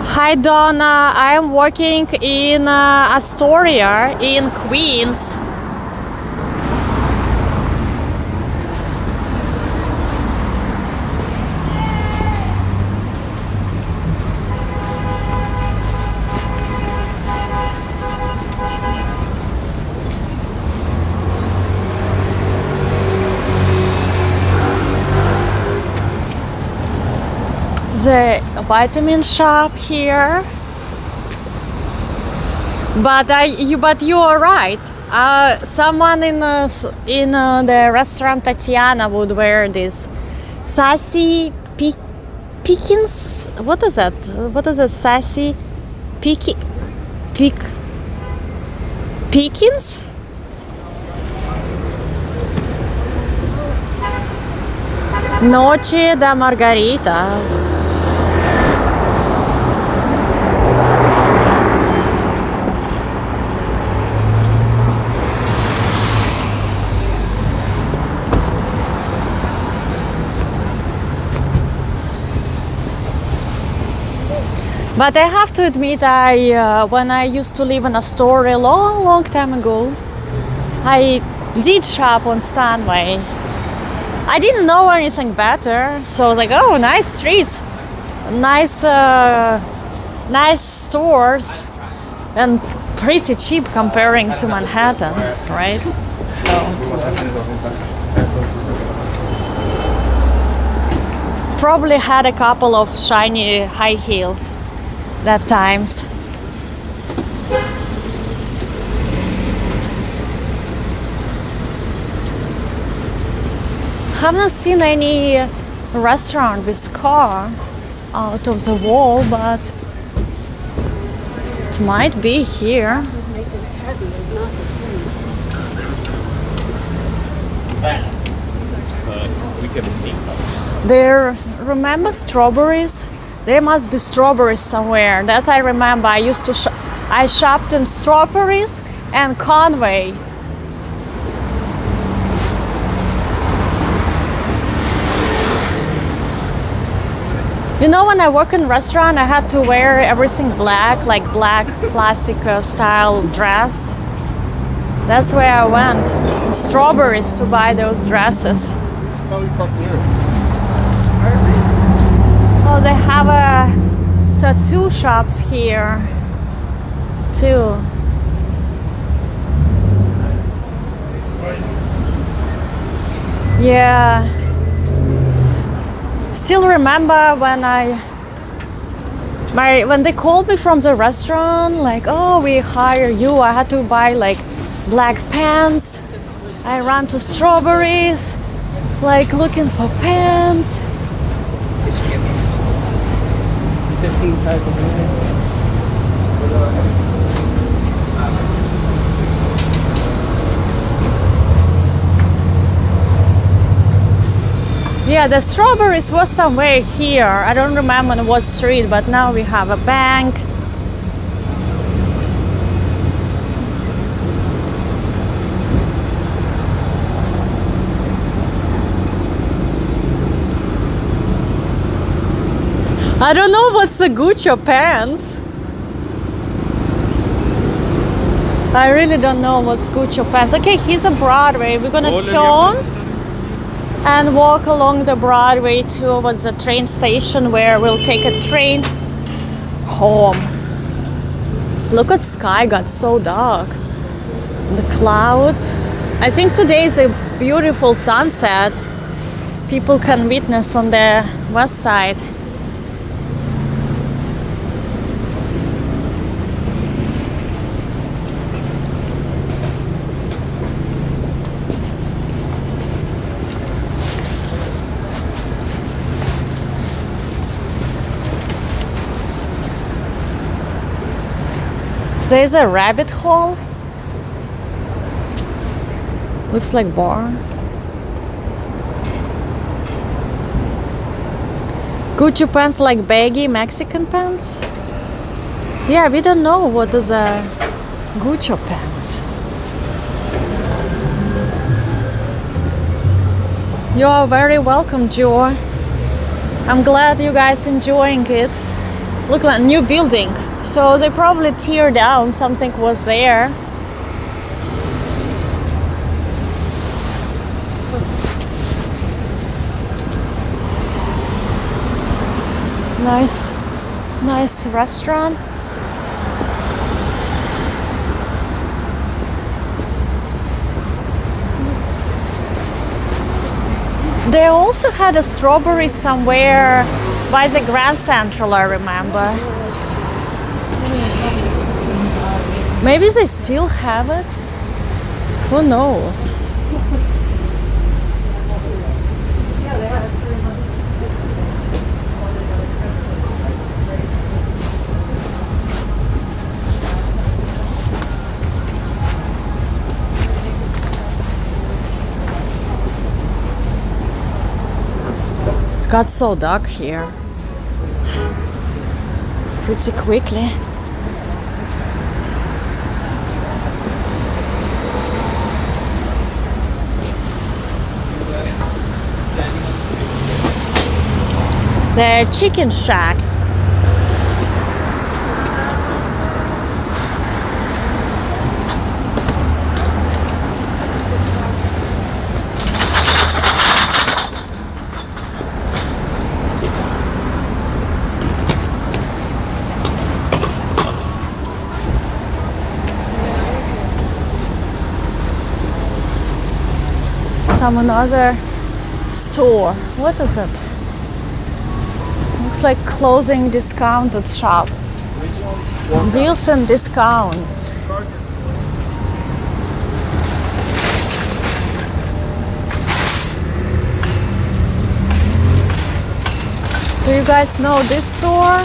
Hi Donna, I am working in Astoria in Queens. The vitamin shop here, but you are right. Someone in the restaurant Tatiana would wear this sassy Pekins. What is that? What is a sassy Pekins? Noche de Margaritas. But I have to admit, when I used to live in Astoria long time ago, I did shop on Steinway. I didn't know anything better, so I was like, oh, nice streets, nice stores, and pretty cheap comparing to Manhattan, right? So probably had a couple of shiny high heels that times. Haven't seen any restaurant with car out of the wall, but it might be here. There, remember strawberries? There must be strawberries somewhere. That I remember. I used to I shopped in Strawberries and Conway. You know, when I work in restaurant, I had to wear everything black, like black classic style dress. That's where I went, in Strawberries, to buy those dresses. Oh, they have tattoo shops here too. Yeah. Still remember when when they called me from the restaurant, like, oh, we hire you. I had to buy like black pants. I ran to Strawberries, like looking for pants. 15 pack of Yeah, the Strawberries was somewhere here. I don't remember on what street, but now we have a bank. I don't know what's a Gucci pants. I really don't know what's Gucci pants. Okay, here's a Broadway. We're gonna turn and walk along the Broadway towards the train station where we'll take a train home. Look at sky got so dark. The clouds. I think today is a beautiful sunset. People can witness on the west side. There's a rabbit hole. Looks like bar. Gucci pants like baggy Mexican pants? Yeah, we don't know what is a Gucci pants. You are very welcome, Joe. I'm glad you guys enjoying it. Look like a new building. So they probably tear down something was there. Nice restaurant. They also had a strawberry somewhere by the Grand Central, I remember. Maybe they still have it? Who knows? It got so dark here pretty quickly. The chicken shack. Some another store. What is it? Looks like clothing discounted shop. Deals and discounts. Do you guys know this store?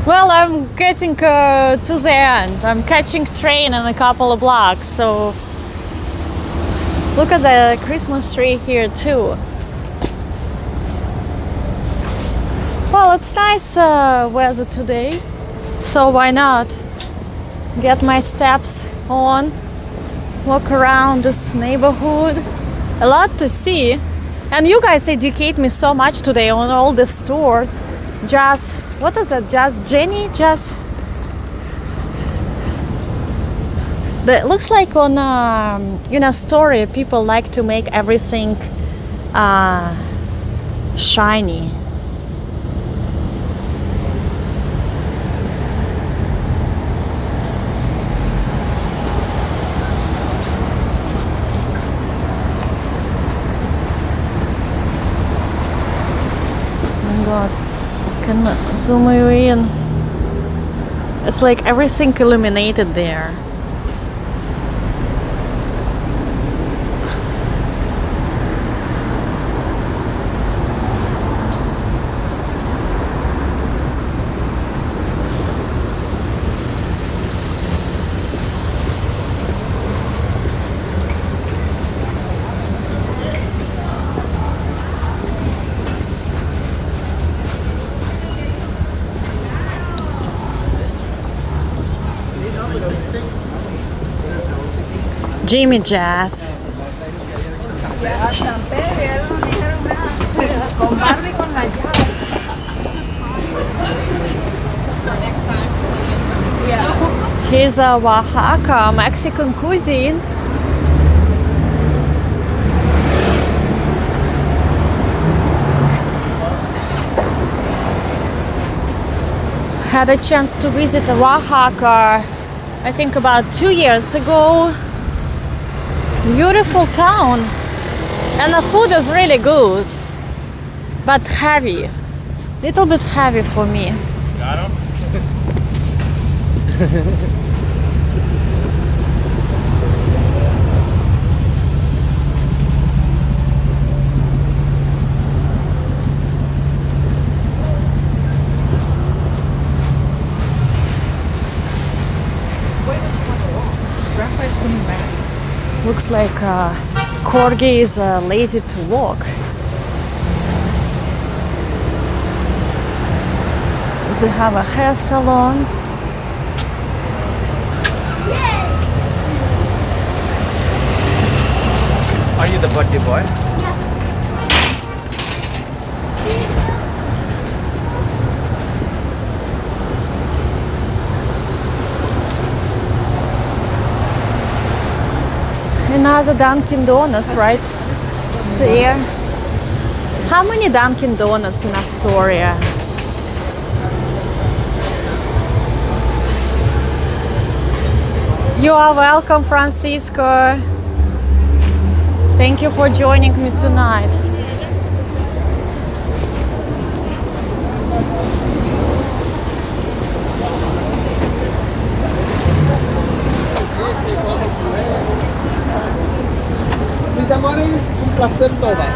Well, I'm getting to the end. I'm catching train in a couple of blocks, so look at the Christmas tree here too. Well, it's nice weather today, so why not get my steps on, walk around this neighborhood. A lot to see, and you guys educate me so much today on all the stores. Just what is it? Just Jenny? Just that looks like on in Astoria people like to make everything shiny. Oh my God. Can zoom you in. It's like everything illuminated there. Jimmy Jazz. Here's a Oaxaca Mexican cuisine. Had a chance to visit Oaxaca, I think about 2 years ago. Beautiful town, and the food is really good, but heavy, little bit heavy for me. Got him? Raphael's coming back. Looks like Corgi is lazy to walk. They have a hair salons. Are you the birthday boy? Another Dunkin' Donuts right there. How many Dunkin' Donuts in Astoria? You are welcome, Francisco. Thank you for joining me tonight. Mis amores, un placer todas.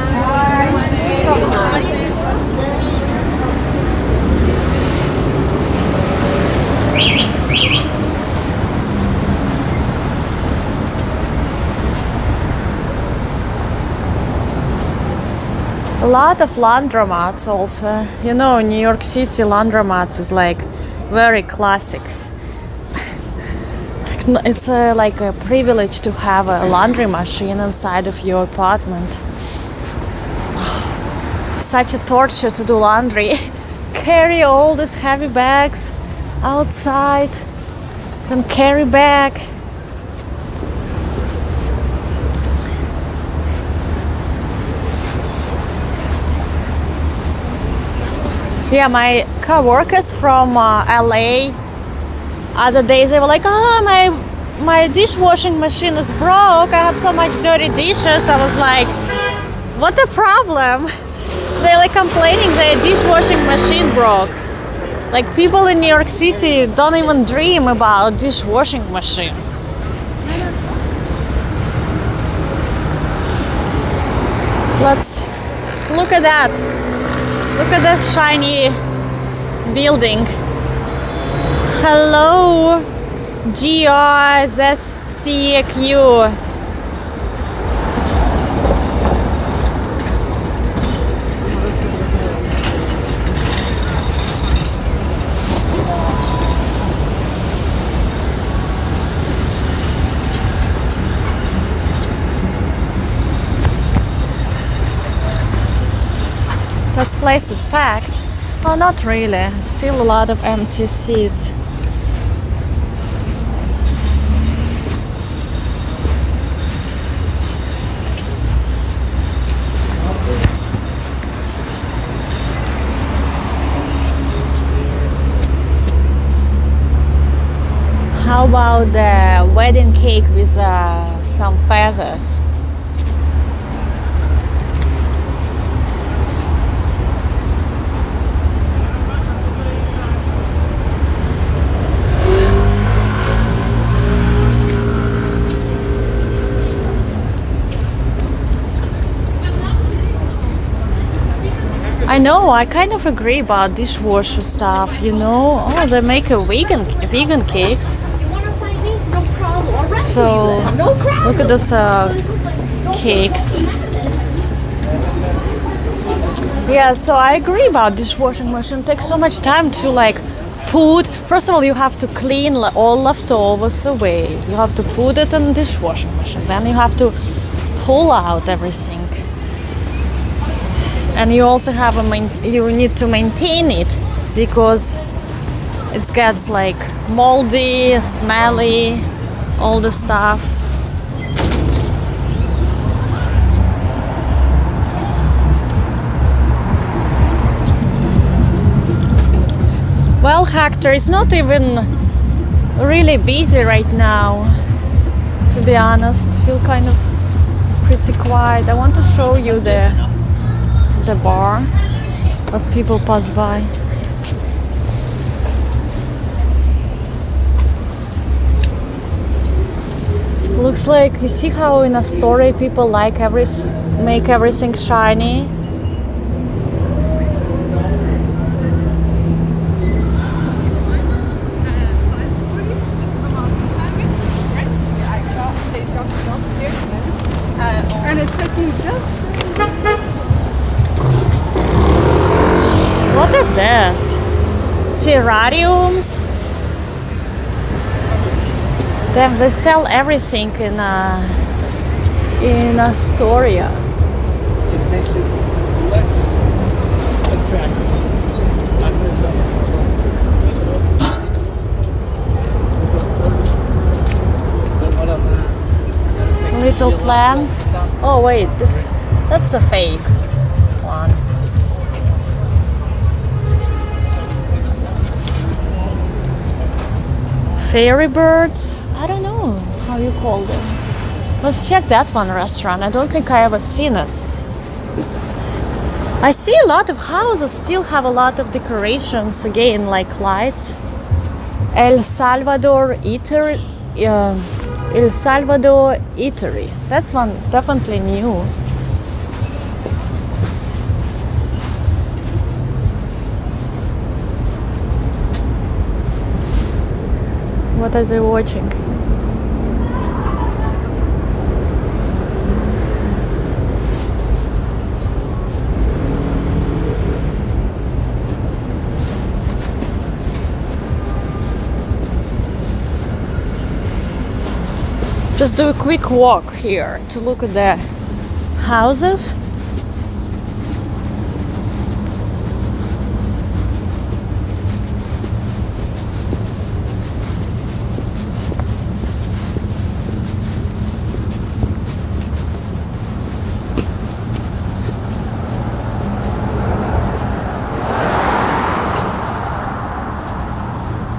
A lot of laundromats also. You know, New York City laundromats is like very classic. It's like a privilege to have a laundry machine inside of your apartment. It's such a torture to do laundry. Carry all these heavy bags outside, then carry back. Yeah, my co-workers from LA, other days they were like, oh, my dishwashing machine is broke. I have so much dirty dishes. I was like, what a problem. They're like complaining their dishwashing machine broke. Like people in New York City don't even dream about dishwashing machine. Let's look at that. Look at this shiny building. Hello, GRZCQ. This place is packed. Oh, not really. Still a lot of empty seats. How about the wedding cake with some feathers? I know, I kind of agree about dishwasher stuff, you know. Oh, they make a vegan cakes. So, look at this cakes. Yeah, so I agree about dishwashing machine. It takes so much time to like put. First of all, you have to clean all leftovers away. You have to put it in the dishwashing machine. Then you have to pull out everything. And you also have you need to maintain it because it gets like moldy, smelly, all the stuff. Well, Hector, it's not even really busy right now, to be honest. I feel kind of pretty quiet. I want to show you the bar, but people pass by. Looks like, you see how in Astoria people like make everything shiny. And it took me just... What is this? terrariums. Damn, they sell everything in Astoria. It makes it less attractive. Little plants. Oh wait, that's a fake one. Fairy birds? I don't know how you call them. Let's check that one restaurant. I don't think I ever seen it. I see a lot of houses still have a lot of decorations again, like lights. El Salvador Eatery. That's one definitely new. What are they watching? Just do a quick walk here to look at the houses.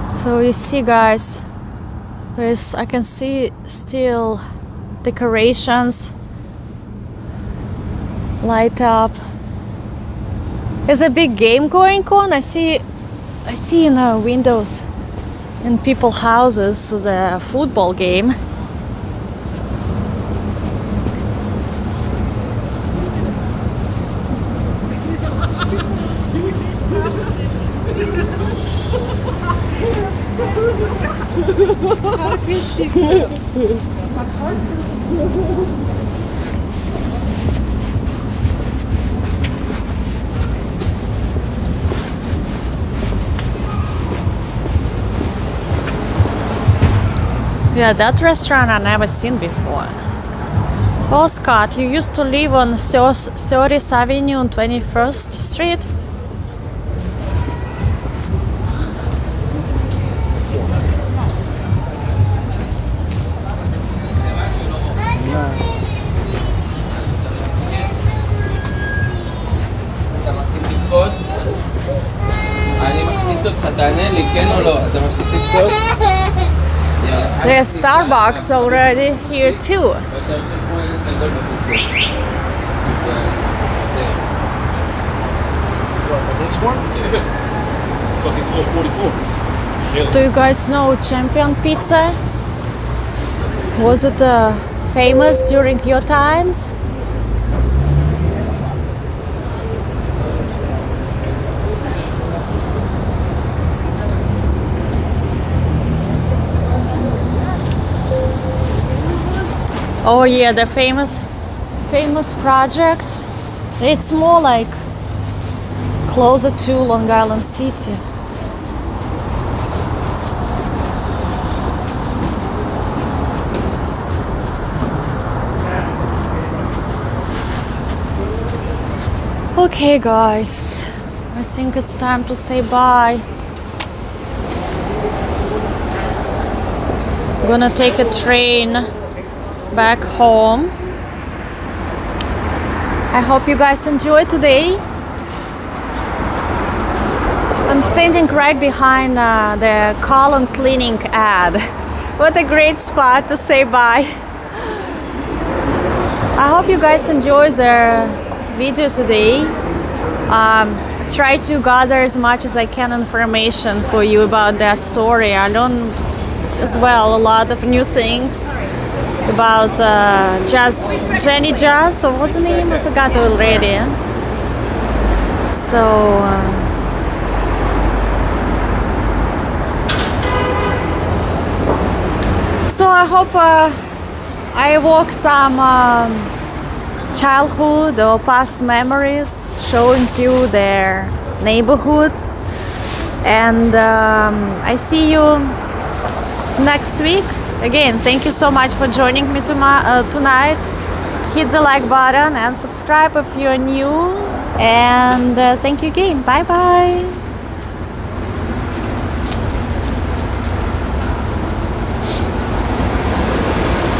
So you see, guys, I can see still decorations light up. There's a big game going on. I see in the windows in people's houses the football game. Yeah, that restaurant I never seen before. Oh, Scott, you used to live on 30th Avenue and 21st Street? There's Starbucks already here too. Do you guys know Champion Pizza? Was it famous during your times? Oh yeah, the famous projects. It's more like closer to Long Island City. Okay guys, I think it's time to say bye. I'm gonna take a train back home. I hope you guys enjoyed today. I'm standing right behind the column cleaning ad. What a great spot to say bye. I hope you guys enjoy the video today. Try to gather as much as I can information for you about the Astoria. I learned as well a lot of new things about Jenny Jazz, or what's the name? I forgot already. So I hope I evoke some childhood or past memories, showing you their neighborhood. And I see you next week. Again, thank you so much for joining me tonight. Hit the like button and subscribe if you're new. And thank you again. Bye bye.